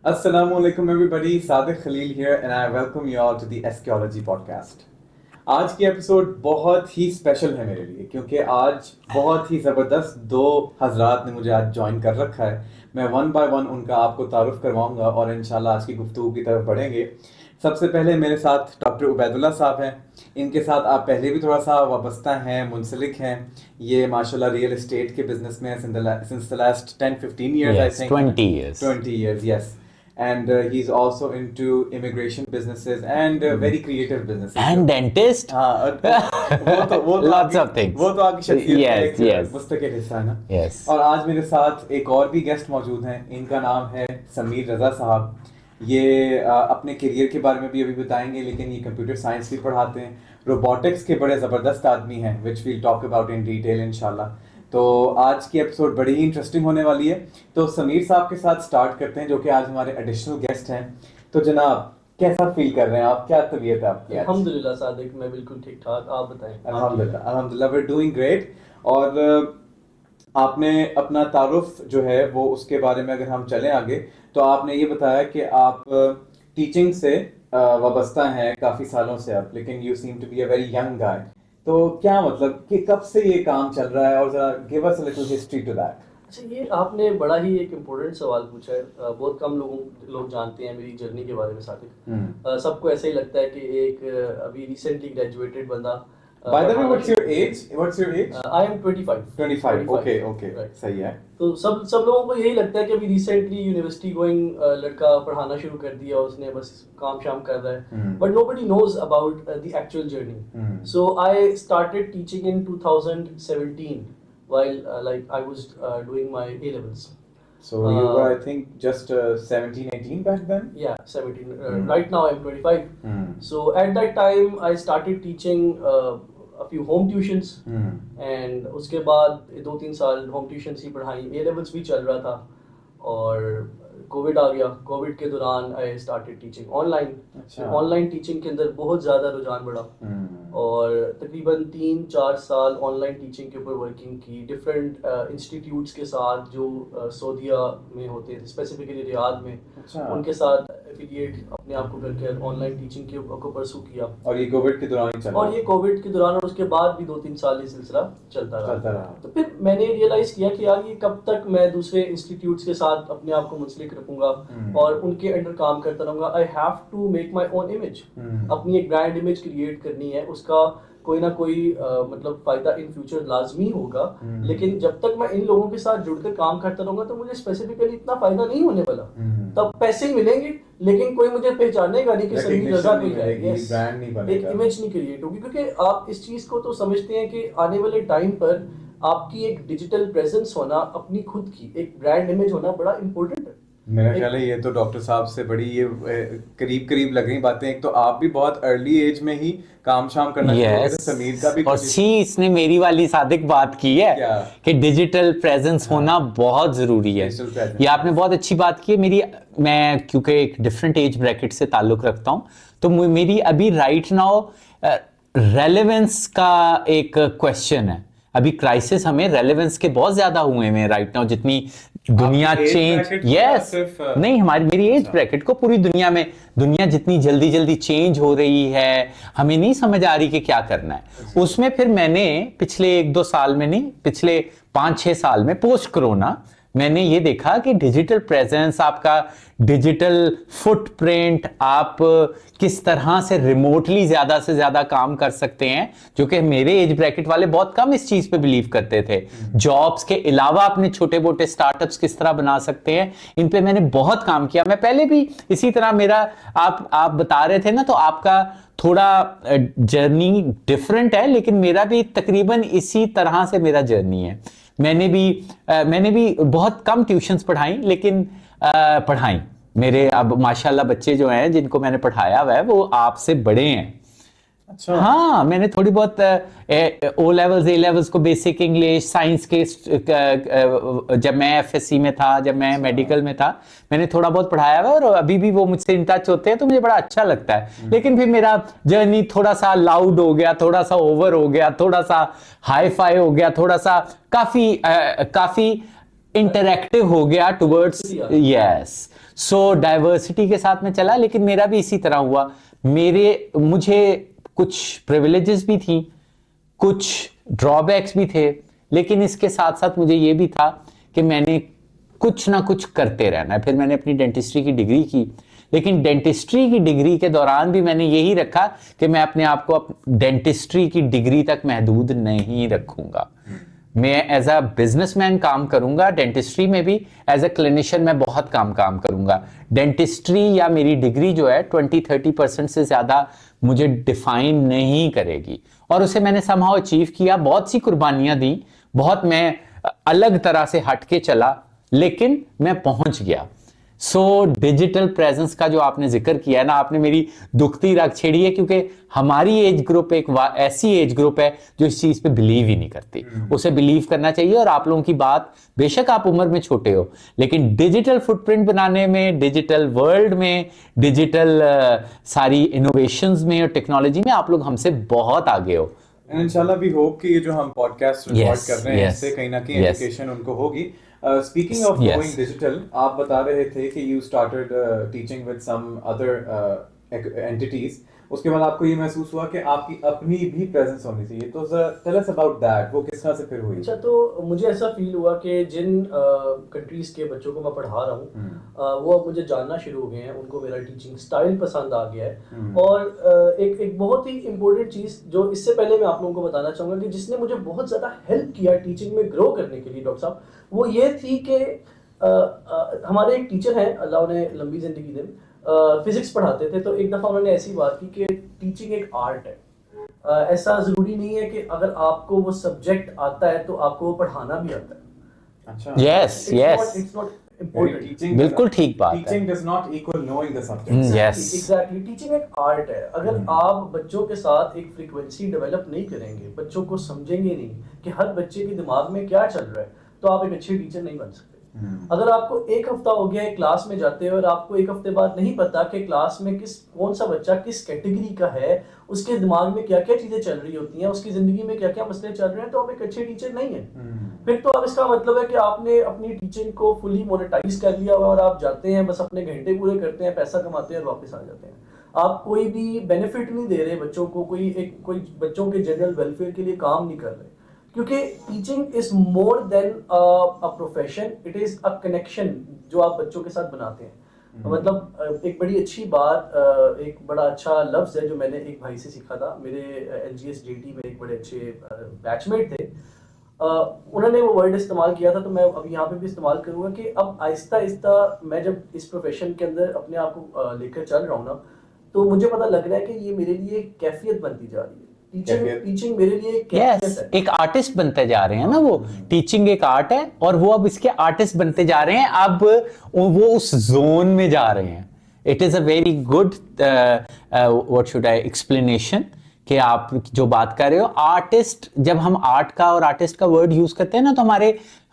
Assalamualaikum everybody, Sadiq Khalil here and I welcome you all to the Escology podcast. आज की episode बहुत ही special है मेरे लिए क्योंकि आज बहुत ही ज़बरदस्त दो हजरात ने मुझे आज ज्वाइन कर रखा है। मैं वन बाय वन उनका आपको तारुफ करवाऊंगा और इंशाल्लाह आज की गुफ्तगू की तरफ बढ़ेंगे। सबसे पहले मेरे साथ डॉक्टर उबैदुल्ला साहब हैं। इनके साथ आप पहले भी थोड़ा सा वाबस्ता हैं, मुंसलिक हैं। ये माशाल्लाह रियल एस्टेट के बिजनेस में since the last 10-15 years I think 20 years 20 years yes. And he's also into immigration businesses and very creative businesses. and dentist. हाँ वो तो Lots of things. वो तो आपकी शख्सियत का Yes, एक yes. मुस्तकिल हिस्सा है ना। Yes. और आज मेरे साथ एक और भी गेस्ट मौजूद हैं। इनका नाम है समीर रजा साहब। ये अपने करियर के बारे में भी अभी बताएंगे, लेकिन ये कंप्यूटर साइंस भी पढ़ाते हैं। रोबोटिक्स के बड़े ज़बरदस्त आदमी हैं, which we'll talk about in detail इंशाल्लाह। तो आज की एपिसोड बड़ी ही इंटरेस्टिंग होने वाली है। तो समीर साहब के साथ स्टार्ट करते हैं, जो कि आज हमारे एडिशनल गेस्ट हैं। तो जनाब, कैसा फील कर रहे हैं आप? क्या तबीयत है आपकी? अल्हम्दुलिल्लाह सादिक, मैं बिल्कुल ठीक ठाक। आप बताएं। अल्हम्दुलिल्लाह वी आर डूइंग ग्रेट। और आपने अपना तारुफ जो है वो उसके बारे में अगर हम चलें आगे, तो आपने ये बताया कि आप टीचिंग से वाबस्ता हैं काफ़ी सालों से आप, लेकिन you seem to be a very young guy. तो क्या मतलब कि कब से ये काम चल रहा है, और जरा give us a little history to that. अच्छा, ये आपने बड़ा ही एक इम्पोर्टेंट सवाल पूछा है। बहुत कम लोग जानते हैं मेरी जर्नी के बारे में सादिक। सबको ऐसा ही लगता है कि एक अभी रिसेंटली ग्रेजुएटेड बंदा। By the way, what's your age? What's your age? I am 25. 25. Okay. Right. सही है। तो सब लोगों को यही लगता है कि अभी रिसेंटली यूनिवर्सिटी गोइंग लड़का पढ़ाना शुरू कर दिया, उसने बस काम शाम कर रहा है। But nobody knows about the actual journey. So I started teaching in 2017 while like I was doing my A levels. So you were, I think, just 17, 18 back then? Yeah, 17. Right now I'm 25. So at that time I started teaching a few home tuitions. And उसके बाद 2-3 साल home tuitions ही पढ़ाई। A levels भी चल रहा था और Covid आ गया। कोविड के दौरान आई started teaching online. Online teaching के अंदर बहुत ज़्यादा रुझान बढ़ा और तकरीबन 3-4 साल ऑनलाइन टीचिंग के ऊपर वर्किंग की, डिफरेंट इंस्टीट्यूट्स के साथ जो सऊदीया में होते थे, स्पेसिफिकली रियाद में। उनके साथ एफिलिएट अपने आप को करके ऑनलाइन टीचिंग को परसू किया। और ये कोविड के दौरान ही चला। और ये कोविड के दौरान और उसके बाद भी 2-3 साल ये सिलसिला चलता रहा। तो फिर मैंने रियलाइज किया कि यार ये कब तक मैं दूसरे इंस्टीट्यूट्स के साथ अपने आप को मुंसलिक रखूंगा और उनके अंडर काम करता रहूंगा। I have to make my own image. अपनी एक ब्रांड इमेज क्रिएट करनी है, उसका कोई ना कोई मतलब फायदा इन फ्यूचर लाजमी होगा। लेकिन जब तक मैं इन लोगों के साथ जुड़कर काम करता रहूंगा तो मुझे स्पेसिफिकली इतना फायदा नहीं होने वाला। तब पैसे ही मिलेंगे लेकिन कोई मुझे पहचानेगा नहीं कि समीर रजा कोई है। एक इमेज नहीं क्रिएट होगी, क्योंकि आप इस चीज को तो समझते हैं कि आने वाले टाइम पर आपकी एक डिजिटल प्रेजेंस होना, अपनी खुद की एक ब्रांड इमेज होना बड़ा इंपॉर्टेंट है। मेरा ख्याल है ये तो डॉक्टर साहब से बड़ी ये करीब लग रही बातें। एक तो आप भी बहुत अर्ली एज में ही काम शाम करना शुरू कर दिया, समीर का भी। और इसने मेरी वाली सादिक बात की है कि डिजिटल प्रेजेंस होना बहुत जरूरी है। ये आपने बहुत अच्छी बात की है। मैं क्योंकि एक डिफरेंट एज ब्रैकेट से ताल्लुक रखता हूँ, तो मेरी अभी राइट नाउ रेलेवेंस का एक क्वेश्चन है। अभी क्राइसिस हमें रेलेवेंस के बहुत ज्यादा हुए हैं राइट नाउ। जितनी दुनिया चेंज नहीं, मेरी एज ब्रैकेट को पूरी दुनिया जितनी जल्दी चेंज हो रही है, हमें नहीं समझ आ रही कि क्या करना है। उसमें फिर मैंने पिछले 1-2 साल में नहीं, पिछले 5-6 साल में पोस्ट कोरोना मैंने ये देखा कि डिजिटल प्रेजेंस, आपका डिजिटल फुटप्रिंट, आप किस तरह से रिमोटली ज्यादा से ज्यादा काम कर सकते हैं, जो कि मेरे एज ब्रैकेट वाले बहुत कम इस चीज पे बिलीव करते थे। जॉब्स के अलावा अपने छोटे मोटे स्टार्टअप्स किस तरह बना सकते हैं, इन पे मैंने बहुत काम किया। मैं पहले भी इसी तरह मेरा आप बता रहे थे ना, तो आपका थोड़ा जर्नी डिफरेंट है, लेकिन मेरा भी तकरीबन इसी तरह से मेरा जर्नी है। मैंने भी बहुत कम ट्यूशन्स पढ़ाई, लेकिन पढ़ाई मेरे अब माशाल्लाह बच्चे जो हैं जिनको मैंने पढ़ाया हुआ है वो आपसे बड़े हैं। अच्छा। हाँ, मैंने थोड़ी बहुत ओ लेवल्स ए लेवल्स को बेसिक इंग्लिश साइंस के जब मैं एफएससी में था, जब मैं मेडिकल में था, मैंने थोड़ा बहुत पढ़ाया हुआ, और अभी भी वो मुझसे इन टच होते हैं तो मुझे बड़ा अच्छा लगता है। लेकिन फिर मेरा जर्नी थोड़ा सा लाउड हो गया, थोड़ा सा ओवर हो गया, थोड़ा सा हाई फाई हो गया, थोड़ा सा काफी इंटरैक्टिव हो गया टुवर्ड्स, यस। सो डाइवर्सिटी के साथ में चला, लेकिन मेरा भी इसी तरह हुआ। मुझे कुछ प्रिविलेजेस भी थी, कुछ ड्रॉबैक्स भी थे, लेकिन इसके साथ साथ मुझे ये भी था कि मैंने कुछ ना कुछ करते रहना है। फिर मैंने अपनी डेंटिस्ट्री की डिग्री की, लेकिन डेंटिस्ट्री की डिग्री के दौरान भी मैंने यही रखा कि मैं अपने आप को डेंटिस्ट्री की डिग्री तक महदूद नहीं रखूंगा। मैं एज अ बिजनेसमैन काम करूंगा, डेंटिस्ट्री में भी एज अ क्लिनिशियन मैं बहुत काम करूंगा। डेंटिस्ट्री या मेरी डिग्री जो है 20-30% से ज्यादा मुझे डिफाइन नहीं करेगी, और उसे मैंने समहाउ अचीव किया। बहुत सी कुर्बानियां दी, बहुत मैं अलग तरह से हट के चला, लेकिन मैं पहुंच गया। सो डिजिटल प्रेजेंस का जो आपने जिक्र किया है ना, आपने मेरी दुखती रग छेड़ी है, क्योंकि हमारी एज ग्रुप एक ऐसी एज ग्रुप है जो इस चीज पे बिलीव ही नहीं करती। उसे बिलीव करना चाहिए। और आप लोगों की बात, बेशक आप उम्र में छोटे हो, लेकिन डिजिटल फुटप्रिंट बनाने में, डिजिटल वर्ल्ड में, डिजिटल सारी इनोवेशंस में और टेक्नोलॉजी में आप लोग हमसे बहुत आगे हो। इंशाल्लाह वी होप कि ये जो हम पॉडकास्ट रिकॉर्ड कर रहे हैं, इससे कहीं ना कहीं एजुकेशन उनको होगी। Speaking of going digital, आप बता रहे थे कि you started teaching with some other entities. उसके बाद आपको ये महसूस हुआ कि आपकी अपनी भी प्रेजेंस होनी चाहिए, तो tell us about that. वो किस तरह से फिर हुई? अच्छा, तो मुझे ऐसा फील हुआ कि जिन कंट्रीज के बच्चों को मैं पढ़ा रहा हूँ वो अब मुझे जानना शुरू हो गए हैं, उनको मेरा टीचिंग स्टाइल पसंद आ गया है। और एक बहुत ही इम्पोर्टेंट चीज़ जो इससे पहले मैं आप लोगों को बताना चाहूँगा कि जिसने मुझे बहुत ज़्यादा हेल्प किया टीचिंग में ग्रो करने के लिए डॉक्टर साहब, वो ये थी कि हमारे एक टीचर हैं, अल्लाह उन्हें लंबी जिंदगी दे, फिजिक्स पढ़ाते थे। तो एक दफ़ा उन्होंने ऐसी बात की कि टीचिंग एक आर्ट है। ऐसा ज़रूरी नहीं है कि अगर आपको वो सब्जेक्ट आता है तो आपको वो पढ़ाना भी आता है। अच्छा, yes yes, it's not important. बिल्कुल ठीक बात है। Teaching does not equal knowing the subject. Yes, exactly. Teaching एक आर्ट है। अगर आप बच्चों के साथ एक फ्रीक्वेंसी डेवलप नहीं करेंगे, बच्चों को समझेंगे नहीं कि हर बच्चे के दिमाग में क्या चल रहा है, तो आप एक अच्छे टीचर नहीं बन सकते। अगर आपको एक हफ्ता हो गया है क्लास में जाते हुए और आपको एक हफ्ते बाद नहीं पता कि क्लास में कौन सा बच्चा किस कैटेगरी का है, उसके दिमाग में क्या क्या चीजें चल रही होती हैं, उसकी जिंदगी में क्या क्या मसले चल रहे हैं, तो आप एक अच्छे टीचर नहीं है। फिर तो अब इसका मतलब है कि आपने अपनी टीचिंग को फुली मोनेटाइज कर लिया हुआ और आप जाते हैं, बस अपने घंटे पूरे करते हैं, पैसा कमाते हैं और वापस आ जाते हैं। आप कोई भी बेनिफिट नहीं दे रहे बच्चों को, कोई बच्चों के जनरल वेलफेयर के लिए काम नहीं कर रहे। क्योंकि teaching is more than a profession, it is a connection जो आप बच्चों के साथ बनाते हैं। मतलब एक बड़ी अच्छी बात, एक बड़ा अच्छा लफ्ज़ है जो मैंने एक भाई से सीखा था। मेरे LGS JT में एक बड़े अच्छे बैचमेट थे, उन्होंने वो वर्ड इस्तेमाल किया था, तो मैं अब यहाँ पे भी इस्तेमाल करूँगा कि अब आहिस्ता आहिस्ता मैं जब इस प्रोफेशन के अंदर अपने आप को लेकर चल रहा हूँ ना, तो मुझे पता लग रहा है कि ये मेरे लिए एक कैफियत बनती जा रही है। टीचिंग मेरे लिए है। एक आर्टिस्ट बनते जा रहे हैं ना, वो टीचिंग एक आर्ट है और वो अब इसके आर्टिस्ट बनते जा रहे हैं। अब वो उस जोन में जा रहे हैं। It is a very good what should I explanation कि आप जो बात कर रहे हो, आर्टिस्ट, जब हम आर्ट का और आर्टिस्ट का वर्ड यूज करते हैं ना, तो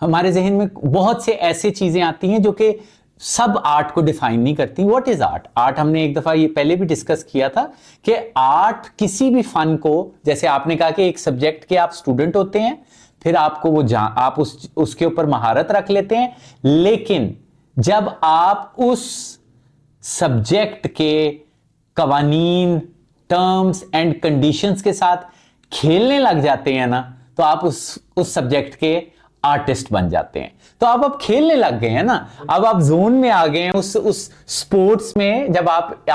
हमारे जहन में बहुत से ऐसे चीजें आती हैं जो कि सब आर्ट को डिफाइन नहीं करती। What is art? आर्ट हमने एक दफा ये पहले भी डिस्कस किया था कि आर्ट किसी भी फन को, जैसे आपने कहा कि एक सब्जेक्ट के आप स्टूडेंट होते हैं, फिर आपको वो आप उसके ऊपर महारत रख लेते हैं, लेकिन जब आप उस सब्जेक्ट के कवानीन, टर्म्स एंड कंडीशंस के साथ खेलने लग जाते हैं ना, तो आप उस सब्जेक्ट के आर्टिस्ट बन जाते हैं। तो आप अब खेलने लग गए हैं ना, अब आप जोन में आ गए हैं उस स्पोर्ट्स में। जब आप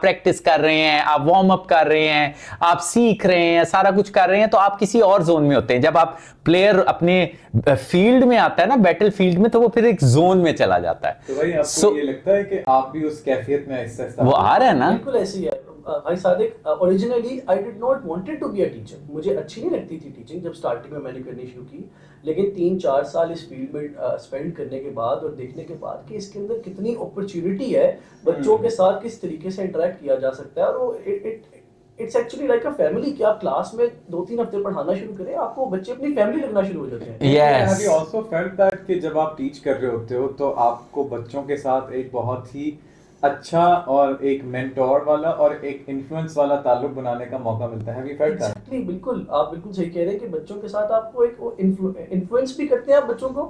प्रैक्टिस कर रहे हैं, आप वार्म अप कर रहे हैं, आप सीख रहे हैं, सारा कुछ कर रहे हैं, तो आप किसी और जोन में होते हैं। जब आप प्लेयर अपने फील्ड में आता है ना, बैटल फील्ड में, तो वो फिर एक जोन में चला जाता है। तो भाई आपको ये लगता है कि आप भी उस कैफियत में आहिस्ता वो आ रहा है ना? बिल्कुल ऐसे ही है भाई Sadiq. Originally I did not wanted to be a teacher. मुझे अच्छी नहीं लगती थी टीचिंग जब स्टार्टिंग में मैंने करनी शुरू की, लेकिन 3-4 साल इस फील्ड में स्पेंड करने के बाद और देखने के बाद कि इसके अंदर कितनी अपॉर्चुनिटी है, बच्चों के साथ किस तरीके से इंटरेक्ट किया जा सकता है, और it's actually like a family कि आप क्लास में 2-3 हफ्ते पढ़ाना शुरू करें, आपको बच्चे अपनी फैमिली लगना शुरू हो जाते हैं। Yes. Have you also felt that कि जब आप टीच कर रहे होते हो तो आपको बच्चों के साथ एक बहुत ही अच्छा और एक मेंटोर वाला और एक इन्फ्लुएंस वाला ताल्लुक बनाने का मौका मिलता है। Exactly, बिल्कुल आप बिल्कुल सही कह रहे हैं कि बच्चों के साथ आपको एक इन्फ्लुएंस भी करते हैं आप बच्चों को,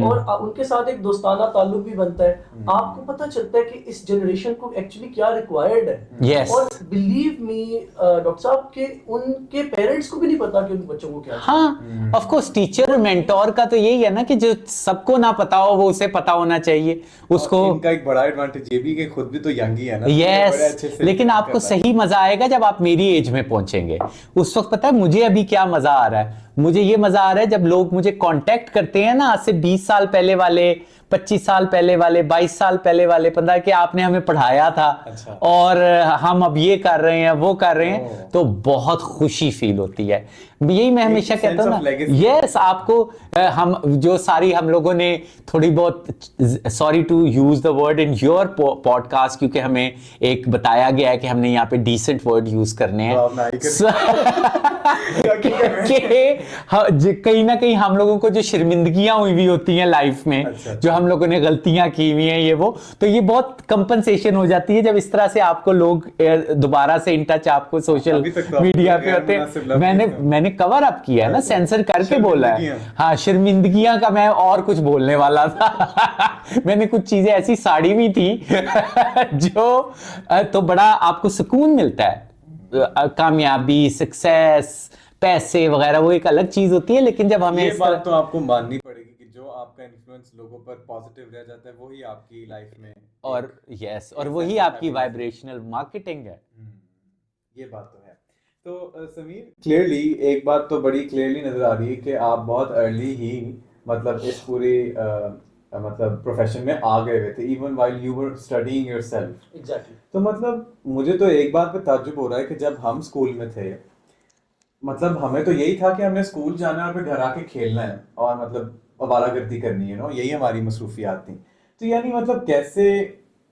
और उनके साथ एक दोस्ताना ताल्लुक भी बनता है। आपको पता चलता है कि इस जनरेशन को एक्चुअली क्या रिक्वायर्ड है। Yes. और बिलीव मी डॉक्टर साहब के उनके पेरेंट्स को भी नहीं पता कि उन बच्चों को क्या। हाँ, ऑफ कोर्स टीचर और मेंटोर का तो यही है ना कि जो सबको ना पता हो वो उसे पता होना चाहिए उसको। इनका एक बड़ा एडवांटेज ये भी कि खुद भी तो यंग ही है ना। यस, लेकिन आपको सही मजा आएगा जब आप मेरी एज में पहुंचेंगे। उस वक्त पता है मुझे अभी क्या मजा आ रहा है? मुझे ये मजा आ रहा है जब लोग मुझे कांटेक्ट करते हैं ना, आज से 20 साल पहले वाले, 25 साल पहले वाले, 22 साल पहले वाले, पता है कि आपने हमें पढ़ाया था। अच्छा। और हम अब ये कर रहे हैं वो कर रहे हैं, तो बहुत खुशी फील होती है। यही मैं हमेशा कहता हूँ ना, यस, आपको हम जो सारी हम लोगों ने थोड़ी बहुत, sorry to use the word in your podcast, क्योंकि हमें एक बताया गया है कि हमने यहाँ पे डिसेंट वर्ड यूज करने हैं। कहीं ना कहीं हम लोगों को जो शर्मिंदगियां हुई हुई होती हैं लाइफ में, अच्छा। जो हम लोगों ने गलतियां की हुई हैं ये वो, तो ये बहुत कंपनसेशन हो जाती है जब इस तरह से आपको लोग दोबारा से इन टच आपको सोशल मीडिया पे होते हैं। मैंने कवर अप किया है ना, सेंसर करके बोला है। हाँ, शर्मिंदगियां का मैं और कुछ बोलने वाला था। मैंने कुछ चीजें ऐसी साड़ी भी थी जो तो बड़ा आपको सुकून मिलता है। कामयाबी, सक्सेस, पैसे वगैरह वो एक अलग चीज होती है, लेकिन जब हमें ये बात तो आपको माननी पड़ेगी कि जो आपका इन्फ्लुएंस लोगों पर पॉजिटिव रह जाता है वही आपकी लाइफ में, और यस, और वही आपकी वाइब्रेशनल मार्केटिंग है। ये बात तो है। तो समीर, क्लियरली एक बात तो बड़ी क्लियरली नजर आ रही है कि आप बहुत अर्ली ही मतलब इस पूरी मतलब प्रोफेशन में आ गए हुए थे, even while you were studying yourself. Exactly. तो मतलब मुझे तो एक बात पे ताज्जुब हो रहा है कि जब हम स्कूल में थे, मतलब हमें तो यही था कि हमने स्कूल जाना है और फिर घर आके खेलना है और मतलब अवारागर्दी करनी है, नो, यही हमारी मसरूफियात थी। तो यानी मतलब कैसे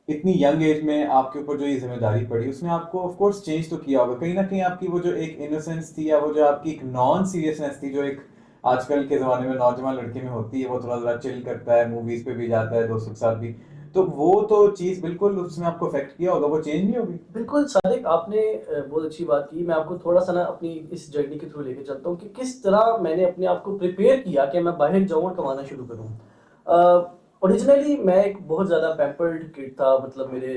इतनी यंग एज में आपके ऊपर जो ये जिम्मेदारी पड़ी, उसने आपको ऑफ कोर्स चेंज तो किया होगा कहीं ना कहीं। आपकी वो जो एक इनोसेंस थी, या वो जो आपकी एक नॉन सीरियसनेस थी, जो एक आजकल के ज़माने में नौजवान लड़के में होती है, वो थोड़ा ज़रा चिल करता है, मूवीज़ पे भी जाता है दोस्तों के साथ भी, तो वो तो चीज़ बिल्कुल उसने आपको अफेक्ट किया होगा, वो चेंज नहीं होगी। बिल्कुल सादिक, आपने बहुत अच्छी बात की। मैं आपको थोड़ा सा ना अपनी इस जर्नी के थ्रू लेके चलता हूँ कि किस तरह मैंने अपने आप को प्रिपेयर किया कि मैं बाहर जाऊँ और कमाना शुरू करूँ। ओरिजिनली मैं एक बहुत ज़्यादा पैम्पर्ड किड था, मतलब मेरे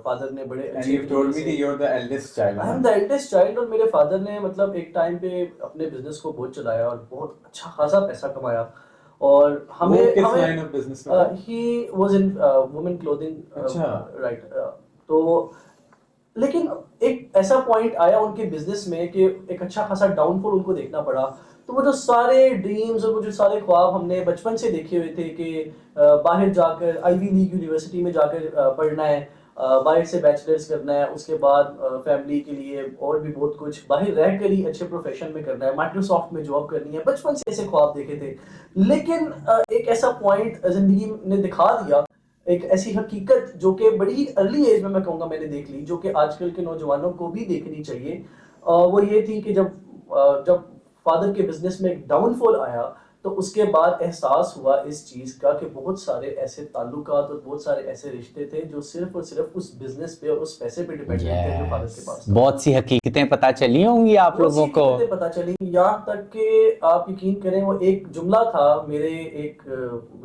फादर ने बड़े अच्छे, And you've told me that you're the eldest child. I am the eldest child, और मेरे फादर ने मतलब एक टाइम पे अपने बिजनेस को बहुत चलाया और बहुत अच्छा खासा पैसा कमाया। और हमें वो किस लाइन ऑफ बिजनेस में था? He was in women clothing, अच्छा। राइट। तो लेकिन एक ऐसा पॉइंट आया उनके बिजनेस में कि एक अच्छा खासा डाउनफॉल उनको देखना पड़ा। तो वो जो सारे ड्रीम्स और वो जो सारे ख्वाब हमने बचपन से देखे हुए थे कि बाहर जाकर आईवी लीग यूनिवर्सिटी में जाकर पढ़ना है, बाहर से बैचलर्स करना है, उसके बाद फैमिली के लिए और भी बहुत कुछ बाहर रह कर ही अच्छे प्रोफेशन में करना है, माइक्रोसॉफ्ट में जॉब करनी है, बचपन से ऐसे ख्वाब देखे थे। लेकिन एक ऐसा पॉइंट जिंदगी ने दिखा दिया, एक ऐसी हकीकत जो कि बड़ी ही अर्ली एज में मैं कहूँगा मैंने देख ली, जो कि आजकल के नौजवानों को भी देखनी चाहिए। वो ये थी कि जब फादर के बिजनेस में एक डाउनफॉल आया, तो उसके बाद एहसास हुआ इस चीज का कि बहुत सारे ऐसे ताल्लुकात और बहुत सारे ऐसे रिश्ते थे जो सिर्फ और सिर्फ उस बिजनेस पे और उस पैसे पे डिपेंड थे जो फादर के पास था। बहुत सी हकीकतें पता चली होंगी आप लोगों को। पता चली, यहाँ तक कि आप यकीन करें, वो एक जुमला था मेरे एक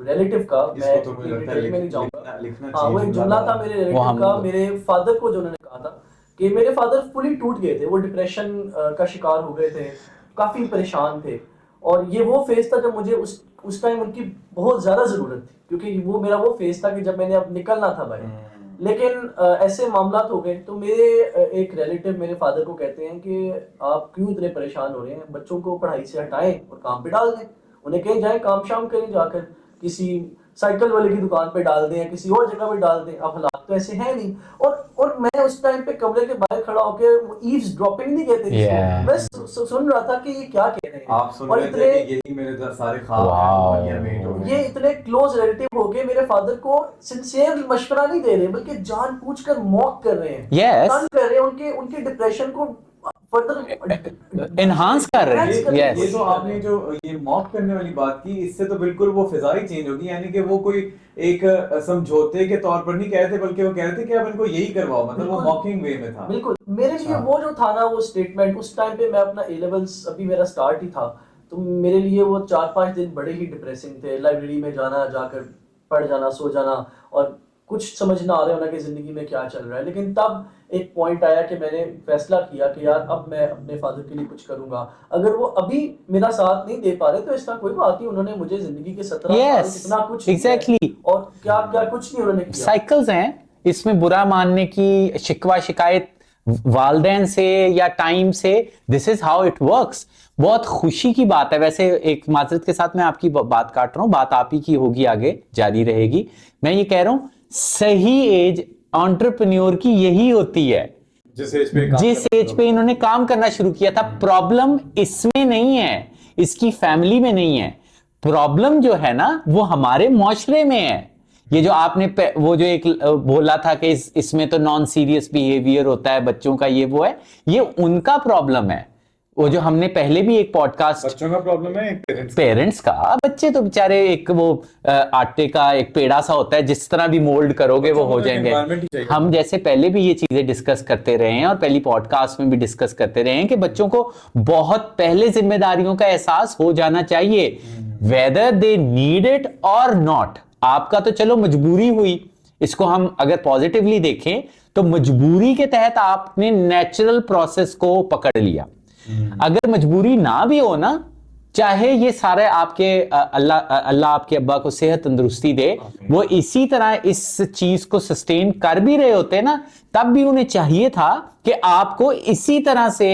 रिलेटिव का, मैं डिटेल में नहीं जाऊंगा। हाँ, वो एक जुमला था मेरे रिलेटिव का, मेरे फादर को, जो उन्होंने कहा था कि मेरे फादर फुली टूट गए थे, वो डिप्रेशन का शिकार हो गए थे, काफी परेशान थे। और ये वो फेज था जब मुझे उस टाइम उनकी बहुत ज्यादा जरूरत थी, क्योंकि वो मेरा वो फेज था कि जब मैंने अब निकलना था भाई। लेकिन ऐसे मामलात हो गए, तो मेरे एक रिलेटिव मेरे फादर को कहते हैं कि आप क्यों इतने परेशान हो रहे हैं, बच्चों को पढ़ाई से हटाएं और काम पे डाल दें, उन्हें कहीं जाएं, काम शाम करें, जाकर किसी साइकिल वाले की दुकान पे डाल दें या किसी और जगह पे डाल दें। अब हालात तो ऐसे हैं नहीं। और मैं उस टाइम पे कमरे के बाहर खड़ा होकर ईव्स ड्रॉपिंग नहीं कहते जिसको, मैं सुन रहा था कि ये क्या कह रहे हैं। आप सुन रहे थे कि यही मेरे सारे ख्वाब हैं, ये इतने क्लोज रिलेटिव हो गए, मेरे फादर को सिंसियर मशवरा नहीं दे रहे बल्कि जानबूझकर मॉक कर रहे हैं, yes. कर रहे हैं उनके डिप्रेशन को फर्दर एनहांस कर रहे हैं। ये यस, तो आपने जो ये मॉक करने वाली बात की, इससे तो बिल्कुल वो फिजा ही चेंज होगी, यानी कि वो कोई एक समझौते के तौर पर नहीं कह रहे थे, बल्कि वो कह रहे थे कि आप इनको यही करवाओ, मतलब वो मॉकिंग वे में था। बिल्कुल मेरे लिए वो जो था ना वो स्टेटमेंट, उस टाइम पे मैं अपना ए लेवल्स अभी मेरा स्टार्ट ही था, तो मेरे लिए वो 4-5 दिन बड़े ही डिप्रेसिंग थे। लाइब्रेरी में जाना, जाकर पढ़ जाना, सो जाना, और कुछ समझ ना आ रहा होना कि जिंदगी में क्या चल रहा है। लेकिन तब एक पॉइंट आया कि मैंने फैसला किया कि यार अब मैं अपने फादर के लिए कुछ करूंगा। अगर वो अभी मेरा साथ नहीं दे पा रहे तो इसका कोई बात नहीं, उन्होंने मुझे जिंदगी के 17 साल कितना कुछ एग्जैक्टली, और क्या क्या कुछ नहीं उन्होंने किया। साइकिल्स हैं, इसमें बुरा मानने की, शिकवा शिकायत वालदैन से या टाइम से, this is how it works. बहुत खुशी की बात है। वैसे एक माजरत के साथ मैं आपकी बात काट रहा हूं, बात आप ही की होगी, आगे जारी रहेगी। मैं ये कह रहा हूं सही एज एंटरप्रेन्योर की यही होती है, जिस एज पे इन्होंने काम करना शुरू किया था। प्रॉब्लम इसमें नहीं है, इसकी फैमिली में नहीं है, प्रॉब्लम जो है ना वो हमारे मुआशरे में है। ये जो आपने वो जो एक बोला था कि इसमें तो नॉन सीरियस बिहेवियर होता है बच्चों का, ये वो है, ये उनका प्रॉब्लम है। वो जो हमने पहले भी एक पॉडकास्ट, बच्चों का प्रॉब्लम है, पेरेंट्स का। बच्चे तो बेचारे एक वो आटे का एक पेड़ा सा होता है, जिस तरह भी मोल्ड करोगे वो हो जाएंगे। हम जैसे पहले भी ये चीजें डिस्कस करते रहे हैं और पहली पॉडकास्ट में भी डिस्कस करते रहे हैं कि बच्चों को बहुत पहले जिम्मेदारियों का एहसास हो जाना चाहिए, वेदर दे नीड इट और नॉट। आपका तो चलो मजबूरी हुई, इसको हम अगर पॉजिटिवली देखें तो मजबूरी के तहत आपने नेचुरल प्रोसेस को पकड़ लिया। अगर मजबूरी ना भी हो ना, चाहे ये सारे आपके अल्लाह आपके अब्बा को सेहत तंदुरुस्ती दे, वो इसी तरह इस चीज को सस्टेन कर भी रहे होते ना, तब भी उन्हें चाहिए था कि आपको इसी तरह से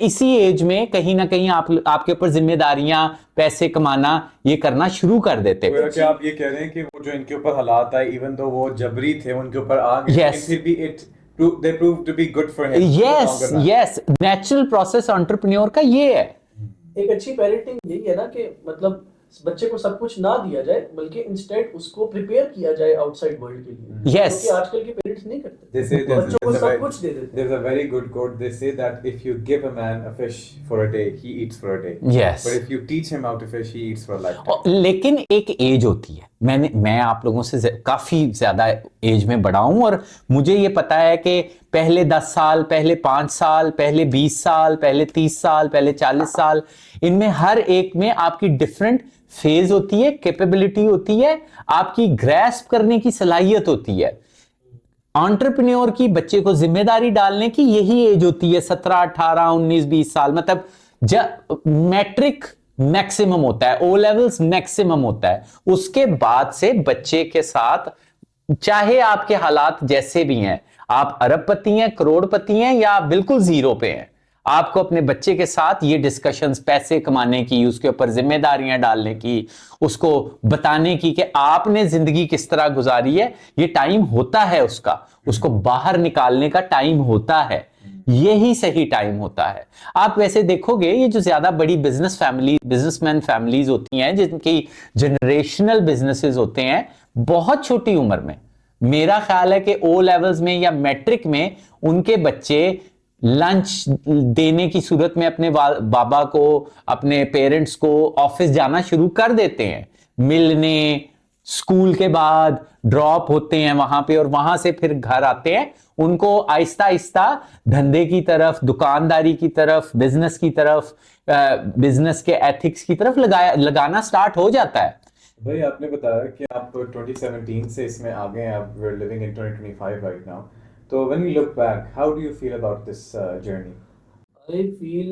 इसी एज में कहीं ना कहीं आपके ऊपर जिम्मेदारियां, पैसे कमाना ये करना शुरू कर देते। क्या आप ये कह रहे हैं कि वो जो इनके ऊपर हालात आए, इवन दो वो जबरी थे, उनके ऊपर आ गए, फिर भी they proved to be good for him? yes, natural process entrepreneur का ये है। एक अच्छी पेरेंटिंग यही है ना कि मतलब बच्चे को सब कुछ ना दिया जाए, बल्कि इंस्टेड उसको प्रिपेयर किया जाए आउटसाइड वर्ल्ड के लिए। Yes. क्योंकि आजकल के पेरेंट्स नहीं करते, बच्चों को सब कुछ दे देते हैं। There's a very good quote. They say that if you give a man a fish for a day, he eats for a day. Yes. But if you teach him how to fish, he eats for a lifetime. लेकिन एक as होती है, मैं आप लोगों से काफी ज्यादा एज में बड़ा हूं और मुझे ये पता है कि पहले 10 साल, पहले 5 साल, पहले 20 साल, पहले 30 साल, पहले 40 साल, इनमें हर एक में आपकी डिफरेंट फेज होती है, कैपेबिलिटी होती है, आपकी ग्रैस्प करने की सलाहियत होती है। एंटरप्रेन्योर की, बच्चे को जिम्मेदारी डालने की यही एज होती है, 17, 18, 19, 20 साल। मतलब जब मैट्रिक मैक्सिमम होता है, ओ लेवल्स मैक्सिमम होता है, उसके बाद से बच्चे के साथ चाहे आपके हालात जैसे भी हैं, आप अरबपति हैं, करोड़पति हैं या बिल्कुल जीरो पे हैं, आपको अपने बच्चे के साथ ये डिस्कशंस, पैसे कमाने की, उसके ऊपर जिम्मेदारियां डालने की, उसको बताने की कि आपने जिंदगी किस तरह गुजारी है, ये टाइम होता है उसको बाहर निकालने का टाइम होता है, यही सही टाइम होता है। आप वैसे देखोगे ये जो ज्यादा बड़ी बिजनेसमैन फैमिलीज होती हैं, जिनकी जनरेशनल बिजनेसेस होते हैं, बहुत छोटी उम्र में, मेरा ख्याल है कि ओ लेवल्स में या मैट्रिक में उनके बच्चे लंच देने की सूरत में अपने बाबा को, अपने पेरेंट्स को ऑफिस जाना शुरू कर देते हैं, मिलने, स्कूल के बाद ड्रॉप होते हैं वहां पे और वहां से फिर घर आते हैं। उनको आहिस्ता आहिस्ता धंधे की तरफ, दुकानदारी की तरफ, बिजनेस की तरफ, बिजनेस के एथिक्स की तरफ लगाना स्टार्ट हो जाता है। भाई आपने बताया कि आप 2017 से इसमें आ गए हैं, आप we are living in 2025 right now. तो when you look back, how do you feel about this journey? I feel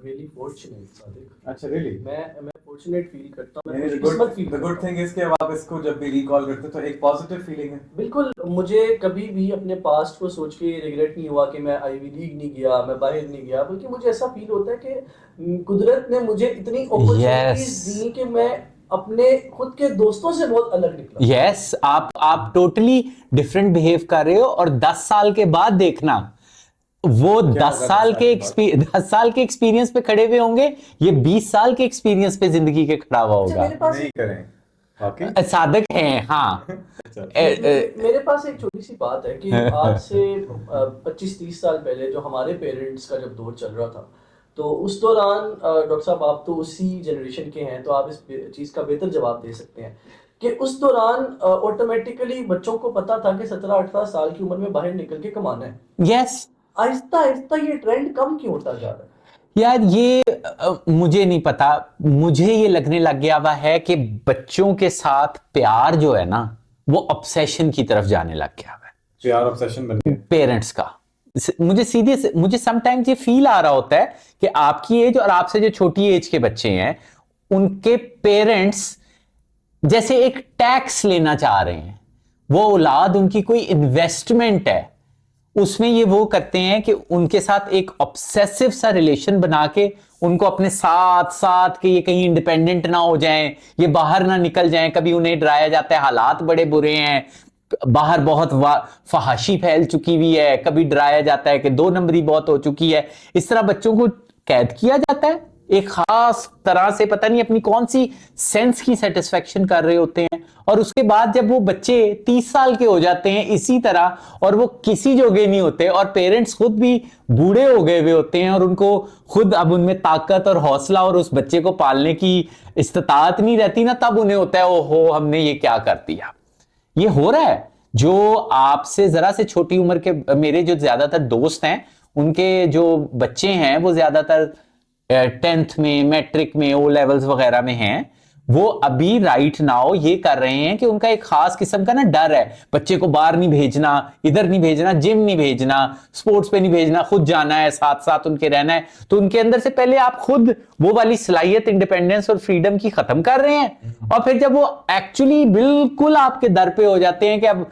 really fortunate, Sadiq. अच्छा, really? मैं fortunate feel करता हूँ, मैं खुशकिस्मत feel। The good thing is कि आप इसको जब भी recall करते तो एक positive feeling है। बिल्कुल, मुझे कभी भी अपने पास्ट को सोच के रिग्रेट नहीं हुआ कि मैं आईवी लीग नहीं गया, मैं बाहर नहीं गया, बल्कि मुझे ऐसा फील होता है कि कुदरत ने मुझे इतनी अपॉर्चुनिटीज दी कि मैं अपने खुद के दोस्तों से बहुत अलग निकला। यस, आप टोटली डिफरेंट बिहेव कर रहे हो और 10 साल के बाद देखना वो 10 साल के एक्सपीरियंस पे खड़े हुए होंगे, ये 20 साल के एक्सपीरियंस पे जिंदगी के खड़ा हुआ होगा। नहीं करें, साधक हैं, हाँ। मेरे पास एक छोटी सी बात है कि आज से 25-30 साल पहले जो हमारे पेरेंट्स का जब दौर चल रहा था, तो उस दौरान डॉक्टर साहब आप तो उसी जनरेशन के हैं, तो आप इस चीज़ का बेहतर जवाब दे सकते हैं कि उस दौरान ऑटोमेटिकली बच्चों को पता था कि 17-18 साल की उम्र में बाहर निकल के कमाना है। यस। आहिस्ता आहिस्ता ये ट्रेंड कम क्यों होता जा रहा है? यार ये मुझे नहीं पता, मुझे ये लगने लग गया हुआ है कि बच्चों के साथ प्यार जो है ना वो ऑब्सेशन की तरफ जाने लग गया है। प्यार ऑब्सेशन बन गया पेरेंट्स का। मुझे समटाइम्स ये फील आ रहा होता है कि आपकी एज और आपसे जो छोटी एज के बच्चे हैं उनके पेरेंट्स जैसे एक टैक्स लेना चाह रहे हैं। वो औलाद उनकी कोई इन्वेस्टमेंट है, उसमें ये वो करते हैं कि उनके साथ एक ऑब्सेसिव सा रिलेशन बना के उनको अपने साथ साथ कि ये कहीं इंडिपेंडेंट ना हो जाएं, ये बाहर ना निकल जाएं। कभी उन्हें डराया जाता है हालात बड़े बुरे हैं, बाहर बहुत फहाशी फैल चुकी हुई है, कभी डराया जाता है कि 2 नंबरी बहुत हो चुकी है। इस तरह बच्चों को कैद किया जाता है एक खास तरह से, पता नहीं अपनी कौन सी सेंस की सेटिस्फेक्शन कर रहे होते हैं। और उसके बाद जब वो बच्चे 30 साल के हो जाते हैं इसी तरह, और वो किसी जोगे नहीं होते, और पेरेंट्स खुद भी बूढ़े हो गए हुए होते हैं, और उनको खुद अब उनमें ताकत और हौसला और उस बच्चे को पालने की इस्तिताअत नहीं रहती ना, तब उन्हें होता है ओहो हमने ये क्या कर दिया। ये हो रहा है। जो आपसे जरा से छोटी उम्र के मेरे जो ज्यादातर दोस्त हैं उनके जो बच्चे हैं वो ज्यादातर 10th में, मैट्रिक में, ओ लेवल्स वगैरह में हैं। वो अभी राइट नाउ ये कर रहे हैं कि उनका एक खास किस्म का ना डर है, बच्चे को बाहर नहीं भेजना, इधर नहीं भेजना, जिम नहीं भेजना, स्पोर्ट्स पे नहीं भेजना, खुद जाना है, साथ साथ उनके रहना है। तो उनके अंदर से पहले आप खुद वो वाली सलाहियत, इंडिपेंडेंस और फ्रीडम की खत्म कर रहे हैं, और फिर जब वो एक्चुअली बिल्कुल आपके दर पे हो जाते हैं कि अब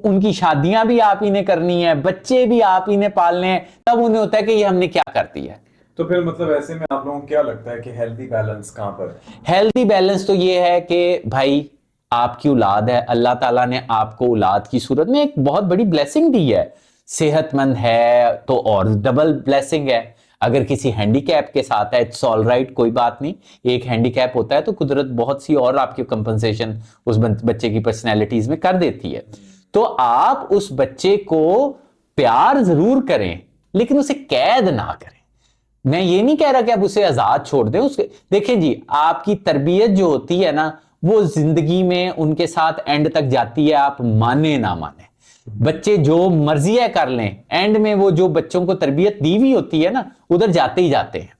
उनकी शादियां भी आप ही ने करनी है, बच्चे भी आप ही ने पालने हैं, तब उन्हें होता है कि ये हमने क्या कर दिया है। तो फिर मतलब ऐसे में आप लोगों को क्या लगता है कि हेल्दी बैलेंस कहां पर है? हेल्दी बैलेंस तो ये है कि भाई आपकी औलाद है, अल्लाह ताला ने आपको औलाद की सूरत में एक बहुत बड़ी ब्लेसिंग दी है। सेहतमंद है तो और डबल ब्लेसिंग है। अगर किसी हैंडीकैप के साथ है इट्स ऑल राइट, कोई बात नहीं। एक हैंडीकैप होता है तो कुदरत बहुत सी और आपकी कंपनसेशन उस बच्चे की पर्सनैलिटीज में कर देती है। तो आप उस बच्चे को प्यार जरूर करें लेकिन उसे कैद ना करें। मैं ये नहीं कह रहा कि आप उसे आजाद छोड़ दें। उसके देखें जी, आपकी तरबियत जो होती है ना वो जिंदगी में उनके साथ एंड तक जाती है, आप माने ना माने। बच्चे जो मर्जी है कर लें, एंड में वो जो बच्चों को तरबियत दी हुई होती है ना उधर जाते ही जाते हैं।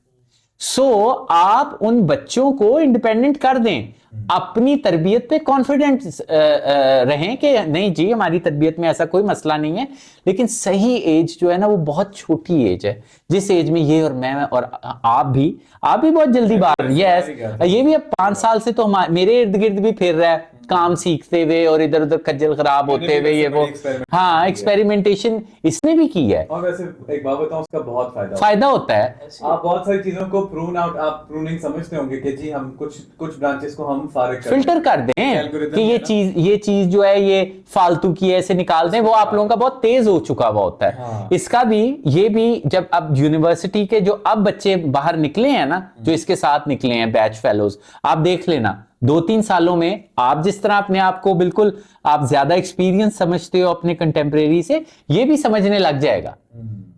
सो आप उन बच्चों को इंडिपेंडेंट कर दें, अपनी तरबियत पे कॉन्फिडेंट रहें कि नहीं जी हमारी तरबियत में ऐसा कोई मसला नहीं है। लेकिन सही एज जो है ना वो बहुत छोटी एज है, जिस एज में ये और मैं और आप भी बहुत जल्दी बाहर, यस ये भी अब 5 साल से तो मेरे इर्द गिर्द भी फिर रहा है काम सीखते हुए और इधर उधर खज्जल खराब होते हुए, ये वो हाँ एक्सपेरिमेंटेशन इसने भी की है। और वैसे एक बात बताऊं, उसका बहुत फायदा होता है। आप बहुत सारी चीजों को प्रूनिंग समझते होंगे कि जी हम कुछ ब्रांचेस को हम फिल्टर कर दें कि ये चीज जो है ये फालतू की है, इसे निकाल दें। वो आप लोगों का बहुत तेज हो चुका हुआ होता है। हाँ। इसका भी ये भी जब अब यूनिवर्सिटी के जो अब बच्चे बाहर निकले हैं ना, जो इसके साथ निकले हैं बैच फेलोज, आप देख लेना 2-3 सालों में आप जिस तरह अपने आप को बिल्कुल आप ज्यादा एक्सपीरियंस समझते हो अपने कंटेम्परेरी से, ये भी समझने लग जाएगा।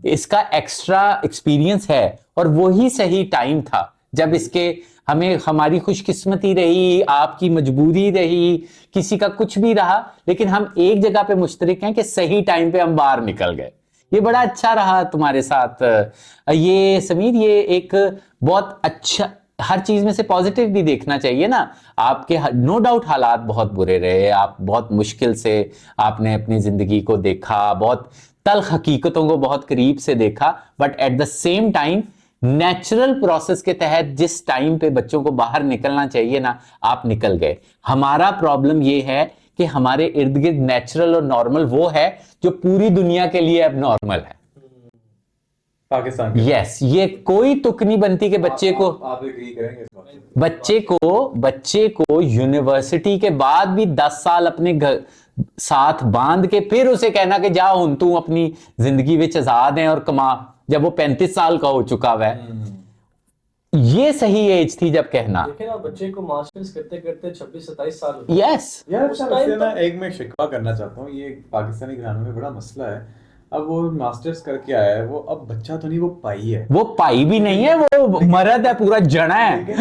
इसका एक्स्ट्रा एक्सपीरियंस है और वही सही टाइम था जब इसके हमारी खुशकिस्मती रही, आपकी मजबूरी रही, किसी का कुछ भी रहा, लेकिन हम एक जगह पे मुश्तरक हैं कि सही टाइम पे हम बाहर निकल गए। ये बड़ा अच्छा रहा तुम्हारे साथ। ये समीर ये एक बहुत अच्छा, हर चीज में से पॉजिटिव भी देखना चाहिए ना। आपके नो डाउट हालात बहुत बुरे रहे, आप बहुत मुश्किल से आपने अपनी जिंदगी को देखा, बहुत तल्ख हकीकतों को बहुत करीब से देखा, but at the same time natural process के तहत जिस टाइम पे बच्चों को बाहर निकलना चाहिए ना, आप निकल गए। हमारा प्रॉब्लम ये है कि हमारे इर्द गिर्द नेचुरल और नॉर्मल वो है जो पूरी दुनिया के लिए अब नॉर्मल है। पाकिस्तान यस, ये कोई तुक नहीं बनती कि बच्चे को यूनिवर्सिटी के बाद भी 10 साल अपने साथ बांध के फिर उसे कहना कि जा हुन तू अपनी जिंदगी विच आजाद है और कमा, जब वो 35 साल का हो चुका है। ये सही एज थी जब कहना। देखें ना, बच्चे को मास्टर्स करते करते 26-27 साल होते हैं। यस यार उससे ना एक मैं शिकवा करना चाहता हूँ, ये पाकिस्तानी घरानों में बड़ा मसला है। अब वो मास्टर्स करके आया है, वो अब बच्चा तो नहीं, वो पाई है। वो पाई भी नहीं है, वो मर्द है, पूरा जना है।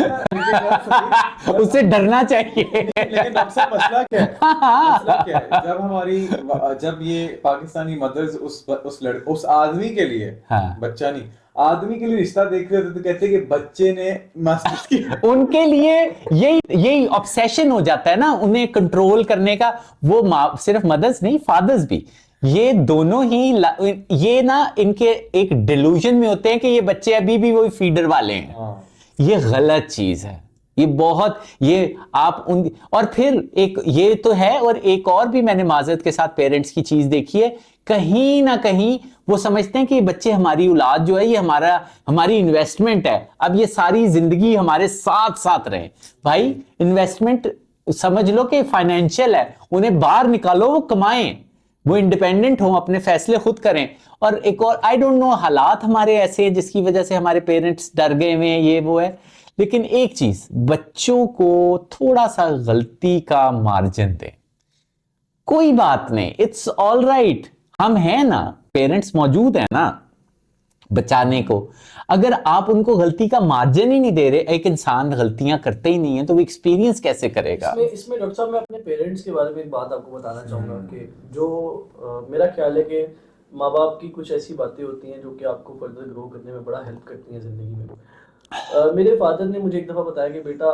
उससे डरना चाहिए। लेकिन अक्सर मसला क्या है, मसला क्या है, जब ये पाकिस्तानी मदर्स उस आदमी के लिए, बच्चा नहीं, आदमी के लिए रिश्ता देख रहे होते तो कहते हैं कि बच्चे ने मास्टर्स किया। उनके लिए यही ऑब्सेशन हो जाता है ना, उन्हें कंट्रोल करने का। वो सिर्फ मदर्स नहीं, फादर्स भी, ये दोनों ही ये ना इनके एक डिल्यूजन में होते हैं कि ये बच्चे अभी भी वही फीडर वाले हैं। ये गलत चीज है, ये बहुत, ये आप उन, और फिर एक ये तो है, और एक और भी मैंने माजरत के साथ पेरेंट्स की चीज देखी है, कहीं ना कहीं वो समझते हैं कि बच्चे, हमारी औलाद जो है ये हमारी इन्वेस्टमेंट है, अब ये सारी जिंदगी हमारे साथ साथ रहे। भाई इन्वेस्टमेंट समझ लो कि फाइनेंशियल है, उन्हें बाहर निकालो, वो कमाएं, वो इंडिपेंडेंट हो, अपने फैसले खुद करें। और एक और, आई डोंट नो, हालात हमारे ऐसे हैं जिसकी वजह से हमारे पेरेंट्स डर गए हुए हैं, ये वो है। लेकिन एक चीज, बच्चों को थोड़ा सा गलती का मार्जिन दें, कोई बात नहीं, इट्स ऑल राइट, हम हैं ना, पेरेंट्स मौजूद हैं ना बचाने को। अगर आप उनको गलती का मार्जिन ही नहीं दे रहे, एक इंसान गलतियां करते ही नहीं है तो वो एक्सपीरियंस कैसे करेगा? इसमें डॉक्टर साहब, मैं अपने पेरेंट्स के बारे में एक बात आपको बताना चाहूंगा कि जो मेरा ख्याल है कि माँ बाप की कुछ ऐसी बातें होती हैं जो कि आपको फर्दर ग्रो करने में बड़ा हेल्प करती हैं जिंदगी में। मेरे फादर ने मुझे एक दफ़ा बताया कि बेटा,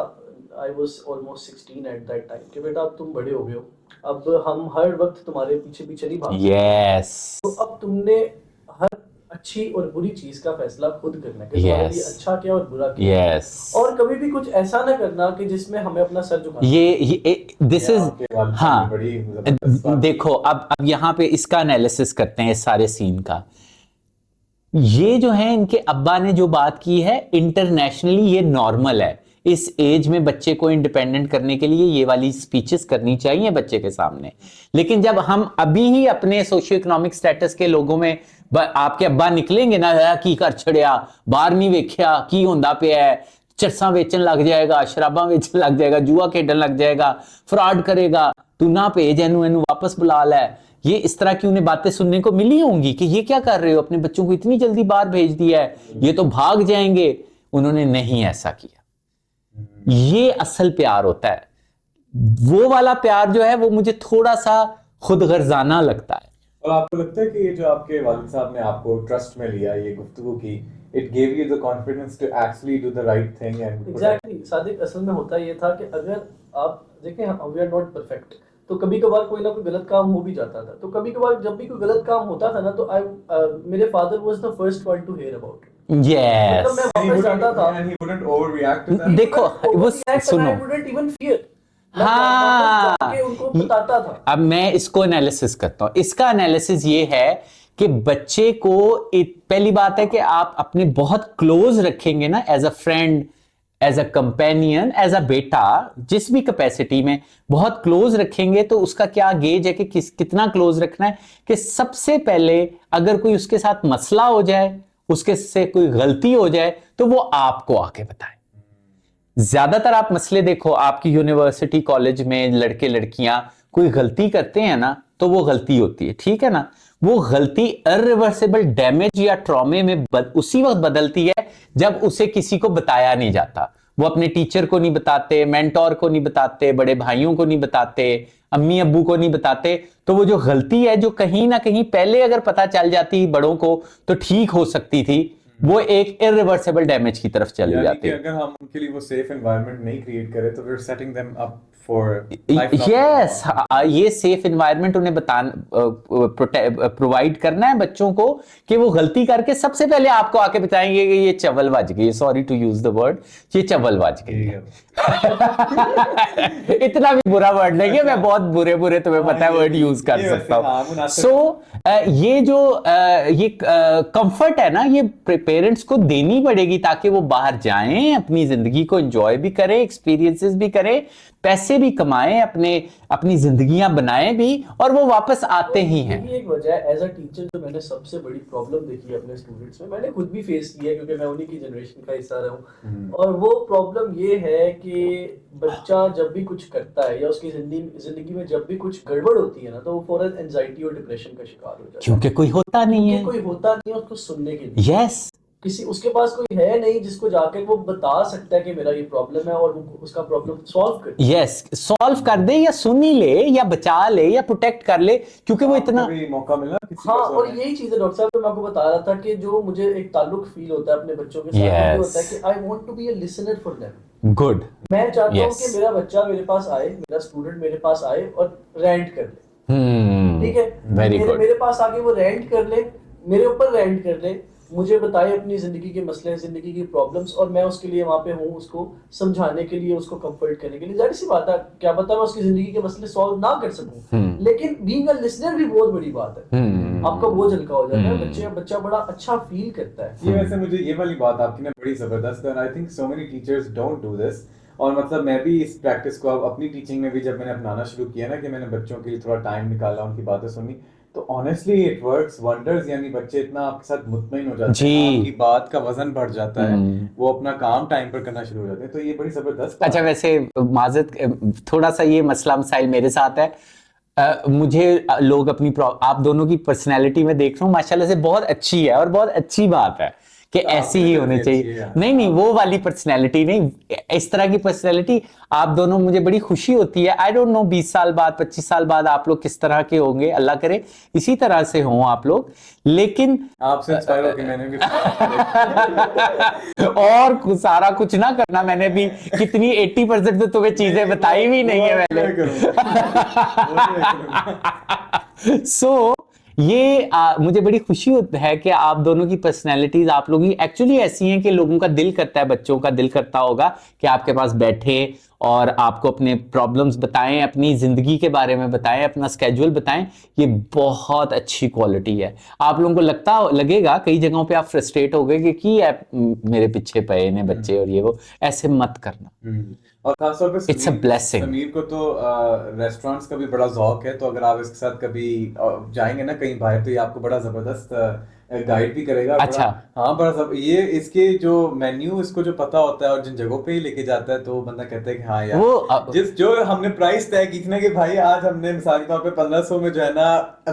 I was almost 16 at that time, कि बेटा अब तुम बड़े हो गए हो, अब हम हर वक्त तुम्हारे पीछे पीछे नहीं भागते। yes. तो अब तुमने हर अच्छी और बुरी चीज का फैसला खुद करना है कि तुम्हारे लिए अच्छा क्या और बुरा क्या। yes. और कभी भी कुछ ऐसा ना करना कि जिसमें हमें अपना सर झुकाना। ये दिस इज, हाँ देखो, अब यहाँ पे इसका एनालिसिस करते हैं इस सारे सीन का। ये जो है, इनके अब्बा ने जो बात की है, इंटरनेशनली ये नॉर्मल है। इस एज में बच्चे को इंडिपेंडेंट करने के लिए ये वाली स्पीचेस करनी चाहिए बच्चे के सामने। लेकिन जब हम अभी ही अपने सोशियो इकोनॉमिक स्टेटस के लोगों में, आपके अब्बा निकलेंगे ना, की कर छड़िया, बाहर नहीं वेख्या की होंदा पिया है, चरसा बेचन लग जाएगा, शराबा बेचन लग जाएगा, जुआ खेडन लग जाएगा, फ्रॉड करेगा, तू ना भेज एनू वापस बुला लै, ये इस तरह की उन्हें बातें सुनने को मिली होंगी कि ये क्या कर रहे हो, अपने बच्चों को इतनी जल्दी बाहर भेज दिया है, ये तो भाग जाएंगे। उन्होंने नहीं ऐसा किया। ये असल प्यार होता है। वो वाला प्यार जो है वो मुझे थोड़ा सा खुद गर्जाना लगता है। और आपको लगता है कि ये जो आपके वालिद साहब ने आपको ट्रस्ट में लिया, ये गुफ्तगू की, it gave you the confidence to actually do the right thing and exactly Sadiq, असल में होता ये था कि अगर आप देखें, we are not perfect, तो कभी कभार कोई ना कोई गलत काम हो भी जाता था। तो कभी कभार जब भी कोई गलत काम होता था ना, तो मेरे father was the first one to hear about. Yes. मतलब मैं वापस जाता था, and he wouldn't overreact to that. देखो वो सुनो, I wouldn't even fear. हाँ, उनको बताता था। अब मैं इसको एनालिसिस करता हूँ। इसका एनालिसिस ये है कि बच्चे को, पहली बात है कि आप अपने बहुत क्लोज रखेंगे ना, as a friend, as a companion, as a बेटा, जिस भी कैपेसिटी में बहुत क्लोज रखेंगे, तो उसका क्या गेज है कि कितना क्लोज रखना है, कि सबसे पहले अगर कोई उसके साथ मसला हो जाए, उसके से कोई गलती हो जाए, तो वो आपको आके बताए। ज्यादातर आप मसले देखो, आपकी यूनिवर्सिटी कॉलेज में लड़के लड़कियां कोई गलती करते हैं ना, तो वो गलती होती है, ठीक है ना, वो गलती इरिवर्सिबल डैमेज या ट्रॉमे में उसी वक्त बदलती है जब उसे किसी को बताया नहीं जाता। वो अपने टीचर को नहीं बताते, मेंटोर को नहीं बताते, बड़े भाइयों को नहीं बताते, अम्मी अब्बू को नहीं बताते। तो वो जो गलती है, जो कहीं ना कहीं पहले अगर पता चल जाती बड़ों को तो ठीक हो सकती थी, वो एक इरिवर्सिबल डैमेज की तरफ चली जाती है। अगर हम उनके लिए वो सेफ एनवायरनमेंट नहीं क्रिएट करें, तो we are setting them up for yes, ये सेफ एनवायरनमेंट उन्हें प्रोवाइड करना है बच्चों को, कि वो गलती करके सबसे पहले आपको आके बताएंगे कि ये चवल बज गई, sorry to use the word, ये चवल बज गई। इतना भी बुरा वर्ड नहीं है, मैं बहुत बुरे बुरे तुम्हें पता है वर्ड यूज कर सकता हूं। सो ये जो ये कंफर्ट है ना, ये पेरेंट्स को देनी पड़ेगी, ताकि वो बाहर जाएं, अपनी जिंदगी को एंजॉय भी करें, एक्सपीरियंसेस भी करें, पैसे भी कमाएं, अपनी जिंदगियां बनाएं भी, और वो वापस आते ही हैं। यही एक वजह है एज अ टीचर जो मैंने सबसे बड़ी प्रॉब्लम देखी है अपने स्टूडेंट्स में, मैंने खुद भी फेस की है क्योंकि मैं उन्हीं की जनरेशन का हिस्सा रहा हूँ। और वो प्रॉब्लम ये है कि बच्चा जब भी कुछ करता है या उसकी जिंदगी में जब भी कुछ गड़बड़ होती है ना, तो वो फौरन एंजाइटी और डिप्रेशन का शिकार हो जाता है, क्योंकि कोई होता नहीं है, कोई होता नहीं है उसको सुनने के लिए। यस, किसी उसके पास कोई है नहीं जिसको जाकर वो बता सकता है कि मेरा ये प्रॉब्लम है और वो उसका प्रॉब्लम सॉल्व कर दे। यस, सॉल्व कर दे या सुन ही ले या बचा ले या प्रोटेक्ट कर ले, क्योंकि वो इतना मौका मिला किसी हाँ। को और यही चीज है डॉक्टर साहब, मैं आपको बता रहा था कि जो मुझे एक ताल्लुक फील होता है अपने बच्चों के साथ, ये होता है कि I want to be a listener for them. Good, मैं चाहता हूँ कि मेरा बच्चा मेरे पास आए, मेरा स्टूडेंट मेरे पास आए और रेंट कर ले। ठीक है, मेरे पास आके वो रेंट कर ले, मेरे ऊपर रेंट कर ले, मुझे बताए अपनी जिंदगी के मसले, जिंदगी की प्रॉब्लम्स, और मैं उसके लिए वहां पे हूँ, उसको समझाने के लिए, उसको कंफर्ट करने के लिए। जाहिर सी बात है, क्या पता मैं उसकी जिंदगी के मसले सॉल्व ना कर सकूं, लेकिन बीइंग अ लिसनर भी बहुत बड़ी बात है। आपका बोझ हल्का हो जाता है, बच्चा बड़ा अच्छा फील करता है। ये वैसे मुझे ये वाली बात आपकी ना बड़ी जबरदस्त है, I think so many teachers don't do this. और मतलब मैं भी इस प्रैक्टिस को अब अपनी टीचिंग में भी जब मैंने अपनाना शुरू किया ना, कि मैंने बच्चों के लिए थोड़ा टाइम निकाला, उनकी बातें सुनी, तो ऑनेस्टली इट वर्क्स वंडर्स। यानी बच्चे इतना आपके साथ मुतमईन हो जाते हैं, आपकी बात का वजन बढ़ जाता है, वो अपना काम टाइम पर करना शुरू हो जाते हैं। तो ये बड़ी जबरदस्त। अच्छा, वैसे माजत थोड़ा सा ये मसला मसाइल मेरे साथ है। मुझे लोग आप दोनों की पर्सनैलिटी में देख रहा हूँ, माशाल्लाह से बहुत अच्छी है, और बहुत अच्छी बात है कि ऐसी ही होनी चाहिए। नहीं, वो वाली पर्सनैलिटी नहीं, इस तरह की पर्सनैलिटी आप दोनों, मुझे बड़ी खुशी होती है। आई डोंट नो 20 साल बाद, 25 साल बाद आप लोग किस तरह के होंगे, अल्लाह करे इसी तरह से हों आप लोग। लेकिन आपसे इंस्पायर होकर मैंने भी और सारा कुछ ना करना, मैंने भी कितनी 80% तो तुम्हें चीजें बताई भी नहीं है मैंने। सो ये मुझे बड़ी खुशी होती है कि आप दोनों की पर्सनैलिटीज आप लोगों की एक्चुअली ऐसी हैं कि लोगों का दिल करता है, बच्चों का दिल करता होगा कि आपके पास बैठे और आपको अपने प्रॉब्लम्स बताएं, अपनी जिंदगी के बारे में बताएं, अपना स्केड्यूल बताएं। ये बहुत अच्छी क्वालिटी है। आप लोगों को लगेगा कई जगहों पे आप फ्रस्ट्रेट हो गए कि मेरे पीछे पए ने बच्चे और ये वो, ऐसे मत करना। और खासतौर पे इट्स अ ब्लेसिंग। समीर को तो रेस्टोरेंट्स का भी बड़ा शौक है, तो अगर आप इसके साथ कभी जाएंगे ना कहीं बाहर, तो ये आपको बड़ा जबरदस्त गाइड भी करेगा। अच्छा, हाँ, बड़ा ये इसके जो मेन्यू इसको जो पता होता है और जिन जगहों पे ही लेके जाता है, तो बंदा कहता है कि हाँ यार, वो जो हमने प्राइस तय की थी ना कि भाई आज हमने मिसाल के तौर पे 1500 में जो है ना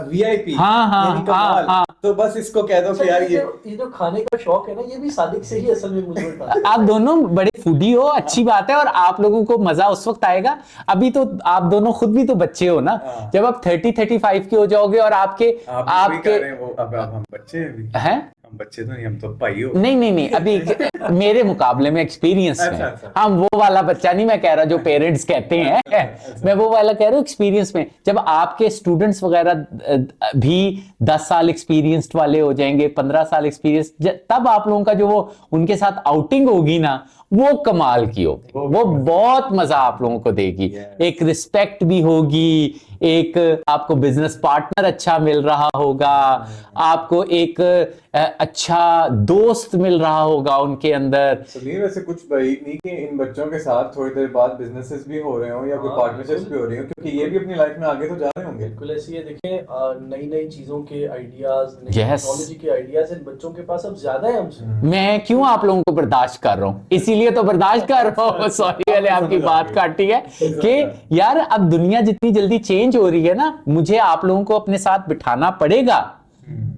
VIP, हाँ, तो बस इसको कह दो कि यार ये जो खाने का शौक है ना, ये भी सादिक से ही असल में मुझे आप दोनों बड़े फूडी हो, अच्छी बात है, और आप लोगों को मजा उस वक्त आएगा। अभी तो आप दोनों खुद भी तो बच्चे हो ना, जब आप 30-35 के हो जाओगे और आपके अब हम बच्चे हैं, हम बच्चे तो नहीं, हम तो भाई हो। नहीं, अभी मेरे मुकाबले में एक्सपीरियंस में अच्छा। हम वो वाला बच्चा नहीं मैं कह रहा जो पेरेंट्स कहते हैं। मैं वो वाला कह रहा हूँ एक्सपीरियंस में। जब आपके स्टूडेंट्स वगैरह भी 10 साल एक्सपीरियंस्ड वाले हो जाएंगे, 15 साल एक्सपीरियंस, तब आप लोगों का जो वो उनके साथ आउटिंग होगी ना, वो कमाल की होगी, वो बहुत मजा आप लोगों को देगी। एक रिस्पेक्ट भी होगी, एक आपको बिजनेस पार्टनर अच्छा मिल रहा होगा, आपको एक अच्छा दोस्त मिल रहा होगा उनके अंदर। समीर, वैसे कुछ बात नहीं कि इन बच्चों के साथ थोड़ी देर बाद बिजनेसेस भी हो रहे हो या कोई पार्टनरशिप्स भी हो रही हो, क्योंकि ये भी अपनी लाइफ में आगे तो जा रहे होंगे। बिल्कुल ऐसी है। देखें, नई चीजों के आइडियाज, टेक्नोलॉजी के आइडियाज इन बच्चों के पास अब ज्यादा है हमसे। मैं क्यों आप लोगों को बर्दाश्त कर रहा हूं, इसीलिए तो बर्दाश्त कर रहा हूं। सॉरी मैंने आपकी बात काटी है कि यार अब दुनिया जितनी जल्दी चेंज हो रही है ना, मुझे आप लोगों को अपने साथ बिठाना पड़ेगा,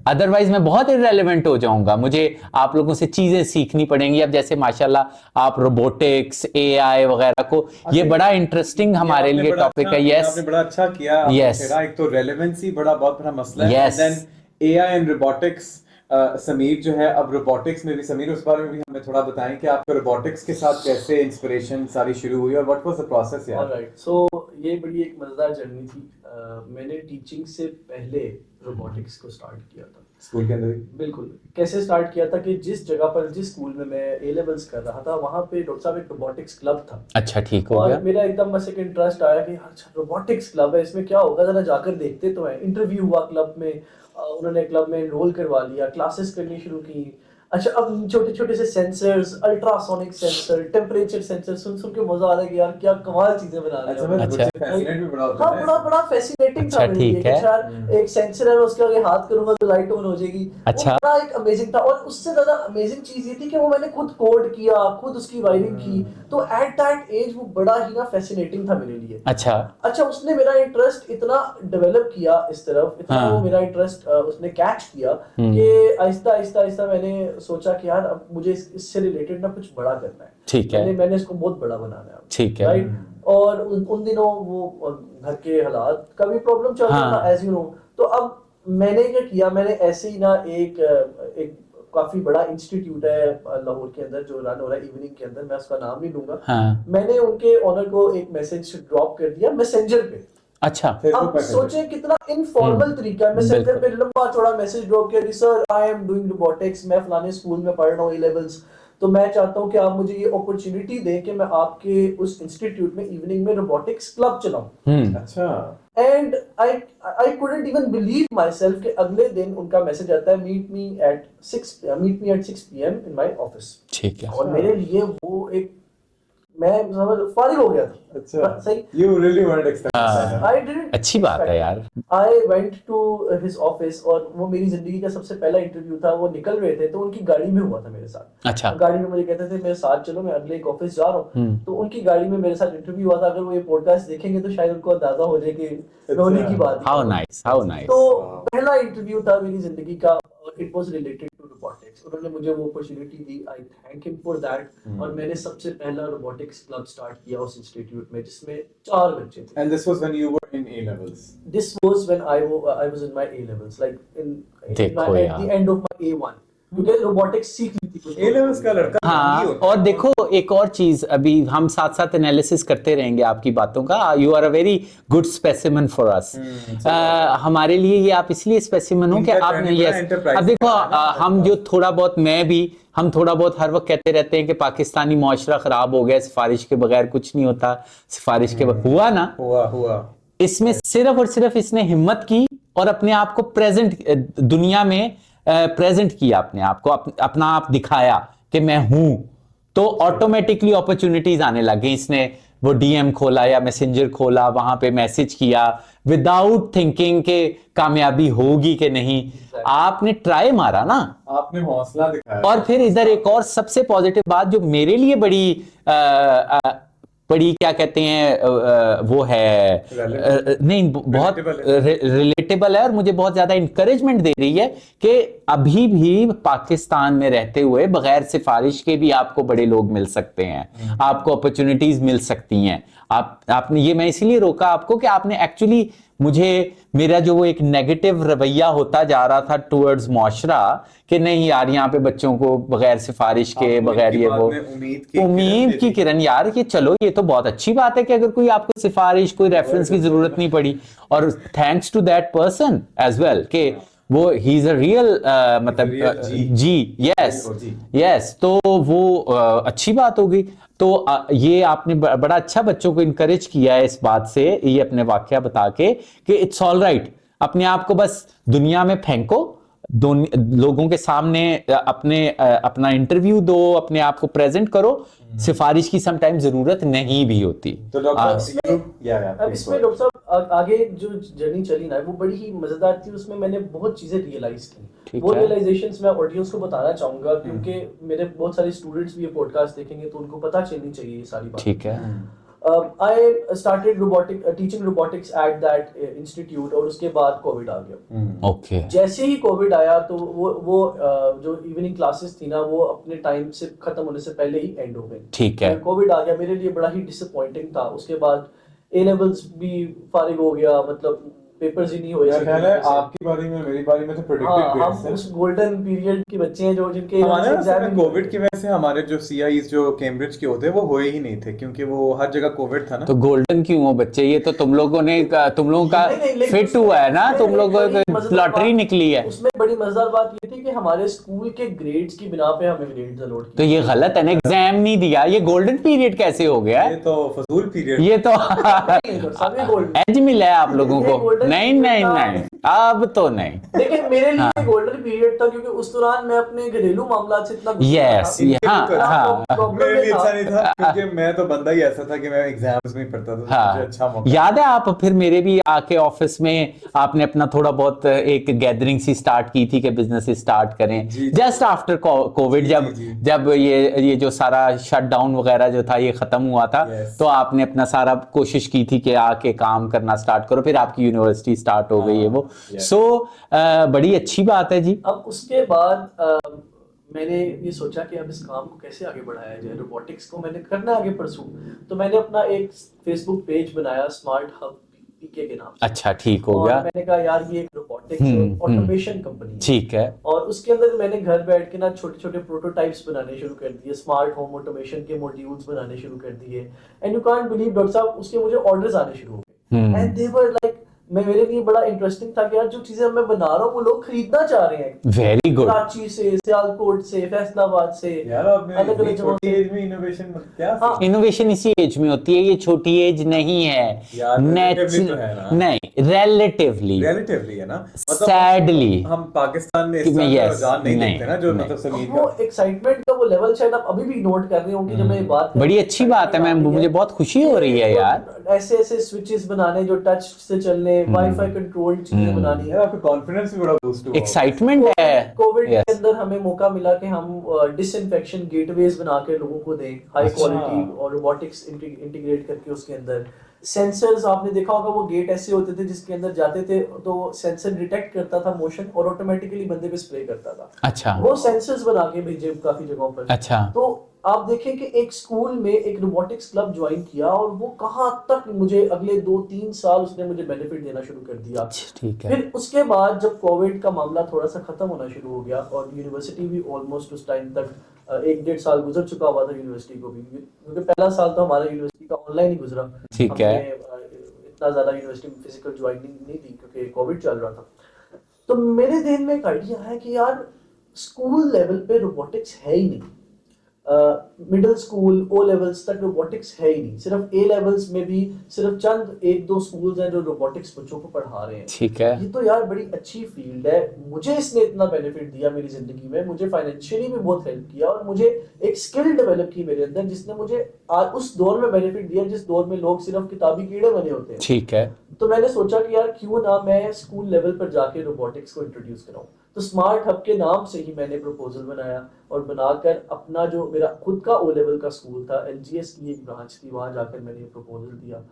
अदरवाइज मैं बहुत इररेलेवेंट हो जाऊंगा। मुझे आप लोगों से चीजें सीखनी पड़ेंगी। अब जैसे माशाल्लाह आप रोबोटिक्स, AI वगैरह को, ये बड़ा इंटरेस्टिंग हमारे लिए टॉपिक है। यस, आपने बड़ा अच्छा किया। एक तो रेलेवेंसी बहुत बड़ा मसला है, then AI and robotics. Sameer जो है अब रोबोटिक्स में भी, समीर उस बारे में भी हमें थोड़ा बताएं कि आपको रोबोटिक्स के साथ कैसे इंस्पिरेशन सारी शुरू हुई और व्हाट वाज द प्रोसेस यार। ऑलराइट, सो ये बड़ी एक मजेदार जर्नी थी। मैंने टीचिंग से पहले रोबोटिक्स को स्टार्ट किया था स्कूल के अंदर। बिल्कुल। कैसे स्टार्ट किया था कि जिस जगह पर, जिस स्कूल में मैं A लेवल्स कर रहा था, वहाँ पे डॉक्टर साहब एक रोबोटिक्स क्लब था। अच्छा, ठीक हो गया। और मेरा एकदम बस एक इंटरेस्ट आया कि अच्छा रोबोटिक्स क्लब है, इसमें क्या होगा, जरा जाकर देखते तो है। इंटरव्यू हुआ क्लब में, उन्होंने क्लब में एनरोल करवा लिया, क्लासेस करनी शुरू की। अच्छा, अब छोटे छोटे से sensors, ultrasonic sensor, temperature sensor, सुन सुन के मजा आ रहा है कि यार क्या कमाल चीजें बना रहे हैं। अच्छा, फैसिनेट भी बड़ा होता हाँ, है। बड़ा फैसिनेटिंग था मेरे लिए कि यार एक सेंसर है, मैं उसके आगे हाथ करूंगा तो लाइट ऑन हो जाएगी। अच्छा, वो बड़ा एक अमेजिंग था। और उससे ज्यादा अमेजिंग चीज ये थी कि वो मैंने खुद कोड किया, खुद उसकी वायरिंग की, तो एट दैट एज वो बड़ा ही ना फैसिनेटिंग था मेरे लिए। अच्छा, उसने मेरा इंटरेस्ट इतना डेवलप किया इस तरफ, इतना वो मेरा इंटरेस्ट उसने कैच किया कि आहिस्ता आहिस्ता आहिस्ता मैंने सोचा कि यार अब मुझे इससे रिलेटेड ना कुछ बड़ा करना है। ठीक है, मैंने इसको बहुत बड़ा बनाना है। ठीक है, राइट। और उन दिनों वो घर के हालात का भी प्रॉब्लम चल रहा था, एज यू नो। तो अब मैंने क्या किया, मैंने ऐसे ही ना एक काफी बड़ा इंस्टीट्यूट है लाहौर के अंदर जो रन हो रहा है इवनिंग के अंदर, मैं उसका नाम नहीं लूंगा। मैंने उनके ओनर को एक मैसेज ड्रॉप कर दिया मैसेंजर पे। अच्छा, अब सोचे कितना इनफॉर्मल तरीका है। मैसेंजर पे लंबा चौड़ा मैसेज ड्रॉप किया, sir I am doing robotics, मैं फलाने स्कूल में पढ़ रहा हूँ, ए लेवल्स, तो मैं चाहता हूँ कि आप मुझे ये अपॉर्चुनिटी दें कि मैं आपके उस इंस्टीट्यूट में इवनिंग में रोबोटिक्स क्लब चलाऊं। अच्छा। And I couldn't even believe myself कि अगले दिन उनका मैसेज आता है, meet me at 6 PM in my office. ठीक है। और मेरे लिए वो एक, मैं समझ फारिग हो गया था। अच्छा, सही। You really weren't expecting that. I didn't अच्छी बात है यार। I went to his office और वो मेरी जिंदगी का सबसे पहला इंटरव्यू था। वो निकल रहे थे तो उनकी गाड़ी में हुआ था मेरे साथ। अच्छा। गाड़ी में मुझे कहते थे मेरे साथ चलो, मैं अगले एक ऑफिस जा रहा हूँ। तो उनकी गाड़ी में मेरे साथ इंटरव्यू हुआ था। अगर वो ये पॉडकास्ट देखेंगे तो शायद उनको अंदाजा हो जाए कि मैं उन्हीं की बात। How nice, how nice। तो पहला इंटरव्यू था मेरी जिंदगी का, it was related to robotics. उन्होंने मुझे वो अपॉर्चुनिटी दी, I thank him for that. और मैंने सबसे पहला रोबोटिक्स क्लब स्टार्ट किया उस इंस्टीट्यूट में, जिसमें 4 बच्चे थे। And this was when you were in A levels. This was when I was in my A levels, like at the end of my A1, क्योंकि रोबोटिक्स सीख ली थी। A levels का लड़का। हाँ, और देखो एक और चीज, अभी हम साथ साथ एनालिसिस करते रहेंगे आपकी बातों का। You are a very good specimen for us. हमारे लिए ये आप इसलिए स्पेसिमन हो कि आपने ये, अब देखो हम जो थोड़ा बहुत, हम थोड़ा बहुत हर वक्त कहते रहते हैं कि पाकिस्तानी मुआशरा खराब हो गया, सिफारिश के बगैर कुछ नहीं होता, सिफारिश के बगैर हुआ ना, हुआ। इसमें सिर्फ और सिर्फ इसने हिम्मत की और अपने आप को प्रेजेंट दुनिया में प्रेजेंट किया, अपने आप को अपना आप दिखाया कि मैं हूं, तो ऑटोमेटिकली अपॉर्चुनिटीज आने लगे। इसने वो डीएम खोला या मैसेंजर खोला, वहां पे मैसेज किया विदाउट थिंकिंग के कामयाबी होगी कि नहीं। आपने ट्राई मारा ना, आपने हौसला दिखाया। और फिर इधर एक और सबसे पॉजिटिव बात जो मेरे लिए बड़ी क्या कहते हैं वो है, नहीं बहुत रिलेटेबल है और मुझे बहुत ज्यादा इंकरेजमेंट दे रही है कि अभी भी पाकिस्तान में रहते हुए बगैर सिफारिश के भी आपको बड़े लोग मिल सकते हैं, आपको अपॉर्चुनिटीज मिल सकती हैं। आपने ये, मैं इसीलिए रोका आपको कि आपने एक्चुअली मेरा जो वो एक नेगेटिव रवैया होता जा रहा था टुवर्ड्स मुआशरा कि नहीं यार यहाँ पे बच्चों को बगैर सिफारिश के, बगैर ये वो उम्मीद की किरण, यार ये चलो ये तो बहुत अच्छी बात है कि अगर कोई आपको सिफारिश, कोई रेफरेंस की जरूरत नहीं पड़ी। और thanks to that person as well कि वो ही इज अ रियल मतलब जी, यस, तो वो अच्छी बात होगी। तो ये आपने बड़ा अच्छा बच्चों को इनकरेज किया है इस बात से, ये अपने वाकया बता के कि इट्स ऑल राइट, अपने आप को बस दुनिया में फेंको, लोगों के सामने अपना इंटरव्यू दो, अपने आप को प्रेजेंट करो, सिफारिश की समटाइम जरूरत नहीं भी होती। तो डॉक्टर इसमें डॉक्टर साहब आगे जो जर्नी चली ना वो बड़ी ही मजेदार थी। उसमें मैंने बहुत चीजें रियलाइज की। वो रियलाइजेशंस मैं ऑडियंस को बताना चाहूंगा क्योंकि मेरे बहुत सारे स्टूडेंट्स भी ये पॉडकास्ट देखेंगे तो उनको पता चलनी चाहिए ये सारी बात। ठीक है। I started teaching robotics at that institute और उसके बाद कोविड आ गया। ओके। जैसे ही कोविड आया तो वो जो इवनिंग क्लासेस थी ना वो अपने टाइम से खत्म होने से पहले ही एंड हो गई। ठीक है। कोविड आ गया, मेरे लिए बड़ा ही डिसअपॉइंटिंग था। उसके बाद ए लेवल्स भी फारिग हो गया, मतलब पेपर्स ही नहीं हुए। ख्याल है आपकी बारी में मेरी बारी में तो प्रेडिक्टेड ग्रेड्स हैं। हम उस गोल्डन पीरियड के बच्चे हैं जो जिनके हमारे कोविड की वजह से हमारे जो सीआईज जो कैम्ब्रिज के होते हैं वो हुए ही नहीं थे क्योंकि वो हर जगह कोविड था ना। तो गोल्डन क्यों हो बच्चे? ये तो तुम लोगों का फिट हुआ है ना, तुम लोगों को लॉटरी निकली है। उसमें बड़ी मजेदार बात ये थी कि हमारे स्कूल के ग्रेड्स की बिना पे हमें ग्रेड्स अलॉट किए। तो ये गलत है ना, एग्जाम नहीं दिया, ये गोल्डन पीरियड कैसे हो गया? ये तो फजूल पीरियड, ये तो सभी गोल्डन एज मिला है आप लोगों को। नहीं नहीं नहीं, अब तो नहीं। लेकिन मेरे लिए गोल्डन पीरियड था क्योंकि उस दौरान मैं अपने घरेलू मामला से इतना यस, हाँ, मेरे लिए अच्छा नहीं था क्योंकि मैं तो बंदा ही ऐसा था कि मैं एग्जाम्स में पढ़ता था, तो हाँ, मुझे अच्छा मौका। याद है आप फिर मेरे भी आके ऑफिस में आपने अपना थोड़ा बहुत एक गैदरिंग सी स्टार्ट की थी कि बिजनेस स्टार्ट करें जस्ट आफ्टर कोविड, जब ये जो सारा शट डाउन वगैरह जो था ये खत्म हुआ था, तो आपने अपना सारा कोशिश की थी कि आके काम करना स्टार्ट करो, फिर आपकी यूनिवर्सिटी स्टार्ट हो गई है वो। सो बड़ी अच्छी बात है जी। अब उसके बाद मैंने ये सोचा कि अब इस काम को कैसे आगे बढ़ाया जाए, रोबोटिक्स को मैंने करना आगे परसू। तो मैंने अपना एक फेसबुक पेज बनाया स्मार्ट हब पीके के नाम से। अच्छा, ठीक हो गया। मैंने कहा यार ये एक रोबोटिक्स ऑटोमेशन कंपनी है, ठीक है। और उसके अंदर मैंने घर बैठ के ना छोटे छोटे प्रोटोटाइप्स बनाने शुरू कर दिए, स्मार्ट होम ऑटोमेशन के मॉड्यूल्स बनाने शुरू कर दिए। And you can't believe doctor साहब, उसके मुझे ऑर्डर्स आने शुरू हो गए। एंड दे वर लाइक, मेरे लिए बड़ा इंटरेस्टिंग था कि यार जो चीजें मैं बना रहा हूँ वो लोग खरीदना चाह रहे हैं। Very good. कराची से, सियालकोट से, फैसलाबाद से। यार आपने छोटी एज में इनोवेशन क्या? हाँ, इनोवेशन इसी एज में होती है, ये छोटी एज नहीं है। नहीं, रिलेटिवली है ना, मतलब सैडली हम पाकिस्तान में इस तरह का रुझान नहीं देखते ना, जो मतलब समीर वो एक्साइटमेंट का वो लेवल शायद आप अभी भी नोट कर रहे होंगे जब मैं ये बात। बड़ी अच्छी बात है, मैं मुझे बहुत खुशी हो रही है यार। ऐसे ऐसे स्विचेस बनाने जो टच से चलने, वाईफाई कंट्रोल्ड चीजें बनानी है। आपका कॉन्फिडेंस भी बड़ा बूस्ट हुआ, एक्साइटमेंट है। कोविड के अंदर हमें मौका मिला कि हम डिसइंफेक्शन गेटवेज बना के लोगों को दें, हाई क्वालिटी, और रोबोटिक्स इंटीग्रेट करके उसके अंदर सेंसर्स। आपने देखा होगा वो गेट ऐसे होते थे जिसके अंदर जाते थे तो सेंसर डिटेक्ट करता था मोशन और ऑटोमेटिकली बंदे पे स्प्रे करता था। अच्छा, वो सेंसर्स बना के भेजे काफी जगहों पर। अच्छा, तो आप देखें कि एक स्कूल में एक रोबोटिक्स क्लब ज्वाइन किया और वो कहाँ तक मुझे अगले 2-3 साल उसने मुझे बेनिफिट देना शुरू कर दिया। ठीक है। फिर उसके बाद जब कोविड का मामला थोड़ा सा खत्म होना शुरू हो गया और यूनिवर्सिटी भी ऑलमोस्ट उस टाइम तक 1-1.5 साल गुजर चुका हुआ था यूनिवर्सिटी को भी, क्योंकि पहला साल तो हमारा यूनिवर्सिटी का ऑनलाइन ही गुजरा। ठीक है। इतना ज्यादा यूनिवर्सिटी में फिजिकल ज्वाइनिंग नहीं थी क्योंकि कोविड चल रहा था। तो मेरे ध्यान में एक आइडिया है कि यार स्कूल लेवल पे रोबोटिक्स है ही नहीं, मिडिल स्कूल ओ लेवल्स तक रोबोटिक्स है ही नहीं। सिर्फ ए लेवल्स में भी सिर्फ चंद 1-2 स्कूल्स हैं जो रोबोटिक्स बच्चों को पढ़ा रहे हैं। ठीक है। ये तो यार बड़ी अच्छी फील्ड है, मुझे इसने इतना बेनिफिट दिया मेरी जिंदगी में, मुझे फाइनेंशियली भी बहुत हेल्प किया और मुझे एक स्किल डेवलप की मेरे अंदर जिसने मुझे उस दौर में बेनिफिट दिया जिस दौर में लोग सिर्फ किताबी कीड़े बने होते हैं। ठीक है। तो मैंने सोचा कि यार क्यों ना मैं स्कूल लेवल पर जाके रोबोटिक्स को इंट्रोड्यूस कराऊं। तो स्मार्ट हब के नाम से ही मैंने प्रपोजल बनाया और बनाकर अपना जो मेरा खुद का ओ लेवल का स्कूल था, LGS की एक ब्रांच थी, वहां जाकर मैंने ये प्रपोजल दिया।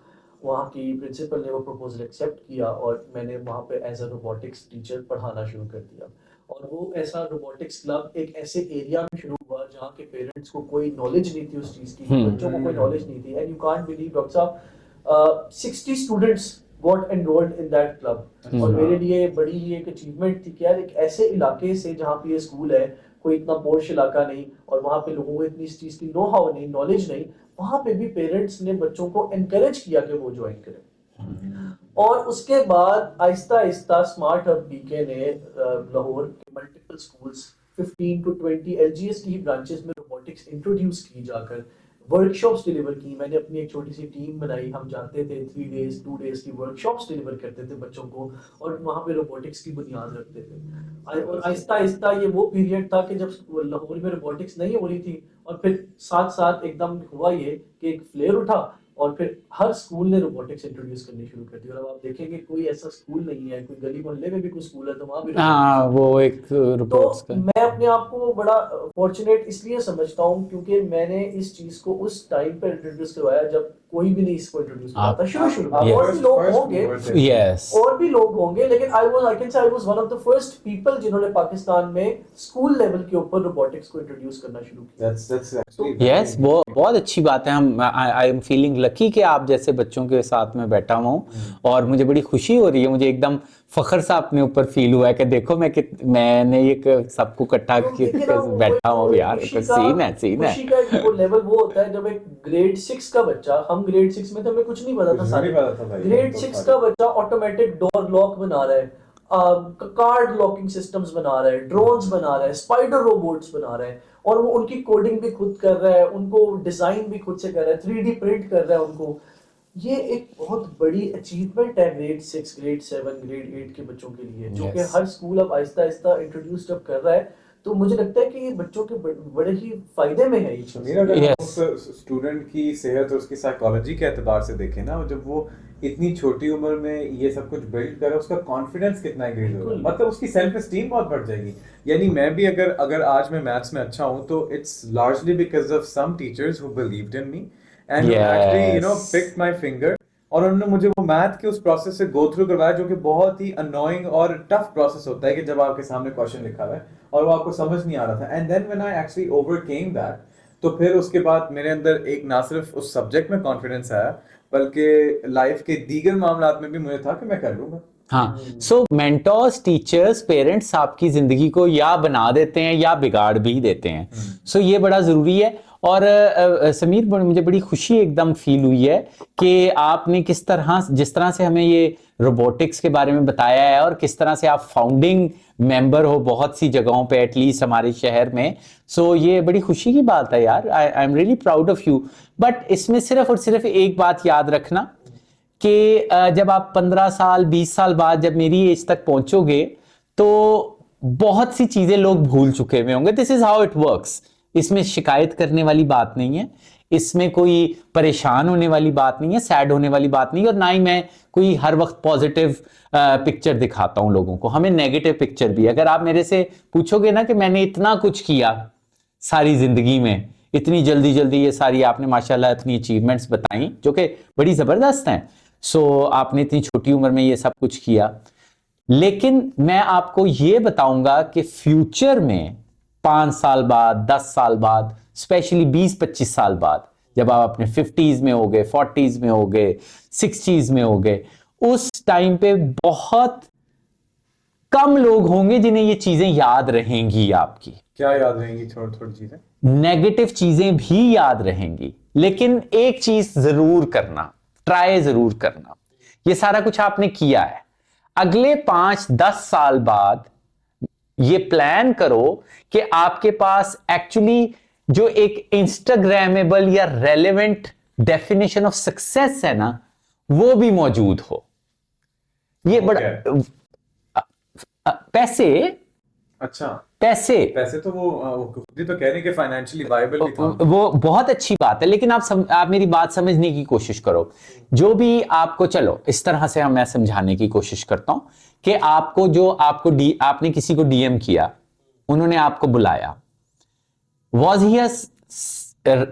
वहाँ की प्रिंसिपल ने वो प्रपोजल एक्सेप्ट किया और मैंने वहाँ पे एज अ रोबोटिक्स टीचर पढ़ाना शुरू कर दिया। और वो ऐसा रोबोटिक्स क्लब एक ऐसे एरिया में शुरू हुआ जहाँ के पेरेंट्स को कोई नॉलेज नहीं थी उस चीज़ की, बच्चों को कोई नॉलेज नहीं थी। And you can't believe doctor साहब, 60 students got enrolled in that club। और मेरे लिए बड़ी ही एक अचीवमेंट थी कि यार एक ऐसे इलाके से जहाँ पे ये स्कूल है, कोई इतना पॉश इलाका नहीं और वहाँ पे लोगों को इतनी इस चीज़ की नो हाउ नहीं, नॉलेज नहीं, वहाँ पे भी पेरेंट्स ने बच्चों को एनकरेज किया कि वो ज्वाइन करें। और उसके बाद आहिस्ता आहिस्ता स्मार्ट हब पीके ने लाहौर के मल्टीपल स्कूल्स 15 to 20 LGS की ही ब्रांचेस में रोबोटिक्स इंट्रोड्यूस की जाकर वर्कशॉप्स डिलीवर की। मैंने अपनी एक छोटी सी टीम बनाई, हम जाते थे 3 डेज 2 डेज की वर्कशॉप्स डिलीवर करते थे बच्चों को और वहाँ पे रोबोटिक्स की बुनियाद रखते थे। और आहिस्ता आहिस्ता ये वो पीरियड था कि जब लाहौर में रोबोटिक्स नहीं हो रही थी और फिर साथ साथ एकदम हुआ ये कि एक फ्लेयर उठा और फिर हर स्कूल ने रोबोटिक्स इंट्रोड्यूस करनी शुरू कर दी। और अब आप देखेंगे कोई ऐसा स्कूल नहीं है, कोई गली मोहल्ले में भी कोई स्कूल है तो वहाँ भी वो एक रोबोट्स का। मैं अपने आप को बड़ा फॉर्चुनेट इसलिए समझता हूँ क्योंकि मैंने इस चीज को उस टाइम पे इंट्रोड्यूस करवाया जब कोई भी नहीं इसको इंट्रोड्यूस किया था। शुरू में और भी लोग होंगे, और भी लोग होंगे, लेकिन I can say I was one of the first people जिन्होंने पाकिस्तान में स्कूल लेवल के ऊपर रोबोटिक्स को इंट्रोड्यूस करना शुरू किया। यस, वो बहुत अच्छी बात है। हम आई एम फीलिंग लकी कि आप जैसे बच्चों के साथ में बैठा हुआ हूँ और मुझे बड़ी खुशी हो रही है, मुझे एकदम फखर सा अपने ऊपर फील हुआ है कि देखो मैंने ये सबको इकट्ठा बैठा हूँ यार। सीन है खुशी का वो लेवल वो होता है जब एक ग्रेड 6 का बच्चा, हम ग्रेड 6 में तो हमें कुछ नहीं पता था सारे, ग्रेड 6 का बच्चा ऑटोमेटिक डोर लॉक बना रहा है, कार्ड लॉकिंग सिस्टम्स बना रहा है, ड्रोन्स बना रहा है, स्पाइडर रोबोट्स बना रहा है, और वो उनकी कोडिंग भी खुद कर रहा है, उनको डिजाइन भी खुद से कर रहा है, 3D प्रिंट कर रहा है उनको। ये एक बहुत बड़ी अचीवमेंट है ग्रेड 6, ग्रेड 7, ग्रेड 8 के बच्चों के लिए, जो कि हर स्कूल अब आहिस्ता आहिस्ता इंट्रोड्यूस अब कर रहा है। तो मुझे लगता है कि ये बच्चों के बड़े ही फायदे में है ये। अगर स्टूडेंट की सेहत और उसकी साइकोलॉजी के एतबार से देखें ना, जब वो इतनी छोटी उम्र में ये सब कुछ बिल्ड करे, उसका कॉन्फिडेंस कितना इंक्रीज होगा, मतलब उसकी सेल्फ एस्टीम बहुत बढ़ जाएगी। यानी मैं भी अगर आज मैं मैथ्स में अच्छा हूँ तो it's largely because of some teachers who believed in me and actually picked my finger, और उन्होंने मुझे वो मैथ के उस प्रोसेस से गो थ्रू करवाया, जो कि बहुत ही अनोइंग और टफ प्रोसेस होता है कि जब आपके सामने क्वेश्चन लिखा हुआ है और वो आपको समझ नहीं आ रहा था। And then when I actually overcame that, तो फिर उसके बाद मेरे अंदर एक ना सिर्फ उस सब्जेक्ट में कॉन्फिडेंस आया, बल्कि लाइफ के दीगर मामलात में भी मुझे था कि मैं कर लूंगा। हाँ, सो मेंटर्स, टीचर्स, पेरेंट्स आपकी जिंदगी को या बना देते हैं या बिगाड़ भी देते हैं। सो ये बड़ा जरूरी है। और समीर, मुझे बड़ी खुशी एकदम फील हुई है कि आपने जिस तरह से हमें ये रोबोटिक्स के बारे में बताया है, और किस तरह से आप फाउंडिंग मेंबर हो बहुत सी जगहों पे, एटलीस्ट हमारे शहर में। सो ये बड़ी खुशी की बात है यार, I am really proud of you. But इसमें सिर्फ और सिर्फ एक बात याद रखना कि जब आप 15 साल 20 साल बाद जब मेरी एज तक पहुंचोगे, तो बहुत सी चीजें लोग भूल चुके हुए होंगे। This is how it works. इसमें शिकायत करने वाली बात नहीं है, इसमें कोई परेशान होने वाली बात नहीं है, सैड होने वाली बात नहीं है, और ना ही मैं कोई हर वक्त पॉजिटिव पिक्चर दिखाता हूं लोगों को। हमें नेगेटिव पिक्चर भी, अगर आप मेरे से पूछोगे ना कि मैंने इतना कुछ किया सारी जिंदगी में, इतनी जल्दी जल्दी ये सारी आपने माशाल्लाह अपनी अचीवमेंट्स बताई जो कि बड़ी जबरदस्त हैं। सो आपने इतनी छोटी उम्र में ये सब कुछ किया, लेकिन मैं आपको ये बताऊंगा कि फ्यूचर में 5 साल बाद, 10 साल बाद, स्पेशली 20-25 साल बाद, जब आप अपने 50s में होगे, 40s में होगे, 60s में होगे, उस टाइम पे बहुत कम लोग होंगे जिन्हें ये चीजें याद रहेंगी। आपकी क्या याद रहेंगी? थोड़ी चीजें, नेगेटिव चीजें भी याद रहेंगी, लेकिन एक चीज जरूर करना, ट्राई जरूर करना। ये सारा कुछ आपने किया है, अगले 5-10 साल बाद ये प्लान करो कि आपके पास एक्चुअली जो एक इंस्टाग्रामेबल या रेलेवेंट डेफिनेशन ऑफ सक्सेस है ना, वो भी मौजूद हो। ये बड़ा पैसे, अच्छा पैसे तो वो खुद ही तो कह रहे हैं कि फाइनेंशियली वायबल भी था। वो बहुत अच्छी बात है, लेकिन आप मेरी बात समझने की कोशिश करो। जो भी आपको, चलो इस तरह से मैं समझाने की कोशिश करता हूं कि आपने किसी को डीएम किया, उन्होंने आपको बुलाया, वॉज ही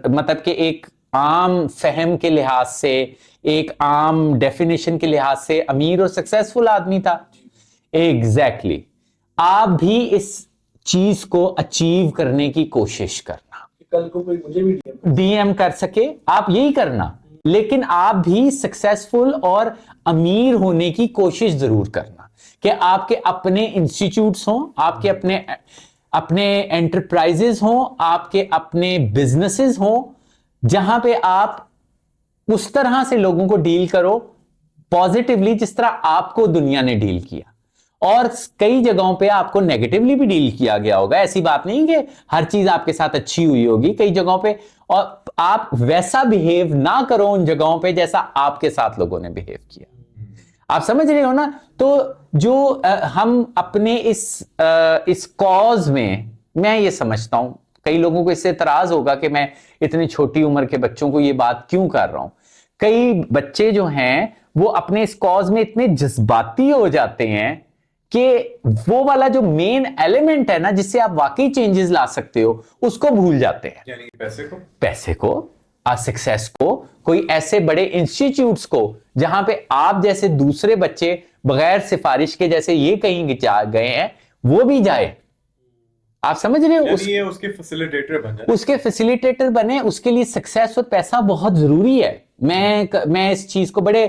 मतलब कि एक आम फहम के लिहाज से, एक आम डेफिनेशन के लिहाज से अमीर और सक्सेसफुल आदमी था। एग्जैक्टली आप भी इस चीज को अचीव करने की कोशिश करना। कल को कोई मुझे भी डीएम कर सके, आप यही करना, लेकिन आप भी सक्सेसफुल और अमीर होने की कोशिश जरूर करना कि आपके अपने इंस्टीट्यूट्स हों, आपके अपने एंटरप्राइजेस हों, आपके अपने बिजनेसेस हों, जहां पे आप उस तरह से लोगों को डील करो पॉजिटिवली जिस तरह आपको दुनिया ने डील किया। और कई जगहों पे आपको नेगेटिवली भी डील किया गया होगा, ऐसी बात नहीं कि हर चीज आपके साथ अच्छी हुई होगी कई जगहों पे, और आप वैसा बिहेव ना करो उन जगहों पे जैसा आपके साथ लोगों ने बिहेव किया। आप समझ रहे हो ना? तो जो हम अपने इस कॉज में, मैं ये समझता हूं कई लोगों को इससे एतराज होगा कि मैं इतनी छोटी उम्र के बच्चों को ये बात क्यों कर रहा हूं। कई बच्चे जो हैं वो अपने इस कॉज में इतने जज्बाती हो जाते हैं कि वो वाला जो मेन एलिमेंट है ना, जिससे आप वाकई चेंजेस ला सकते हो, उसको भूल जाते हैं। यानी पैसे को, सक्सेस को, कोई ऐसे बड़े इंस्टीट्यूट्स को जहां पे आप जैसे दूसरे बच्चे बगैर सिफारिश के, जैसे ये कहीं गए हैं, वो भी जाए। आप समझ रहे हो? उसके फैसिलिटेटर बने। उसके लिए सक्सेस और पैसा बहुत जरूरी है। मैं इस चीज को बड़े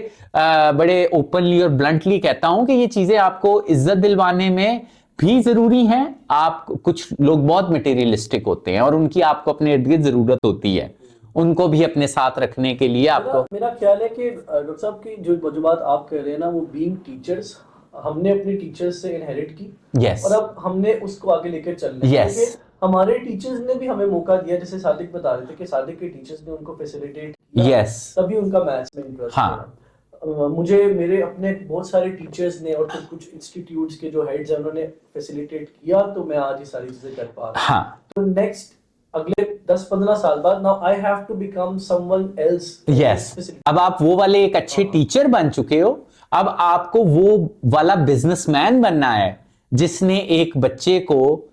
ओपनली और ब्लंटली कहता हूं कि ये चीजें आपको इज्जत दिलवाने में भी जरूरी हैं। आप, कुछ लोग बहुत मटेरियलिस्टिक होते हैं और उनकी आपको अपने इर्द गिर्द जरूरत होती है, उनको भी अपने साथ रखने के लिए आपको। मेरा ख्याल है कि डॉक्टर साहब की जो बात आप कह रहे हैं ना, वो बीइंग टीचर्स हमने अपने टीचर्स से इनहेरिट की, yes. और अब हमने उसको आगे लेकर चलना है, yes. क्योंकि हमारे टीचर्स ने भी हमें मौका दिया, जैसे सादिक बता रहे थे कि सादिक के टीचर्स ने उनको फैसिलिटेट किया, yes. तभी उनका मैथ्स में इंटरेस्ट हाँ. मुझे मेरे अपने बहुत सारे टीचर्स ने और कुछ इंस्टीट्यूट्स के जो हेड्स हैं उन्होंने फैसिलिटेट किया, तो मैं आज ये सारी चीजें कर पा रहा हूं। हाँ. तो नेक्स्ट अगले 10-15 साल बाद now I have to become someone else. Yes, अब आप वो वाले एक अच्छे टीचर बन चुके हो, अब आपको वो वाला बिजनेसमैन बनना है जिसने एक बच्चे को,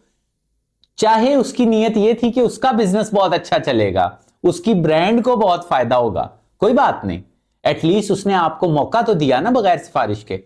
चाहे उसकी नीयत ये थी कि उसका बिजनेस बहुत अच्छा चलेगा, उसकी ब्रांड को बहुत फायदा होगा, कोई बात नहीं, एटलीस्ट उसने आपको मौका तो दिया ना बगैर सिफारिश के।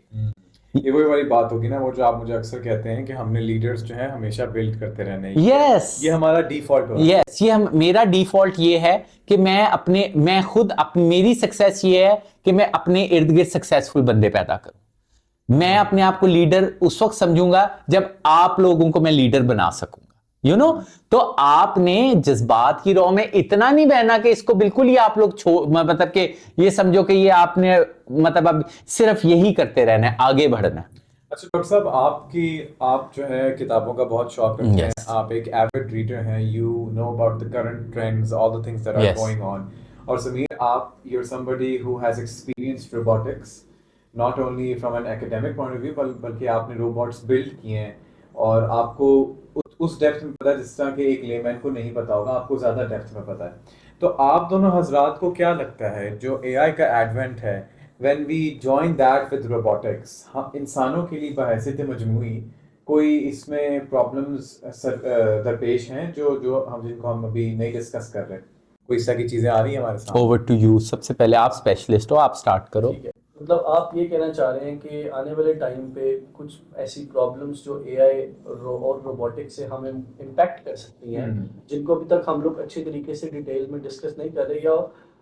ये वही वाली बात होगी ना, वो जो आप मुझे अक्सर कहते हैं कि हमने लीडर्स जो है हमेशा बिल्ड करते रहने। यस, ये हमारा डिफॉल्ट होगा। यस, ये मेरा डिफॉल्ट ये है कि मैं खुद मेरी सक्सेस ये है कि मैं अपने इर्द गिर्द सक्सेसफुल बंदे पैदा करूं। मैं अपने आप को लीडर उस वक्त समझूंगा जब आप लोगों को मैं लीडर बना सकूंगा, यू नो। तो आपने जज्बात की राह में इतना नहीं बहना कि इसको बिल्कुल ही आप लोग मतलब कि ये समझो कि ये आपने मतलब अब सिर्फ यही करते रहना है, आगे बढ़ना है। अच्छा डॉक्टर साहब, आप जो है किताबों का बहुत शौक रखते हैं, आप एक एविड रीडर हैं, you know about the current trends, all the things that are going on. और समीर, आप you are somebody who has experienced robotics, not only from an academic point of view, बल्कि आपने रोबोट्स बिल्ड किए हैं और आपको उस डेप्थ में पता है जिस तरह के एक लेमैन को नहीं पता होगा, आपको ज्यादा डेप्थ में पता है। तो आप दोनों हजरात को क्या लगता है जो एआई का एडवेंट है, when we join that with robotics, हम इंसानों के लिए बहैसियत मजमूई कोई इसमें प्रॉब्लम्स दरपेश हैं जो जिनको हम अभी नहीं डिस्कस कर रहे, कोई इस तरह की चीजें आ रही हैं हमारे सामने? ओवर टू यू, सबसे पहले आप स्पेशलिस्ट हो, आप स्टार्ट करो। ठीक है, मतलब आप ये कहना चाह रहे हैं कि आने वाले टाइम पे कुछ ऐसी प्रॉब्लम्स जो एआई और रोबोटिक्स से हमें इम्पैक्ट कर सकती हैं, जिनको अभी तक हम लोग अच्छे तरीके से डिटेल में डिस्कस नहीं कर रहे या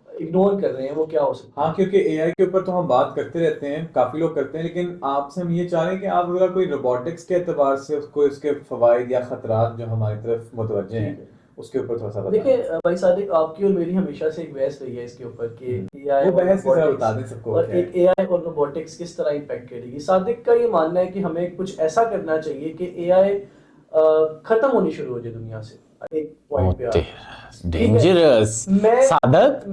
इग्नोर कर रहे हैं, वो क्या हो सकता है? हाँ, क्योंकि एआई के ऊपर तो हम बात करते रहते हैं, काफी लोग करते हैं, लेकिन आपसे हम ये चाह रहे हैं कि आप अगर कोई रोबोटिक्स के एतबार से उसको, इसके फवाइद या खतरात जो हमारी तरफ मुतवज्जे हैं, उसके ऊपर थोड़ा सा बताएं। देखिए भाई सादिक, आपकी और मेरी हमेशा से एक बहस रही है इसके ऊपर कि एआई वो बहस की तरह बता दें सबको और एक एआई और रोबोटिक्स किस तरह इम्पैक्ट करेगी। सादिक का ये मानना है कि हमें कुछ ऐसा करना चाहिए कि एआई खत्म होनी शुरू हो जाए दुनिया से, एक पॉइंट पे आके। डेंजरस। सादक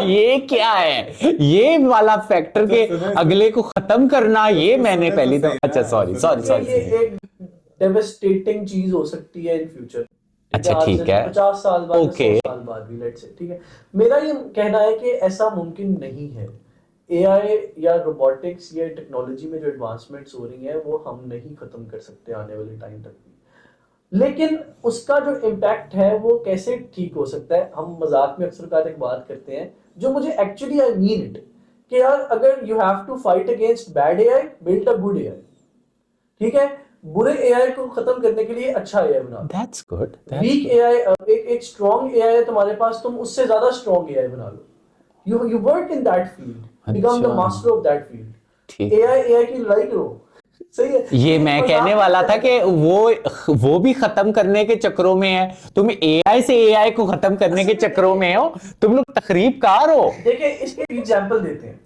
ये क्या है, ये वाला फैक्टर के अगले को खत्म करना, ये मैंने पहली तो अच्छा सॉरी ये एक डेवास्टेटिंग चीज हो सकती है इन फ्यूचर। अच्छा ठीक है, 50 साल बाद, ओके, 100 साल बाद भी, लेट्स से, ठीक है। मेरा ये कहना है कि ऐसा मुमकिन नहीं है। एआई या रोबोटिक्स या टेक्नोलॉजी में जो एडवांसमेंट्स हो रही हैं वो हम नहीं खत्म कर सकते आने वाले टाइम तक भी, लेकिन उसका जो इम्पैक्ट है वो कैसे ठीक हो सकता है। हम मजाक में अक्सर एक बात करते हैं जो मुझे एक्चुअली आई मीन इट, कि यार अगर you have to fight against bad AI, build a good AI. ठीक है, बुरे एआई को खत्म करने के लिए अच्छा एआई बना। That's good. वीक एआई, एक स्ट्रॉन्ग एआई है तुम्हारे पास, तुम उससे ज्यादा स्ट्रॉन्ग एआई बना लो। You work in that field, become the master of that field. AI की लड़ाई करो, सही है। ये मैं कहने वाला था कि वो भी खत्म करने के चक्रों में है, तुम एआई से एआई को खत्म करने के चक्रों में हो, तुम लोग तखरीबकार हो। देखिए इसके एग्जांपल देते हैं,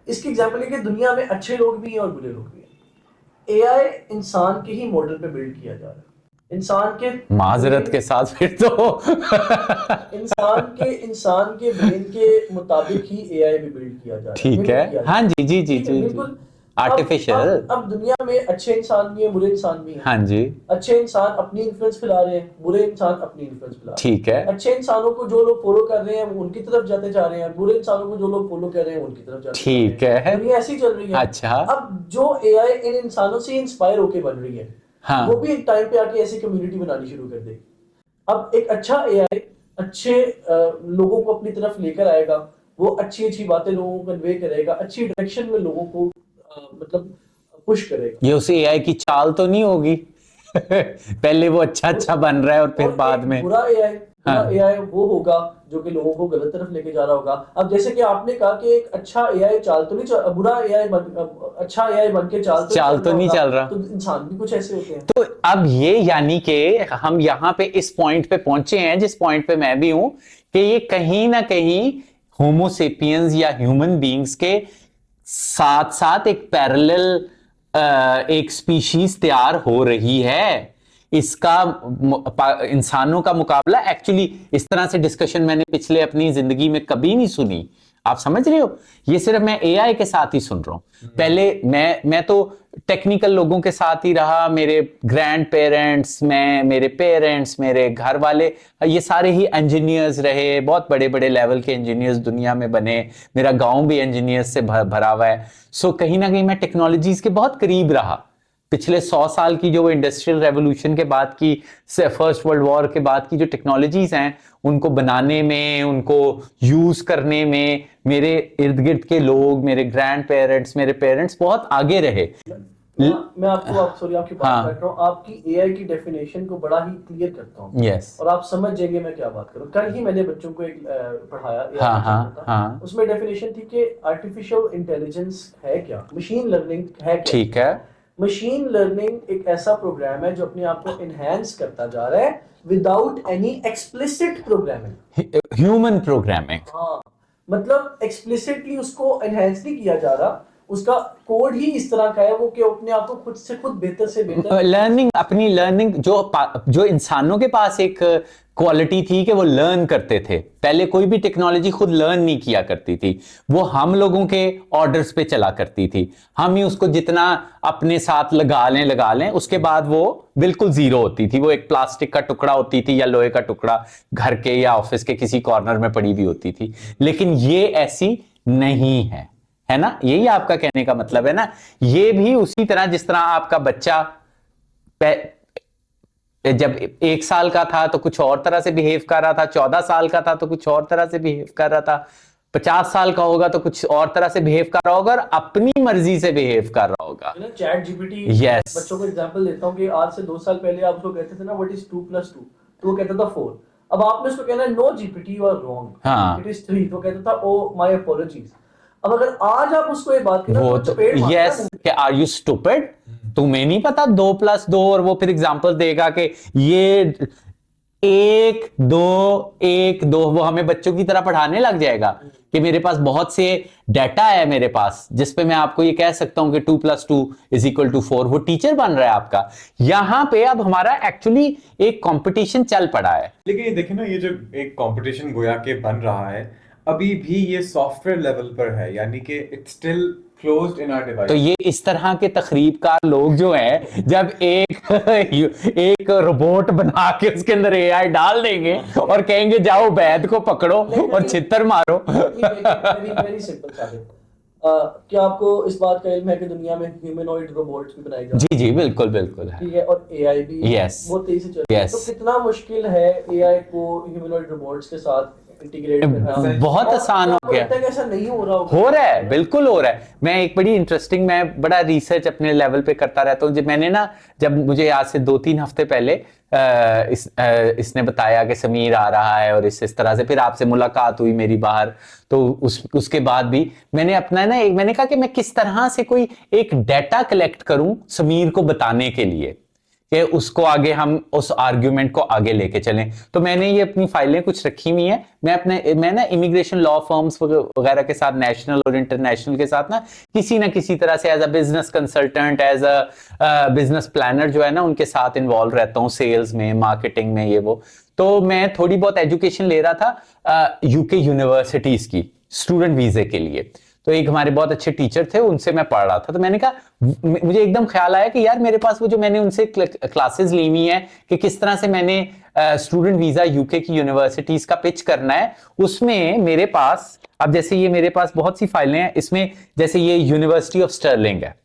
इसकी एग्जांपल है कि दुनिया में अच्छे लोग भी हैं और बुरे लोग भी हैं। एआई इंसान के ही मॉडल पे बिल्ड किया जा रहा है, इंसान के माजरत के साथ फिर तो इंसान के ब्रेन के मुताबिक ही एआई भी बिल्ड किया जा रहा है। ठीक है, हाँ जी बिल्कुल आर्टिफिशियल। अब दुनिया में अच्छे इंसान भी हैं, बुरे इंसान भी हैं। हाँ जी, अच्छे इंसान अपनी इन्फ्लुएंस फैला रहे हैं, बुरे इंसान अपनी इन्फ्लुएंस फैला रहे हैं। ठीक है, अच्छे इंसानों को जो लोग फॉलो कर रहे हैं वो उनकी तरफ जाते जा रहे हैं, बुरे इंसानों को जो लोग फॉलो कर रहे हैं उनकी तरफ जाते ठीक है, दुनिया ऐसी चल रही है। अच्छा, अब जो एआई इन इंसानों से इंस्पायर होके बन रही है, हाँ, वो भी एक टाइम पे आके ऐसी कम्युनिटी बनानी शुरू कर देगी। अब एक अच्छा एआई अच्छे लोगों को अपनी तरफ लेकर आएगा, वो अच्छी बातें लोगों को कन्वे करेगा, अच्छी डायरेक्शन में लोगों को मतलब पुश करेगा। ये उस एआई की चाल तो नहीं होगी पहले वो अच्छा बन रहा है और फिर बाद में बुरा एआई वो होगा जो कि लोगों को गलत तरफ लेके जा रहा होगा। अब जैसे कि आपने कहा कि एक अच्छा एआई चाल तो नहीं, बुरा एआई अच्छा एआई बन के चाल तो नहीं चल रहा, तो इंसान भी कुछ ऐसे होते हैं। तो अब ये यानी कि हम यहाँ पे इस पॉइंट पे पहुंचे हैं जिस पॉइंट पे मैं भी हूं कि ये कहीं ना कहीं होमोसेपियंस या ह्यूमन बीइंग्स के साथ साथ एक पैरेलल एक स्पीशीज तैयार हो रही है। इसका इंसानों का मुकाबला एक्चुअली इस तरह से डिस्कशन मैंने पिछले अपनी जिंदगी में कभी नहीं सुनी। आप समझ रहे हो, ये सिर्फ मैं एआई के साथ ही सुन रहा हूं। पहले मैं तो टेक्निकल लोगों के साथ ही रहा, मेरे ग्रैंड पेरेंट्स, मेरे पेरेंट्स, मेरे घर वाले, ये सारे ही इंजीनियर्स रहे, बहुत बड़े बड़े लेवल के इंजीनियर्स दुनिया में बने। मेरा गांव भी इंजीनियर्स से भरा हुआ है। सो कहीं ना कहीं मैं टेक्नोलॉजीज के बहुत करीब रहा। पिछले 100 साल की जो इंडस्ट्रियल रेवोल्यूशन के बाद की, फर्स्ट वर्ल्ड वॉर के बाद की जो टेक्नोलॉजीज हैं, उनको बनाने में, उनको यूज करने में मेरे इर्द गिर्द के लोग, मेरे ग्रैंड पेरेंट्स, मेरे पेरेंट्स बहुत आगे रहे। मैं आपकी बात कर रहा हूँ, आपकी एआई की डेफिनेशन को बड़ा ही क्लियर करता हूँ। यस। और आप समझ जाएंगे मैं क्या बात करूँ। कल ही मैंने बच्चों को एक पढ़ाया, उसमें डेफिनेशन थी कि आर्टिफिशियल इंटेलिजेंस है क्या, मशीन लर्निंग है क्या। ठीक है। मशीन लर्निंग एक ऐसा प्रोग्राम है जो अपने आप को एनहांस करता जा रहा है without any explicit programming, human programming. हाँ, मतलब एक्सप्लिसिटली उसको एनहांस नहीं किया जा रहा, उसका कोड ही इस तरह का है वो कि अपने आप को खुद से खुद बेहतर से बेहतर लर्निंग, अपनी लर्निंग जो इंसानों के पास एक क्वालिटी थी कि वो लर्न करते थे। पहले कोई भी टेक्नोलॉजी खुद लर्न नहीं किया करती थी, वो हम लोगों के ऑर्डर्स पे चला करती थी। हम ही उसको जितना अपने साथ लगा लें, उसके बाद वो बिल्कुल जीरो होती थी। वो एक प्लास्टिक का टुकड़ा होती थी या लोहे का टुकड़ा घर के या ऑफिस के किसी कॉर्नर में पड़ी हुई होती थी। लेकिन ये ऐसी नहीं है ना। यही आपका कहने का मतलब है ना। ये भी उसी तरह जिस तरह आपका बच्चा जब 1 साल का था तो कुछ और तरह से बिहेव कर रहा था, 14 साल का था तो कुछ और तरह से बिहेव कर रहा था, 50 साल का होगा तो कुछ और तरह से बिहेव कर रहा होगा और अपनी मर्जी से बिहेव कर रहा होगा। चैट जीपीटी, यस, बच्चों को एग्जांपल देता हूं कि आज से 2 साल पहले आप उसको कहते थे ना व्हाट इज 2 + 2, तो वो कहता था 4। अब आपने उसको कहना है no GPT you are wrong, it is 3, तो कहता था ओ माय अपोलॉजीज। अब अगर आज आप उसको ये बात करें वो तो यस कि आर यू स्टूपिड, तुम्हें नहीं पता 2 + 2, और वो फिर एग्जांपल देगा कि ये 1 2 वो हमें बच्चों की तरह पढ़ाने लग जाएगा कि मेरे पास बहुत से डाटा है मेरे पास जिस पे मैं आपको ये कह सकता हूं कि 2 + 2 = 4। वो टीचर बन रहा है आपका। यहां पे अब हमारा एक्चुअली एक कंपटीशन चल पड़ा है। लेकिन ये देखें ना, ये जो एक कंपटीशन गोया के बन रहा है अभी भी ये सॉफ्टवेयर लेवल पर है, यानी कि it's still closed in our device. तो ये इस तरह के तखरीबकार लोग जो हैं, जब एक रोबोट बना के उसके अंदर एआई डाल देंगे और कहेंगे जाओ वैद को पकड़ो और छितर मारो। वेरी सिंपल साबित। क्या आपको इस बात का इल्म है कि दुनिया में ह्यूमनॉइड रोबोट्स भी बनाए जा रहे हैं? जी बिल्कुल बिल्कुल है। ठीक है, और एआई भी बहुत तेजी से चल रहा है। तो कितना मुश्किल है एआई को ह्यूमनॉइड रोबोट्स के साथ इंटीग्रेट करना? बहुत आसान हो गया। ऐसा नहीं हो रहा हो रहा है, बिल्कुल हो रहा है। मैं एक बड़ी इंटरेस्टिंग, मैं बड़ा रिसर्च अपने लेवल पे करता रहता हूँ। मैंने ना, जब मुझे आज से 2-3 हफ्ते पहले इसने बताया कि समीर आ रहा है और इस तरह से फिर आपसे मुलाकात हुई मेरी बाहर, तो उसके बाद भी मैंने अपना ना मैंने कहा कि मैं किस तरह से कोई एक डाटा कलेक्ट करूं समीर को बताने के लिए कि उसको आगे हम उस आर्ग्यूमेंट को आगे लेके चलें। तो मैंने ये अपनी फाइलें कुछ रखी हुई हैं। मैं ना इमिग्रेशन लॉ फर्म्स वगैरह के साथ, नेशनल और इंटरनेशनल के साथ ना किसी तरह से as a business consultant, as a business planner जो है ना, उनके साथ इन्वॉल्व रहता हूँ, सेल्स में, मार्केटिंग में, ये वो। तो मैं थोड़ी बहुत एजुकेशन ले रहा था यूके यूनिवर्सिटीज की स्टूडेंट वीजे के लिए। तो एक हमारे बहुत अच्छे टीचर थे, उनसे मैं पढ़ रहा था। तो मैंने कहा, मुझे एकदम ख्याल आया कि यार मेरे पास वो जो मैंने उनसे क्लासेस ली हुई हैं कि किस तरह से मैंने स्टूडेंट वीजा यूके की यूनिवर्सिटीज का पिच करना है, उसमें मेरे पास अब जैसे ये मेरे पास बहुत सी फाइलें हैं। इसमें जैसे ये यूनिवर्सिटी ऑफ स्टर्लिंग है,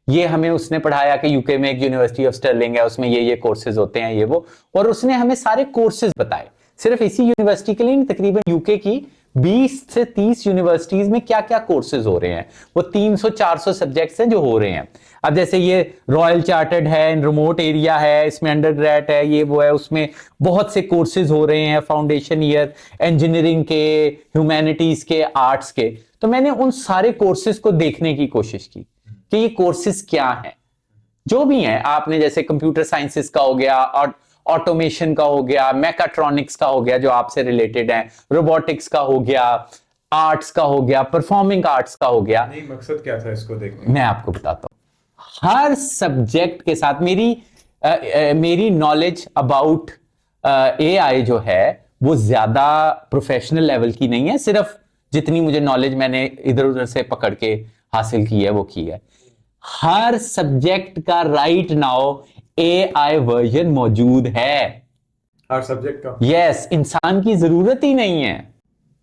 ये हमें उसने पढ़ाया कि यूके में एक यूनिवर्सिटी ऑफ स्टर्लिंग है, उसमें ये कोर्सेज होते हैं, ये वो। और उसने हमें सारे कोर्सेज बताए, सिर्फ इसी यूनिवर्सिटी के लिए नहीं, तकरीबन यूके की 20 से 30 यूनिवर्सिटीज में क्या क्या कोर्सेज हो रहे हैं। वो 300-400 सब्जेक्ट्स हैं जो हो रहे हैं। अब जैसे ये रॉयल चार्टर्ड है, रिमोट एरिया है, इसमें अंडरग्रेड है, ये वो है, उसमें बहुत से कोर्सेज हो रहे हैं, फाउंडेशन ईयर, इंजीनियरिंग के, ह्यूमैनिटीज के, आर्ट्स के। तो मैंने उन सारे कोर्सेज को देखने की कोशिश की कि ये कोर्सेज क्या हैं, जो भी हैं। आपने जैसे कंप्यूटर साइंसेस का हो गया, और ऑटोमेशन का हो गया, मैकाट्रॉनिक्स का हो गया जो आपसे रिलेटेड है, रोबोटिक्स का हो गया, आर्ट्स का हो गया, परफॉर्मिंग आर्ट्स का हो गया। नहीं, मकसद क्या था इसको देखने? मैं आपको बताता हूं, हर सब्जेक्ट के साथ मेरी नॉलेज अबाउट एआई जो है वो ज्यादा प्रोफेशनल लेवल की नहीं है, सिर्फ जितनी मुझे नॉलेज मैंने इधर उधर से पकड़ के हासिल की है वो की है। हर सब्जेक्ट का राइट नाउ एआई वर्जन मौजूद है, हर सब्जेक्ट का। यस, इंसान की जरूरत ही नहीं है।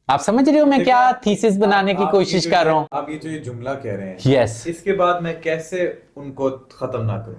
आप समझ रहे हो मैं क्या थीसिस बनाने की कोशिश कर रहा हूं? आप ये जो ये जुमला कह रहे हैं, यस, इसके बाद मैं कैसे उनको खत्म ना करूं?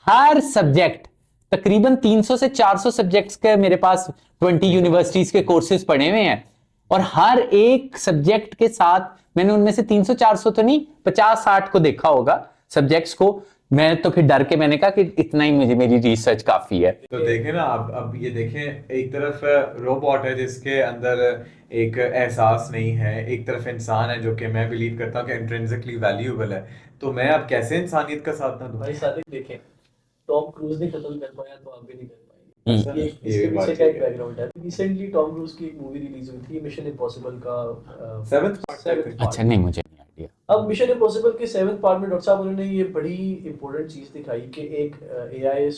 हर सब्जेक्ट, तकरीबन 300 से 400 सब्जेक्ट्स के मेरे पास 20 यूनिवर्सिटीज के कोर्सेज पढ़े हुए हैं, और हर एक सब्जेक्ट के साथ मैंने उनमें से 300-400 तो नहीं, 50-60 को देखा होगा सब्जेक्ट्स को। मैं तो फिर डर के मैंने कहा कि इतना ही मुझे, मेरी रिसर्च काफी है। तो देखें ना, अब ये देखें, एक तरफ रोबोट है जिसके अंदर एक एहसास नहीं है, एक तरफ इंसान है जो कि मैं बिलीव करता हूँ कि इंट्रिंसिकली वैल्यूएबल है। तो मैं अब कैसे इंसानियत का साथ ना दूं? भाई सादिक देखें, टॉम क्रूज ने खत्म कर पाया तो आप भी नहीं कर पाएंगे। ये इसके बात पीछे का एक ठीक है। बैकग्राउंड है। रिसेंटली टॉम क्रूज की एक मूवी रिलीज हुई थी, मिशन इम्पॉसिबल का 7th part seventh अच्छा, नहीं मुझे नहीं आइडिया। अब मिशन इम्पॉसिबल के 7th पार्ट में डॉक्टर साहब उन्होंने ये बड़ी इंपॉर्टेंट चीज दिखाई कि एक एआई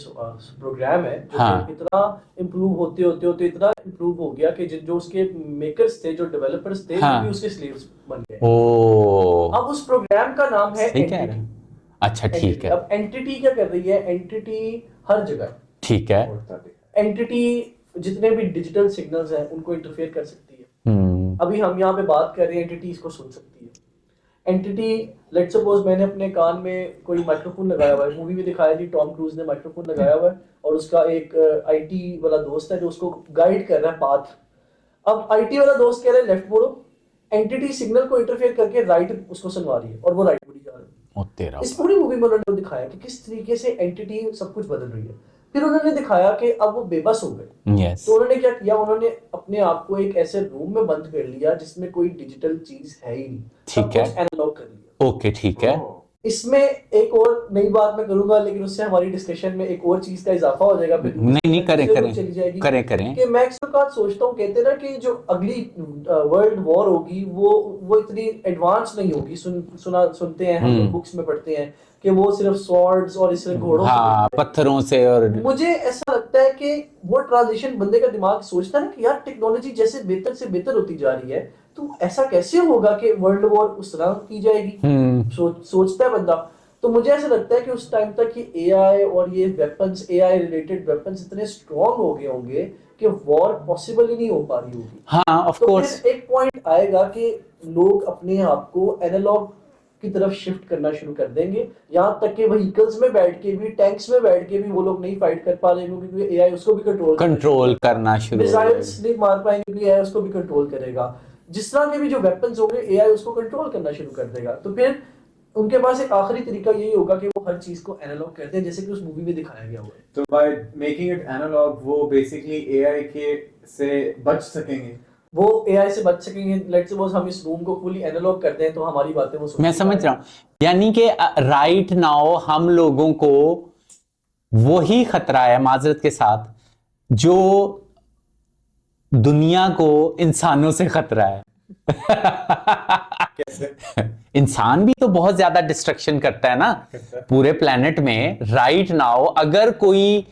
प्रोग्राम है जो हाँ। कि इतना इम्प्रूव होते इतना इम्प्रूव हो गया कि जो उसके मेकर्स थे, जो डेवलपर्स थे, हाँ। वो भी उसके स्लेव्स बन गए। ओ, अब उस प्रोग्राम का नाम है सही कह रहे एंटिटी। हैं। अच्छा, ठीक है, अब एंटिटी क्या कर रही है? एंटिटी हर जगह, ठीक है। एंटिटी जितने भी डिजिटल सिग्नल्स हैं उनको इंटरफेयर कर सकती है। अभी हम यहाँ पे बात कर रहे हैं, एंटिटी इसको सुन सकती है। एंटिटी, लेट्स सपोज मैंने अपने कान में कोई माइक्रोफोन लगाया हुआ है, मूवी में दिखाया जी टॉम क्रूज ने माइक्रोफोन लगाया हुआ है और उसका एक आईटी वाला दोस्त है जो उसको गाइड कर रहा है पाथ। अब आईटी वाला दोस्त कह रहा है लेफ्ट बोलो, एंटिटी सिग्नल को इंटरफेयर करके राइट उसको सुनवा रही है और वो राइट बोली जा रही है। ओ तेरा, इस पूरी मूवी में उन्होंने दिखाया कि किस तरीके से एंटिटी सब कुछ बदल रही है। फिर उन्होंने दिखाया कि अब वो बेबस हो गए। यस, तो उन्होंने क्या किया, उन्होंने अपने आप को एक ऐसे रूम में बंद कर लिया जिसमें कोई डिजिटल चीज है ही नहीं, ठीक है, एनालॉग कर लिया। ओके, ठीक है। इसमें एक और नई बात मैं करूंगा, लेकिन उससे हमारी डिस्कशन में एक और चीज का इजाफा हो जाएगा। फिर नहीं, करें चली जाएगी करें। कि मैं अक्सर बात सोचता हूँ, कहते हैं ना कि जो अगली वर्ल्ड वॉर होगी वो इतनी एडवांस नहीं होगी। सुनते हैं हम बुक्स में पढ़ते हैं कि वो सिर्फ स्वॉर्ड्स और इस घोड़ों हाँ, पत्थरों से। और मुझे ऐसा लगता है कि वो ट्रांजिशन बंदे का दिमाग सोचता है ना कि यार टेक्नोलॉजी जैसे बेहतर से बेहतर होती जा रही है, तो ऐसा कैसे होगा कि वर्ल्ड वॉर उस तरह की जाएगी। सोचता है बंदा। तो मुझे ऐसा लगता है कि उस टाइम तक कि एआई और ये वेपन्स, एआई रिलेटेड वेपन्स इतने स्ट्रॉन्ग हो गए होंगे कि वॉर पॉसिबल ही नहीं हो पा रही होगी। हाँ, ऑफ तो कोर्स। फिर एक पॉइंट आएगा कि लोग अपने आप को एनालॉग की तरफ शिफ्ट करना शुरू कर देंगे। यहाँ तक कि व्हीकल्स में बैठ के भी, टैंक्स में बैठ के भी वो लोग नहीं फाइट कर पा रहे क्योंकि एआई उसको भी कंट्रोल करना शुरू, मिसाइल्स नहीं मार पाएंगे क्योंकि एआई उसको भी कंट्रोल करेगा। जिस तरह के भी जो वेपन्स होंगे एआई उसको कंट्रोल करना शुरू कर देगा। तो फिर उनके पास एक आखिरी तरीका यही होगा कि वो हर चीज को एनालॉग करते हैं, जैसे कि उस मूवी में दिखाया गया हुआ है। तो बाय मेकिंग इट एनालॉग वो बेसिकली एआई के से बच सकेंगे, वो एआई से बच सकेंगे। लेट्स सपोज हम इस रूम को फुली एनालॉग करते हैं तो हमारी बातें वो मैं समझ रहा हूं, यानी कि राइट नाउ हम लोगों को वो ही खतरा है, माजरत के साथ, जो दुनिया को इंसानों से खतरा है। कैसे? इंसान भी तो बहुत ज्यादा डिस्ट्रक्शन करता है ना पूरे प्लेनेट में। राइट नाउ अगर कोई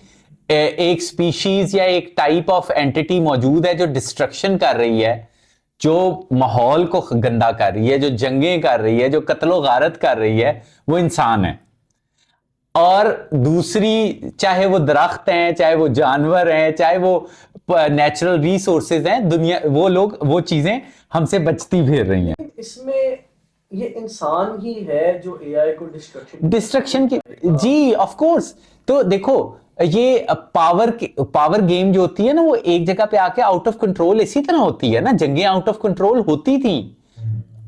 एक स्पीशीज या एक टाइप ऑफ एंटिटी मौजूद है जो डिस्ट्रक्शन कर रही है, जो माहौल को गंदा कर रही है, जो जंगें कर रही है, जो कत्लो गारत कर रही है, वो इंसान है। और दूसरी, चाहे वो दरख्त हैं, चाहे वो जानवर हैं, चाहे वो नेचुरल रिसोर्सेज हैं, दुनिया, वो लोग, वो चीजें हमसे बचती फिर रही हैं। इसमें ये इंसान ही है जो एआई को डिस्ट्रक्शन की, जी ऑफ कोर्स। तो देखो, ये पावर गेम जो होती है ना, वो एक जगह पे आके आउट ऑफ कंट्रोल इसी तरह होती है ना। जंगें आउट ऑफ कंट्रोल होती थी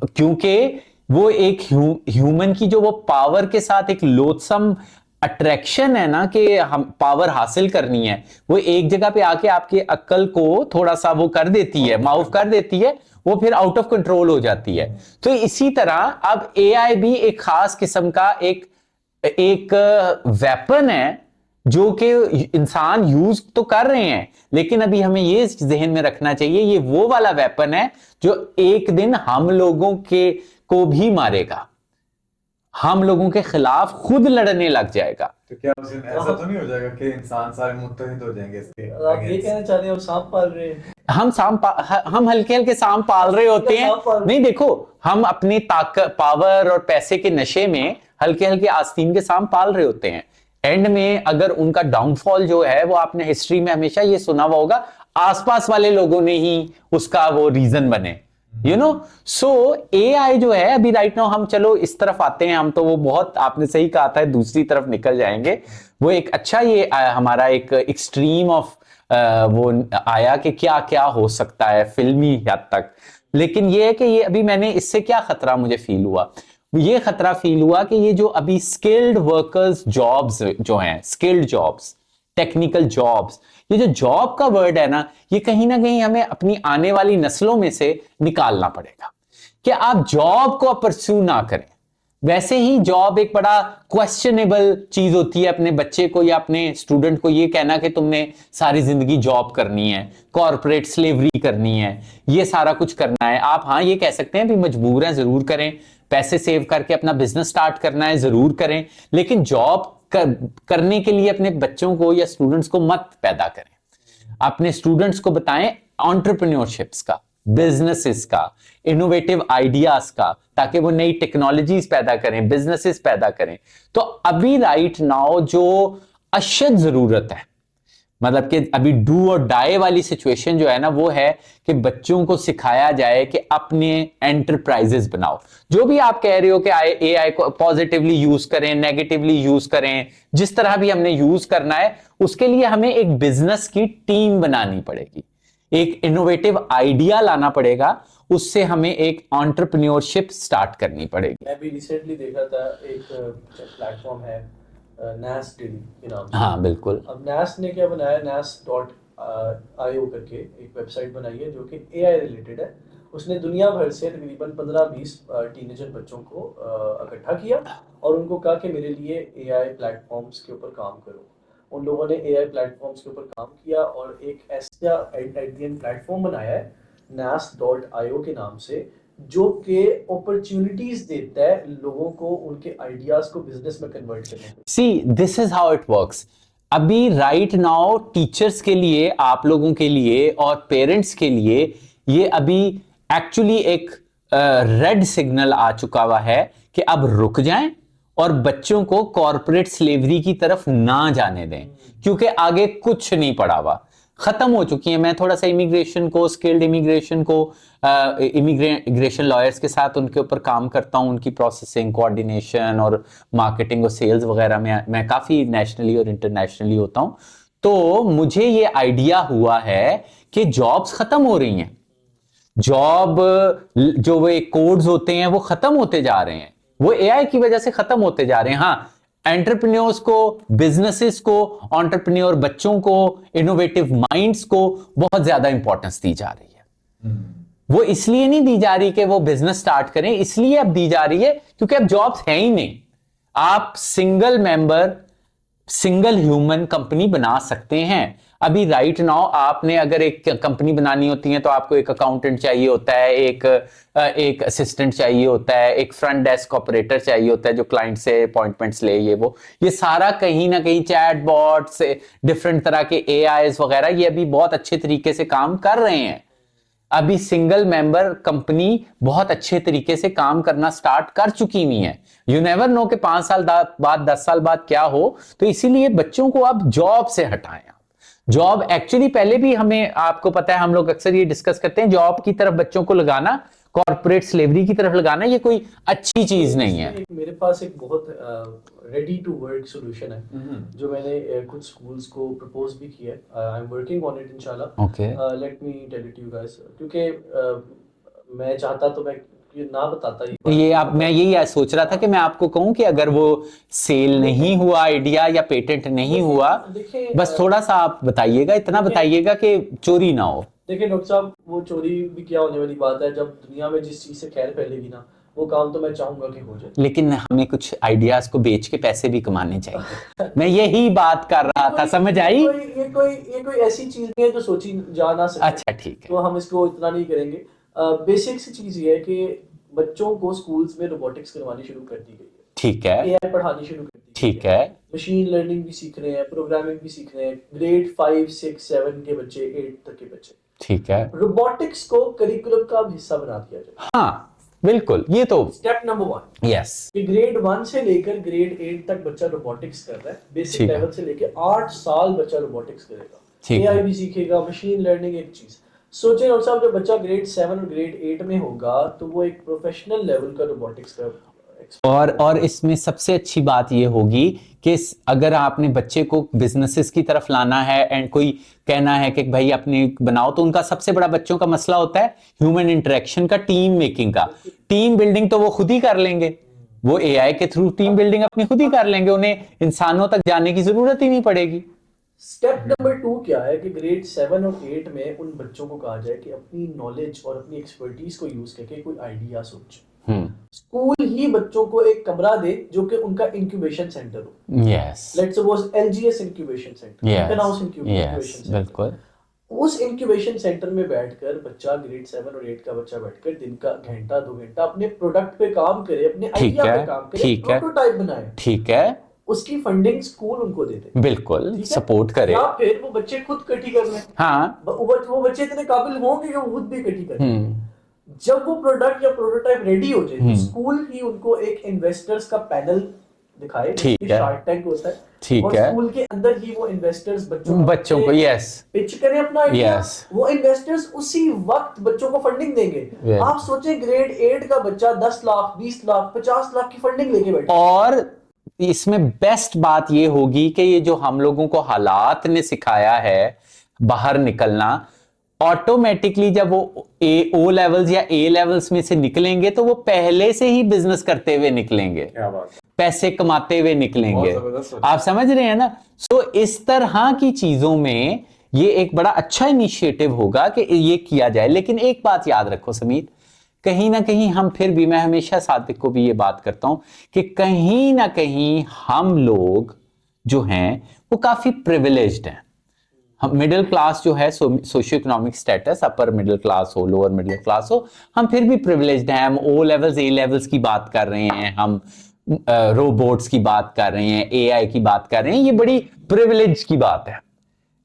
क्योंकि वो एक ह्यूमन की जो वो पावर के साथ एक लोथसम अट्रैक्शन है ना, कि हम पावर हासिल करनी है, वो एक जगह पे आके आपके अक्ल को थोड़ा सा वो कर देती है, माउफ कर देती है, वो फिर आउट ऑफ कंट्रोल हो जाती है। तो इसी तरह अब एआई भी एक खास किस्म का एक वेपन है जो कि इंसान यूज तो कर रहे हैं, लेकिन अभी हमें ये जहन में रखना चाहिए ये वो वाला वेपन है जो एक दिन हम लोगों के को भी मारेगा, हम लोगों के खिलाफ खुद लड़ने लग जाएगा। तो क्या उस दिन ऐसा तो नहीं हो जाएगा कि इंसान सारे मुत्तहिद हो जाएंगे इसके? आप ये कहना चाह रहे हैं हम सांप पाल रहे हैं? हम हल्के हल्के सांप पाल रहे होते हैं। नहीं देखो, हम अपनी ताकत, पावर और पैसे के नशे में हल्के हल्के आस्तीन के सांप पाल रहे होते हैं। एंड में अगर उनका डाउनफॉल जो है वो आपने हिस्ट्री में हमेशा ये सुना हुआ होगा, आसपास वाले लोगों ने ही उसका वो रीजन बने, यू नो। सो एआई जो है अभी राइट नाउ, हम चलो इस तरफ आते हैं, हम तो वो बहुत आपने सही कहा था दूसरी तरफ निकल जाएंगे। वो एक अच्छा ये हमारा एक एक्सट्रीम ऑफ वो आया कि क्या क्या हो सकता है फिल्मी हद तक। लेकिन ये है कि ये अभी मैंने इससे क्या खतरा मुझे फील हुआ, ये खतरा फील हुआ कि ये जो अभी स्किल्ड वर्कर्स जॉब्स जो हैं, स्किल्ड जॉब्स, टेक्निकल जॉब्स, ये जो जॉब का वर्ड है ना, ये कहीं ना कहीं हमें अपनी आने वाली नस्लों में से निकालना पड़ेगा कि आप जॉब को परस्यू ना करें। वैसे ही जॉब एक बड़ा क्वेश्चनेबल चीज होती है अपने बच्चे को या अपने स्टूडेंट को ये कहना कि तुमने सारी जिंदगी जॉब करनी है, कॉर्पोरेट स्लेवरी करनी है, ये सारा कुछ करना है। आप हाँ ये कह सकते हैं भी मजबूर हैं, जरूर करें, पैसे सेव करके अपना बिजनेस स्टार्ट करना है जरूर करें, लेकिन जॉब करने के लिए अपने बच्चों को या स्टूडेंट्स को मत पैदा करें। अपने स्टूडेंट्स को बताएं एंटरप्रेन्योरशिप्स का, बिजनेसेस का, इनोवेटिव आइडियाज का, ताकि वो नई टेक्नोलॉजीज पैदा करें, बिजनेसेस पैदा करें। तो अभी राइट नाउ जो अशद जरूरत है, मतलब कि अभी डू और डाई वाली सिचुएशन जो है ना, वो है कि बच्चों को सिखाया जाए कि अपने एंटरप्राइजेस बनाओ। जो भी आप कह रहे हो कि एआई को पॉजिटिवली यूज करें, नेगेटिवली यूज करें, जिस तरह भी हमने यूज करना है, उसके लिए हमें एक बिजनेस की टीम बनानी पड़ेगी, एक इनोवेटिव आइडिया लाना पड़ेगा, उससे हमें एक एंटरप्रेन्योरशिप स्टार्ट करनी पड़ेगी। मैं भी रिसेंटली देखा था एक प्लेटफॉर्म है NAS के नाम से। हाँ बिल्कुल। अब NAS ने क्या बनाया, nas.io करके एक वेबसाइट बनाई है जो कि AI रिलेटेड है। उसने दुनिया भर से तकरीबन 15-20 टीनेजर बच्चों को इकट्ठा किया और उनको कहा कि मेरे लिए AI प्लेटफॉर्म्स के ऊपर काम करो। उन लोगों ने AI प्लेटफॉर्म्स के ऊपर काम किया और एक ऐसा एट प्लेटफॉर्म बनाया है nas.io के नाम से, जो कि अपॉर्चुनिटीज देता है लोगों को उनके आइडियाज को बिजनेस में कन्वर्ट करने में। See this is how it works. अभी राइट नाउ टीचर्स के लिए, आप लोगों के लिए और पेरेंट्स के लिए ये अभी एक्चुअली एक रेड सिग्नल आ चुका हुआ है कि अब रुक जाएं और बच्चों को कॉर्पोरेट स्लेवरी की तरफ ना जाने दें, क्योंकि आगे कुछ नहीं पड़ा हुआ, खत्म हो चुकी है। मैं थोड़ा सा इमिग्रेशन को, स्किल्ड इमिग्रेशन को, इमिग्रेशन लॉयर्स के साथ उनके ऊपर काम करता हूं, उनकी प्रोसेसिंग, कोऑर्डिनेशन और मार्केटिंग और सेल्स वगैरह में मैं काफी नेशनली और इंटरनेशनली होता हूं। तो मुझे ये आइडिया हुआ है कि जॉब्स खत्म हो रही हैं, जॉब जो वे कोड्स होते हैं वो खत्म होते जा रहे हैं, वो एआई की वजह से खत्म होते जा रहे हैं। हाँ, एंटरप्रेन्योर्स को, बिजनेसेस को, एंटरप्रेन्योर बच्चों को, इनोवेटिव माइंड्स को बहुत ज्यादा इंपॉर्टेंस दी जा रही है। वो इसलिए नहीं दी जा रही कि वो बिजनेस स्टार्ट करें, इसलिए अब दी जा रही है क्योंकि अब जॉब्स है ही नहीं। आप single member, single human company बना सकते हैं। अभी राइट नाउ आपने अगर एक कंपनी बनानी होती है तो आपको एक अकाउंटेंट चाहिए होता है, एक असिस्टेंट चाहिए होता है, एक फ्रंट डेस्क ऑपरेटर चाहिए होता है जो क्लाइंट से अपॉइंटमेंट्स ले, ये सारा कहीं ना कहीं चैट बॉट से, डिफरेंट तरह के एआईज वगैरह, ये अभी बहुत अच्छे तरीके से काम कर रहे हैं। अभी सिंगल मेंबर कंपनी बहुत अच्छे तरीके से काम करना स्टार्ट कर चुकी हुई है। यू नेवर नो कि 5 साल बाद 10 साल बाद क्या हो, तो इसीलिए बच्चों को अब जॉब से हटाएं। जॉब एक्चुअली पहले भी हमें, आपको पता है, हम लोग अक्सर ये डिस्कस करते हैं, जॉब की तरफ बच्चों को लगाना, कॉर्पोरेट स्लेवरी की तरफ लगाना, ये कोई अच्छी चीज नहीं है। मेरे पास एक बहुत रेडी टू वर्क सॉल्यूशन है जो मैंने कुछ स्कूल्स को प्रपोज भी किया है। I am working on it इंशाल्लाह। Okay, let me tell it you guys, क्योंकि मैं चाहता तो मैं ये ना बताता ये आप, मैं यही सोच रहा था कि मैं आपको कहूं कि अगर वो सेल नहीं हुआ आइडिया या पेटेंट नहीं हुआ, बस थोड़ा सा आप बताइएगा, इतना बताइएगा कि चोरी ना हो। देखिए डॉक्टर साहब, वो चोरी भी क्या होने वाली बात है, जब दुनिया में जिस चीज से खैर फैलेगी ना, वो काम तो मैं चाहूंगा कि हो जाए। लेकिन हमें कुछ आइडियाज को बेच के पैसे भी कमाने चाहिए। मैं यही बात कर रहा था, समझ आई? ये कोई ऐसी चीज नहीं है जो सोची जा ना सके। अच्छा ठीक है, तो हम इसको इतना नहीं करेंगे। बेसिक सी चीज ये है कि बच्चों को स्कूल्स में रोबोटिक्स करवानी शुरू कर दी गई है। ठीक है, एआई पढ़ानी शुरू कर दी गई ठीक है, मशीन लर्निंग भी सीख रहे हैं, प्रोग्रामिंग भी सीख रहे हैं, ग्रेड 5, 6, 7 के बच्चे, 8 तक के बच्चे। ठीक है, रोबोटिक्स को करिकुलम का हिस्सा बना दिया जाए। हाँ बिल्कुल, ये तो स्टेप नंबर 1। यस, कि ग्रेड 1 से लेकर ग्रेड 8 तक बच्चा रोबोटिक्स कर रहा है। बेसिक ठीक है। लेवल से लेकर 8 साल बच्चा रोबोटिक्स करेगा। ठीक है। एआई भी सीखेगा, मशीन लर्निंग एक चीज। सोचिए डॉक्टर साहब, जब बच्चा ग्रेड 7 और ग्रेड 8 में होगा तो वो एक प्रोफेशनल लेवल का रोबोटिक्स का और इसमें सबसे अच्छी बात ये होगी कि अगर आपने बच्चे को बिजनेसेस की तरफ लाना है एंड कोई कहना है कि भाई अपने बनाओ, तो उनका सबसे बड़ा बच्चों का मसला होता है ह्यूमन इंटरेक्शन का, टीम मेकिंग का। टीम बिल्डिंग तो वो खुद ही कर लेंगे, वो एआई के थ्रू टीम बिल्डिंग अपनी खुद ही कर लेंगे, उन्हें इंसानों तक जाने की जरूरत ही नहीं पड़ेगी। स्टेप नंबर 2 क्या है कि ग्रेड 7 और 8 में उन बच्चों को कहा जाए कि अपनी नॉलेज और अपनी एक्सपर्टीज को यूज करके कोई आइडिया सोचे। स्कूल ही बच्चों को एक कमरा दे जो कि उनका इंक्यूबेशन सेंटर हो। Yes, let's suppose LGS incubation centre, yes, incubation centre. बिल्कुल। उस इंक्यूबेशन सेंटर में बैठकर बच्चा ग्रेड 7 और 8 का बच्चा बैठकर दिन का घंटा 2 घंटा अपने प्रोडक्ट पे काम करे, अपने आइडिया पे काम करे, प्रोटोटाइप बनाए। ठीक है, उसकी फंडिंग स्कूल उनको दे दे, बिल्कुल सपोर्ट करे, या फिर वो बच्चे खुद इकट्ठी कर लें। हाँ, वो बच्चे इतने काबिल होंगे कि वो खुद भी इकट्ठी करें। जब वो प्रोडक्ट या प्रोटोटाइप रेडी हो जाए तो स्कूल ही उनको एक इन्वेस्टर्स का पैनल दिखाए, ठीक है, शार्क टैंक होता है, ठीक और है, स्कूल के अंदर ही वो इन्वेस्टर्स बच्चों को यस पिच करें अपना आइडिया। यस, वो इन्वेस्टर्स उसी वक्त बच्चों को फंडिंग देंगे। आप सोचें ग्रेड 8 का बच्चा 10 लाख, 20 लाख, 50 लाख की फंडिंग लेके बैठा। और इसमें बेस्ट बात ये होगी कि ये जो हम लोगों को हालात ने सिखाया है बाहर निकलना, ऑटोमेटिकली जब वो ओ लेवल्स या ए लेवल्स में से निकलेंगे तो वो पहले से ही बिजनेस करते हुए निकलेंगे, पैसे कमाते हुए निकलेंगे। आप समझ रहे हैं ना? सो इस तरह की चीजों में ये एक बड़ा अच्छा इनिशिएटिव होगा कि ये किया जाए। लेकिन एक बात याद रखो समीर, कहीं ना कहीं हम फिर भी, मैं हमेशा सादिक को भी ये बात करता हूं कि कहीं ना कहीं हम लोग जो हैं वो काफी प्रिविलेज्ड हैं। हम मिडिल क्लास जो है, socio economic status, upper middle class हो, लोअर मिडिल क्लास हो, हम फिर भी प्रिविलेज्ड हैं। हम ओ लेवल्स, ए लेवल्स की बात कर रहे हैं, हम रोबोट्स की बात कर रहे हैं, एआई की बात कर रहे हैं। ये बड़ी प्रिविलेज की बात है।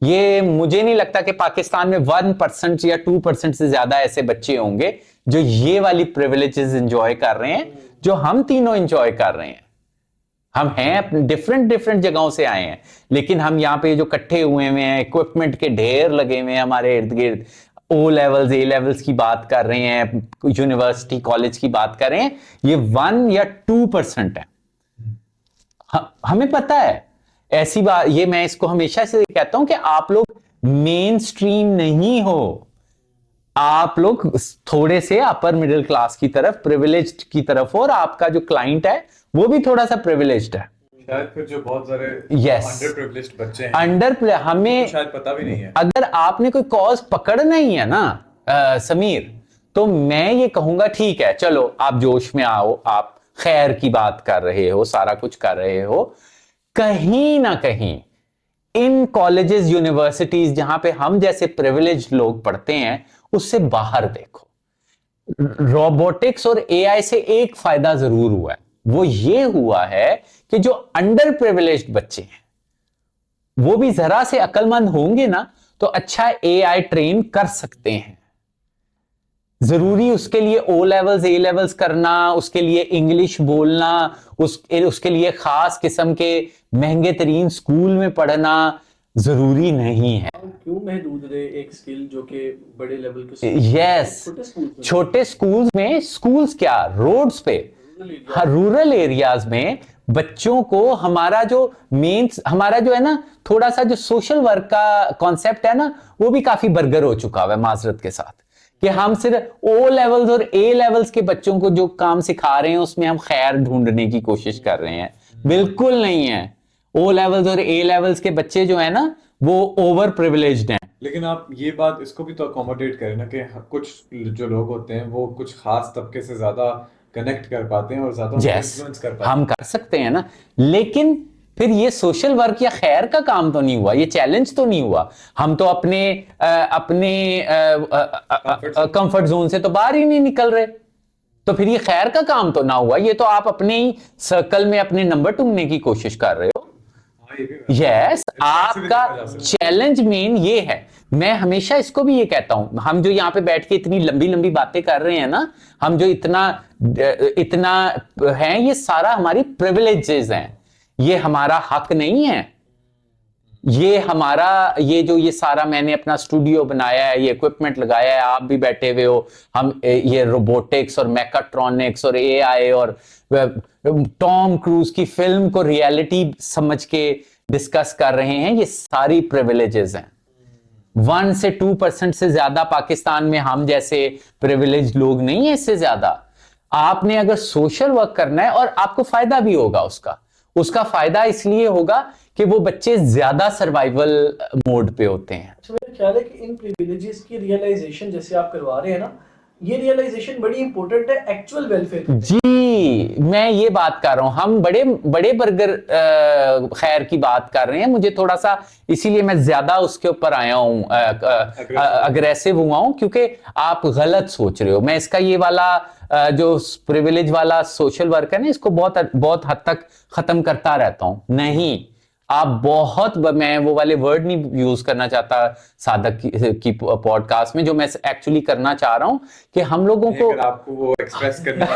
ये मुझे नहीं लगता कि पाकिस्तान में 1% या 2% से ज्यादा ऐसे बच्चे होंगे जो ये वाली प्रिविलेजेस एंजॉय कर रहे हैं जो हम तीनों एंजॉय कर रहे हैं। हम हैं डिफरेंट जगहों से आए हैं, लेकिन हम यहाँ पे जो इकट्ठे हुए हैं, इक्विपमेंट के ढेर लगे हुए हैं हमारे इर्द गिर्द, ओ लेवल्स, ए लेवल्स की बात कर रहे हैं, यूनिवर्सिटी कॉलेज की बात कर रहे हैं, ये 1 या 2% है। हमें पता है ऐसी बात, ये मैं इसको हमेशा से कहता हूं कि आप लोग मेन स्ट्रीम नहीं हो, आप लोग थोड़े से अपर मिडिल क्लास की तरफ, प्रिविलेज्ड की तरफ हो, और आपका जो क्लाइंट है वो भी थोड़ा सा प्रिविलेज्ड है। शायद फिर जो बहुत सारे अंडर प्रिविलेज्ड बच्चे हैं, हमें शायद पता भी नहीं है। अगर आपने कोई कॉज पकड़ना ही है ना समीर, तो मैं ये कहूंगा ठीक है, चलो आप जोश में आओ, आप खैर की बात कर रहे हो, सारा कुछ कर रहे हो, कहीं ना कहीं इन कॉलेजेस, यूनिवर्सिटीज जहां पे हम जैसे प्रिविलेज्ड लोग पढ़ते हैं, उससे बाहर देखो। रोबोटिक्स और एआई से एक फायदा जरूर हुआ है, वो ये हुआ है कि जो अंडर प्रिविलेज्ड बच्चे हैं वो भी जरा से अक्लमंद होंगे ना, तो अच्छा एआई ट्रेन कर सकते हैं। जरूरी उसके लिए ओ लेवल्स, ए लेवल्स करना, उसके लिए इंग्लिश बोलना, उसके लिए खास किस्म के महंगे तरीन स्कूल में पढ़ना जरूरी नहीं है। क्यों महदूद रहे एक स्किल जो कि बड़े लेवल के यस, छोटे स्कूल्स में, स्कूल्स क्या, रोड्स पे, रूरल एरियाज में बच्चों को हमारा जो हमारा जो है ना, थोड़ा सा जो सोशल वर्क का कॉन्सेप्ट है ना, वो भी काफी बर्गर हो चुका है माजरत के साथ, कि हम सिर्फ ओ लेवल्स और ए लेवल्स के बच्चों को जो काम सिखा रहे हैं उसमें हम खैर ढूंढने की कोशिश कर रहे हैं। बिल्कुल नहीं है। ओ लेवल्स और ए लेवल्स के बच्चे जो है ना, वो ओवर प्रिविलेज्ड हैं। लेकिन आप ये बात, इसको भी तो अकोमोडेट करें ना कि कुछ जो लोग होते हैं वो कुछ खास तबके से ज्यादा कनेक्ट कर पाते हैं और ज्यादा इन्फ्लुएंस कर पाते हैं। हम कर सकते हैं ना, लेकिन फिर ये सोशल वर्क या खैर का काम तो नहीं हुआ, ये चैलेंज तो नहीं हुआ। हम तो अपने कंफर्ट जोन से तो बाहर ही नहीं निकल रहे, तो फिर ये खैर का काम तो ना हुआ। ये तो आप अपने ही सर्कल में अपने नंबर ढूंढने की कोशिश कर रहे हो। यस, आपका चैलेंज मेन ये है। मैं हमेशा इसको भी ये कहता हूं, हम जो यहाँ पे बैठ के इतनी लंबी लंबी बातें कर रहे हैं ना, हम जो इतना है, ये सारा हमारी प्रिविलेजेस हैं, ये हमारा हक नहीं है। ये हमारा, ये सारा मैंने अपना स्टूडियो बनाया है, ये इक्विपमेंट लगाया है, आप भी बैठे हुए हो, हम ये रोबोटिक्स और मैकाट्रॉनिक्स और एआई और टॉम क्रूज की फिल्म को रियलिटी समझ के डिस्कस कर रहे हैं, ये सारी प्रिविलेजेस हैं। 1 से 2% से ज्यादा पाकिस्तान में हम जैसे प्रिविलेज लोग नहीं है, इससे ज्यादा। आपने अगर सोशल वर्क करना है, और आपको फायदा भी होगा उसका फायदा इसलिए होगा कि वो बच्चे ज्यादा सर्वाइवल मोड पे होते हैं। अच्छा, मेरा ख्याल है कि इन प्रिविलेजेस की रियलाइजेशन जैसे आप करवा रहे हैं ना, ये रियलाइजेशन बड़ी इंपॉर्टेंट है एक्चुअल वेलफेयर। जी, मैं ये बात कर रहा हूं, हम बड़े बड़े बर्गर खैर की बात कर रहे हैं। मुझे थोड़ा सा इसीलिए मैं ज्यादा उसके ऊपर आया हूं, अग्रेसिव हुआ हूं, क्योंकि आप गलत सोच रहे हो। मैं इसका ये वाला जो प्रिविलेज वाला सोशल वर्क है ना, इसको बहुत हद तक खत्म करता रहता हूं। नहीं, आप मैं वो वाले वर्ड नहीं यूज करना चाहता सादक की पॉडकास्ट में। जो मैं एक्चुअली करना चाह रहा हूं कि हम लोगों को, अगर आपको वो एक्सप्रेस करना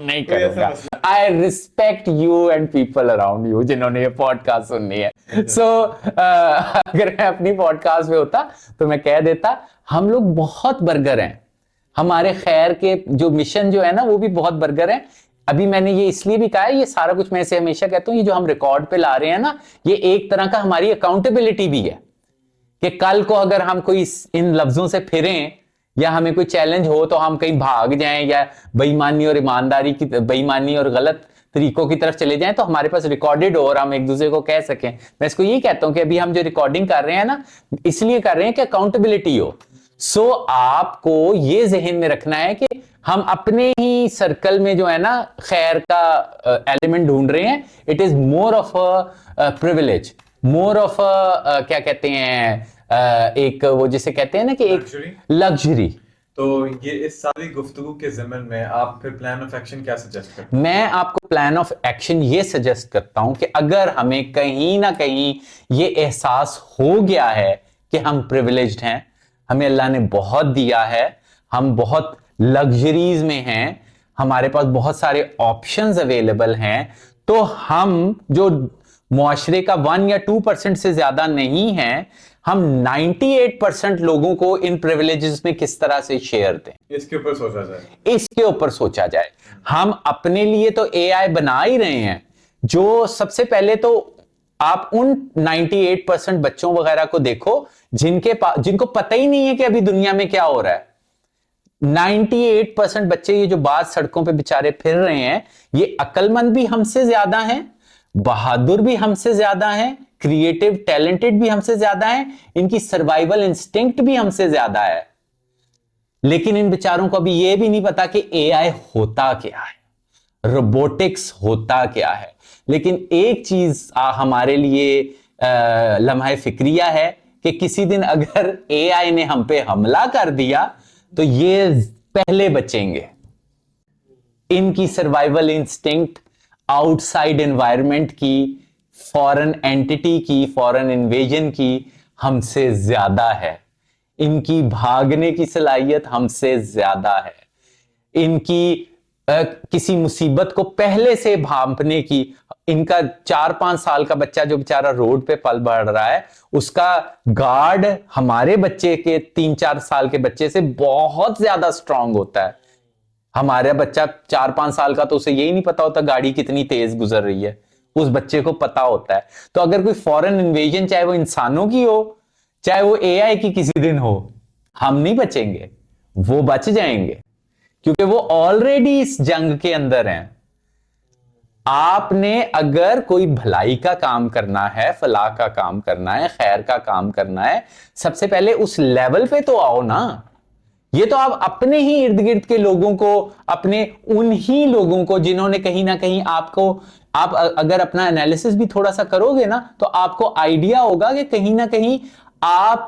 नहीं करूंगा। I respect you and people around you जिन्होंने ये पॉडकास्ट सुननी है। सो अगर मैं अपनी पॉडकास्ट में होता तो मैं कह देता, हम लोग बहुत बर्गर हैं, हमारे खैर के जो मिशन जो है ना, वो भी बहुत बर्गर है। अभी मैंने ये इसलिए भी कहा है, ये सारा कुछ मैं इसे हमेशा कहता हूं, ये जो हम रिकॉर्ड पे ला रहे हैं ना, ये एक तरह का हमारी अकाउंटेबिलिटी भी है कि कल को अगर हम कोई इन लफ्जों से फिरें या हमें कोई चैलेंज हो तो हम कहीं भाग जाएं या बेईमानी और ईमानदारी की, बेईमानी और गलत तरीकों की तरफ चले जाएं, तो हमारे पास रिकॉर्डेड हो और हम एक दूसरे को कह सकें। मैं इसको ये कहता हूं कि अभी हम जो रिकॉर्डिंग कर रहे हैं ना, इसलिए कर रहे हैं कि अकाउंटेबिलिटी हो। सो आपको ये जहन में रखना है कि हम अपने ही सर्कल में जो है ना खैर का एलिमेंट ढूंढ रहे हैं। It is more of a privilege, more of क्या कहते हैं, एक वो जिसे कहते हैं ना कि एक लग्जरी। तो ये इस सारी गुफ्तगू के ज़िमन में आप फिर प्लान ऑफ एक्शन क्या सजेस्ट करते हैं? मैं आपको प्लान ऑफ एक्शन ये सजेस्ट करता हूं कि अगर हमें कहीं ना कहीं ये एहसास हो गया है कि हम प्रिविलेज्ड हैं, हमें अल्लाह ने बहुत दिया है, हम बहुत लग्जरीज में हैं, हमारे पास बहुत सारे ऑप्शंस अवेलेबल हैं, तो हम जो मुआशरे का 1 या 2% से ज्यादा नहीं है, हम 98% लोगों को इन प्रिविलेजेस में किस तरह से शेयर दें, इसके ऊपर सोचा जाए। इसके ऊपर सोचा जाए। हम अपने लिए तो एआई बना ही रहे हैं। जो सबसे पहले तो आप उन 98% बच्चों वगैरह को देखो जिनको पता ही नहीं है कि अभी दुनिया में क्या हो रहा है। 98% बच्चे ये जो बाहर सड़कों पे बेचारे फिर रहे हैं, ये अक्लमंद भी हमसे ज्यादा हैं, बहादुर भी हमसे ज्यादा हैं, क्रिएटिव टैलेंटेड भी हमसे ज्यादा हैं, इनकी सर्वाइवल इंस्टिंक्ट भी हमसे ज्यादा है। लेकिन इन बेचारों को अभी ये भी नहीं पता कि एआई होता क्या है, रोबोटिक्स होता क्या है। लेकिन एक चीज हमारे लिए लम्हा फिक्रिया है कि किसी दिन अगर एआई ने हम पे हमला कर दिया तो ये पहले बचेंगे। इनकी सर्वाइवल इंस्टिंक्ट आउटसाइड एनवायरनमेंट की, फॉरेन एंटिटी की, फॉरेन इन्वेजन की हमसे ज्यादा है। इनकी भागने की सलाहियत हमसे ज्यादा है। इनकी किसी मुसीबत को पहले से भांपने की, इनका 4-5 साल का बच्चा जो बेचारा रोड पे पल बढ़ रहा है, उसका गार्ड हमारे बच्चे के 3-4 साल के बच्चे से बहुत ज्यादा स्ट्रांग होता है। हमारा बच्चा 4-5 साल का तो उसे यही नहीं पता होता गाड़ी कितनी तेज गुजर रही है, उस बच्चे को पता होता है। तो अगर कोई फॉरेन इन्वेजन, चाहे वो इंसानों की हो चाहे वो एआई की किसी दिन हो, हम नहीं बचेंगे, वो बच जाएंगे, क्योंकि वो ऑलरेडी इस जंग के अंदर हैं। आपने अगर कोई भलाई का काम करना है, फलाह का काम करना है, खैर का काम करना है, सबसे पहले उस लेवल पे तो आओ ना ये तो आप अपने ही इर्द गिर्द के लोगों को, अपने उन्हीं लोगों को जिन्होंने कहीं ना कहीं आपको, आप अगर अपना एनालिसिस भी थोड़ा सा करोगे ना तो आपको आइडिया होगा कि कहीं ना कहीं आप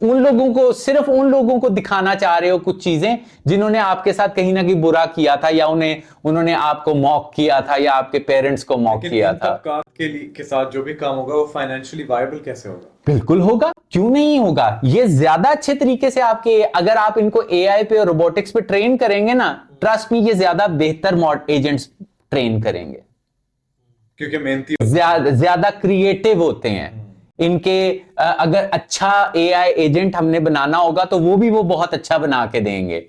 उन लोगों को, सिर्फ उन लोगों को दिखाना चाह रहे हो कुछ चीजें जिन्होंने आपके साथ कहीं ना कहीं बुरा किया था, या उन्होंने आपको मॉक किया था, या आपके पेरेंट्स को मॉक किया था। के साथ जो भी काम होगा वो फाइनेंशियली वायबल कैसे होगा? बिल्कुल होगा, क्यों नहीं होगा। ये ज्यादा अच्छे तरीके से आपके, अगर आप इनको एआई पे और रोबोटिक्स पे ट्रेन करेंगे ना, ट्रस्ट मी, ये ज्यादा बेहतर एजेंट्स ट्रेन करेंगे, क्योंकि मेहनती, ज्यादा क्रिएटिव होते हैं इनके। अगर अच्छा एआई एजेंट हमने बनाना होगा तो वो बहुत अच्छा बना के देंगे,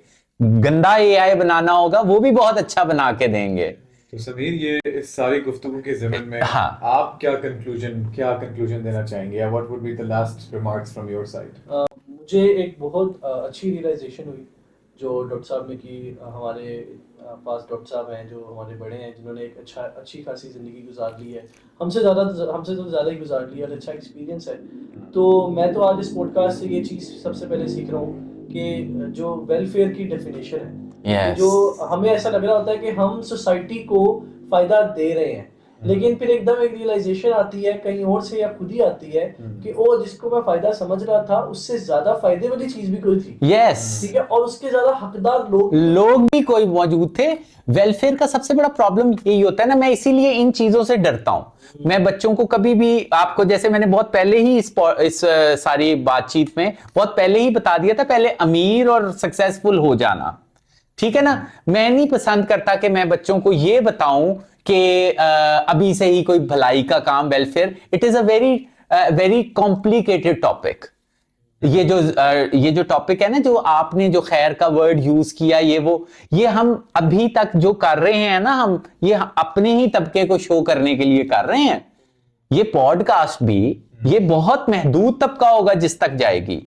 गंदा एआई बनाना होगा वो भी बहुत अच्छा बना के देंगे। तो समीर, ये इस सारी गुफ्तगू के ज़िमन में आप क्या कंक्लूजन देना चाहेंगे, या what would be the last remarks from your side? मुझे एक बहुत अच्छी रियलाइजेशन हुई जो डॉक्टर साहब ने की। हमारे पास डॉक्टर साहब हैं जो हमारे बड़े हैं, जिन्होंने एक अच्छी खासी ज़िंदगी गुजार ली है, हमसे तो ज़्यादा ही गुजार ली है, और अच्छा एक्सपीरियंस है। तो मैं तो आज इस पॉडकास्ट से ये चीज़ सबसे पहले सीख रहा हूँ कि जो वेलफेयर की डेफिनेशन है, जो हमें ऐसा लग रहा होता है कि हम सोसाइटी को फ़ायदा दे रहे हैं, लेकिन फिर एकदम एक रियलाइजेशन आती है कहीं और से, या खुद ही आती है कि ओ, जिसको मैं फायदा समझ रहा था उससे ज्यादा फायदे वाली चीज भी कोई थी। ठीक है, और उसके ज्यादा हकदार लोग भी कोई मौजूद थे। वेलफेयर का सबसे बड़ा प्रॉब्लम यही होता है ना, मैं इसीलिए इन चीजों से डरता हूं। मैं बच्चों को कभी भी, आपको जैसे मैंने बहुत पहले ही इस सारी बातचीत में बहुत पहले ही बता दिया था, पहले अमीर और सक्सेसफुल हो जाना, ठीक है ना। मैं नहीं पसंद करता कि मैं बच्चों को ये बताऊं कि अभी से ही कोई भलाई का काम, welfare, it is a very complicated topic. ये जो टॉपिक है ना, जो आपने जो खैर का वर्ड यूज किया, ये हम अभी तक जो कर रहे हैं ना, हम ये अपने ही तबके को शो करने के लिए कर रहे हैं। ये पॉडकास्ट भी ये बहुत महदूद तबका होगा जिस तक जाएगी।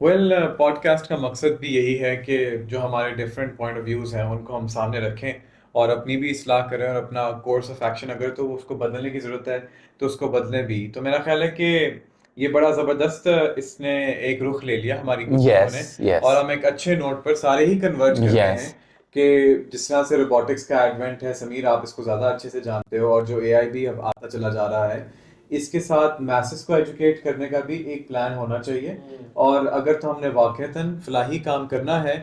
पॉडकास्ट का मकसद भी यही है कि जो हमारे डिफरेंट पॉइंट ऑफ व्यूज हैं उनको हम सामने रखें और अपनी भी इस्लाह करें, और अपना कोर्स ऑफ एक्शन अगर तो उसको बदलने की ज़रूरत है तो उसको बदलें भी। तो मेरा ख्याल है कि ये बड़ा ज़बरदस्त इसने एक रुख ले लिया हमारी गुफ्तगू ने, और हम एक अच्छे नोट पर सारे ही कन्वर्ज करते हैं कि जिस तरह से रोबोटिक्स का एडवेंट है, समीर आप इसको ज़्यादा अच्छे से जानते हो, और जो एआई भी अब आता चला जा रहा है, इसके साथ मैसेज को एजुकेट करने का भी एक प्लान होना चाहिए। और अगर तो हमने वाकईतन फलाही काम करना है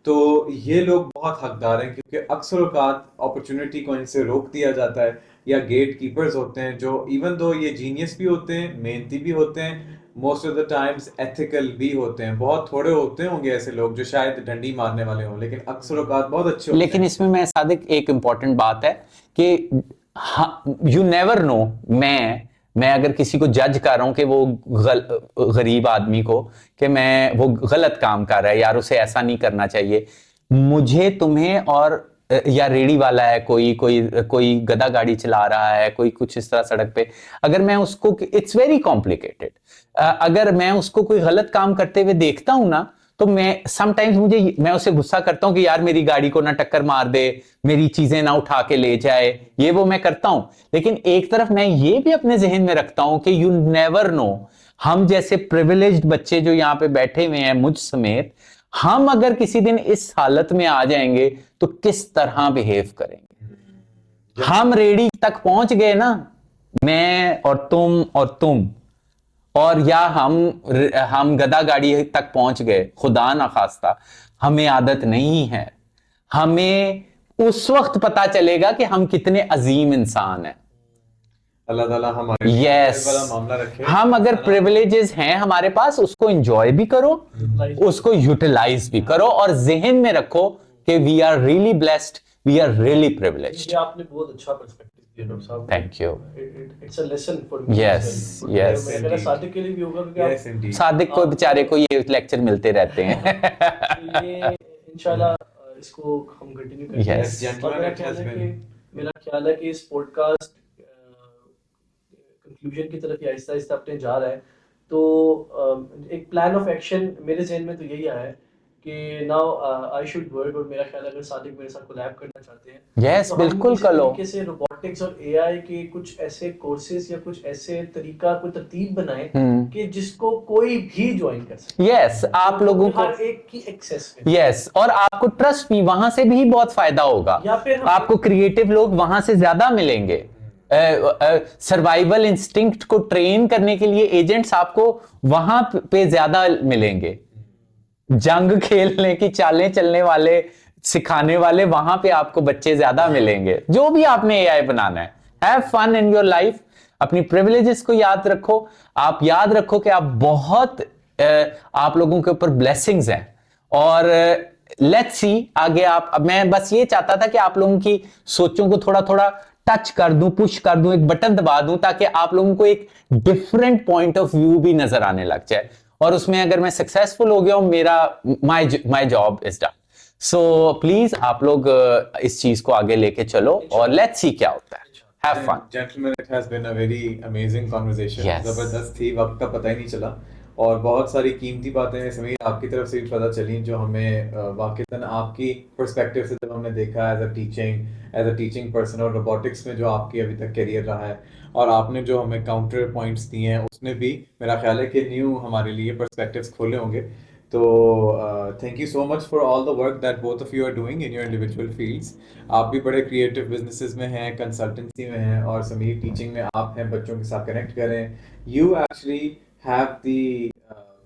तो ये लोग बहुत हकदार हैं, क्योंकि अक्सर औकात अपॉर्चुनिटी को इनसे रोक दिया जाता है, या गेट कीपर्स होते हैं जो इवन दो ये जीनियस भी होते हैं, मेहनती भी होते हैं, most of the times ethical भी होते हैं। बहुत थोड़े होते होंगे ऐसे लोग जो शायद डंडी मारने वाले हों, लेकिन अक्सर औकात बहुत अच्छे होते हैं। लेकिन इसमें मैं सादिक, एक इंपॉर्टेंट बात है कि यू नेवर नो, मैं अगर किसी को जज कर रहा हूं कि वो गरीब आदमी को, कि वो गलत काम कर रहा है, यार उसे ऐसा नहीं करना चाहिए, मुझे तुम्हें, और या रेडी वाला है, कोई गधा गाड़ी चला रहा है, कोई कुछ इस तरह सड़क पे, अगर मैं उसको, इट्स वेरी कॉम्प्लिकेटेड, अगर मैं उसको कोई गलत काम करते हुए देखता हूं ना, तो मैं उसे गुस्सा करता हूं कि यार मेरी गाड़ी को ना टक्कर मार दे, मेरी चीजें ना उठा के ले जाए, ये वो मैं करता हूं। लेकिन एक तरफ मैं ये भी अपने जहन में रखता हूं कि यू नेवर नो, हम जैसे प्रिविलेज्ड बच्चे जो यहां पे बैठे हुए हैं, मुझ समेत, हम अगर किसी दिन इस हालत में आ जाएंगे तो किस तरह बिहेव करेंगे। हम रेडी तक पहुंच गए ना, मैं और तुम, और या हम गधा गाड़ी तक पहुंच गए, खुदा ना खास्ता, हमें आदत नहीं है, हमें उस वक्त पता चलेगा कि हम कितने अजीम इंसान हैं। अल्लाह ताला हमारे वाला मामला रखे। हम अगर प्रिविलेजेस हैं हमारे पास, उसको एंजॉय भी करो, उसको यूटिलाइज भी करो, और जहन में रखो कि we are really blessed, we are really privileged. आपने बहुत अच्छा पर्सपेक्टिव दिया डॉक्टर साहब। Thank you. It's a lesson for me. Yes मेरा सादिक के लिए भी होगा, क्योंकि सादिक को बेचारे को ये लेक्चर मिलते रहते हैं। ये इंशाल्लाह इसको हम कंटिन्यू करेंगे। मेरा ख्याल है कि इस पॉडकास्ट कंक्लूजन की तरफ आहिस्ता आहिस्ता अपने जा रहा है, तो एक प्लान ऑफ एक्शन मेरे जहन में तो यही आया है कि नाउ आई शुड वर्क, और मेरा ख्याल है अगर सादिक मेरे साथ कोलैब करना चाहते हैं Yes, तो हम बिल्कुल इसी कर लो। तरीके से रोबोटिक्स और एआई के कुछ ऐसे कोर्सेज या कुछ ऐसे तरीका कोई तरतीब बनाए कि जिसको कोई भी ज्वाइन कर सके। यस, आप लोगों को हर एक की एक्सेस में। यस, और आपको ट्रस्ट मी वहां से भी बहुत फायदा होगा, या फिर आपको क्रिएटिव लोग वहां से ज्यादा मिलेंगे। सर्वाइवल इंस्टिंक्ट को ट्रेन करने के लिए एजेंट्स आपको वहां पे ज्यादा मिलेंगे। जंग खेलने की चालें चलने वाले, सिखाने वाले वहां पे आपको बच्चे ज्यादा मिलेंगे। जो भी आपने एआई बनाना है, have fun in your life. अपनी प्रिविलेजेस को याद रखो। आप याद रखो कि आप बहुत आप लोगों के ऊपर ब्लेसिंग्स हैं, और लेट्स सी आगे आप। अब मैं बस ये चाहता था कि आप लोगों की सोचों को थोड़ा थोड़ा टच कर दूं, पुश कर दूं, एक बटन दबा दूं, ताकि आप लोगों को एक डिफरेंट पॉइंट ऑफ व्यू भी नजर आने लग जाए। और उसमें अगर मैं सक्सेसफुल हो गया हूं, मेरा my job is done. So please आप लोग इस चीज को आगे लेके चलो, और लेट्स सी क्या होता है। Have fun Gentlemen, it has been a very amazing conversation. Yes. जबरदस्त थी, वक्त का पता ही नहीं चला, और बहुत सारी कीमती बातें समीर आपकी तरफ से भी पता चली, जो हमें वाकईतन आपकी पर्सपेक्टिव से जब हमने देखा एज अ टीचिंग पर्सन, और रोबोटिक्स में जो आपकी अभी तक करियर रहा है, और आपने जो हमें काउंटर पॉइंट्स दिए हैं, उसने भी मेरा ख्याल है कि न्यू हमारे लिए पर्सपेक्टिव्स खोले होंगे। तो thank you so much for all the work that both of you are doing in your individual fields. आप भी बड़े क्रिएटिव बिजनेसेस में हैं, कंसल्टेंसी में हैं, और समीर टीचिंग में आप हैं, बच्चों के साथ कनेक्ट करें। You actually have the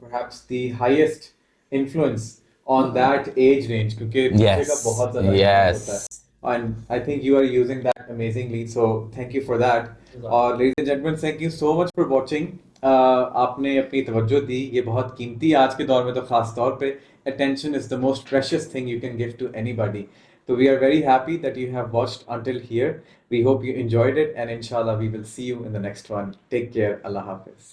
perhaps the highest influence on that age range, क्योंकि बच्चे का बहुत ज़्यादा influence होता है, and I think you are using that amazingly, so thank you for that. और ladies and gentlemen, thank you so much for watching. आपने अपनी तवज्जो दी, ये बहुत कीमती है आज के दौर में, तो खास तौर पे attention is the most precious thing you can give to anybody. So we are very happy that you have watched until here. We hope you enjoyed it, and inshallah we will see you in the next one. Take care. Allah Hafiz.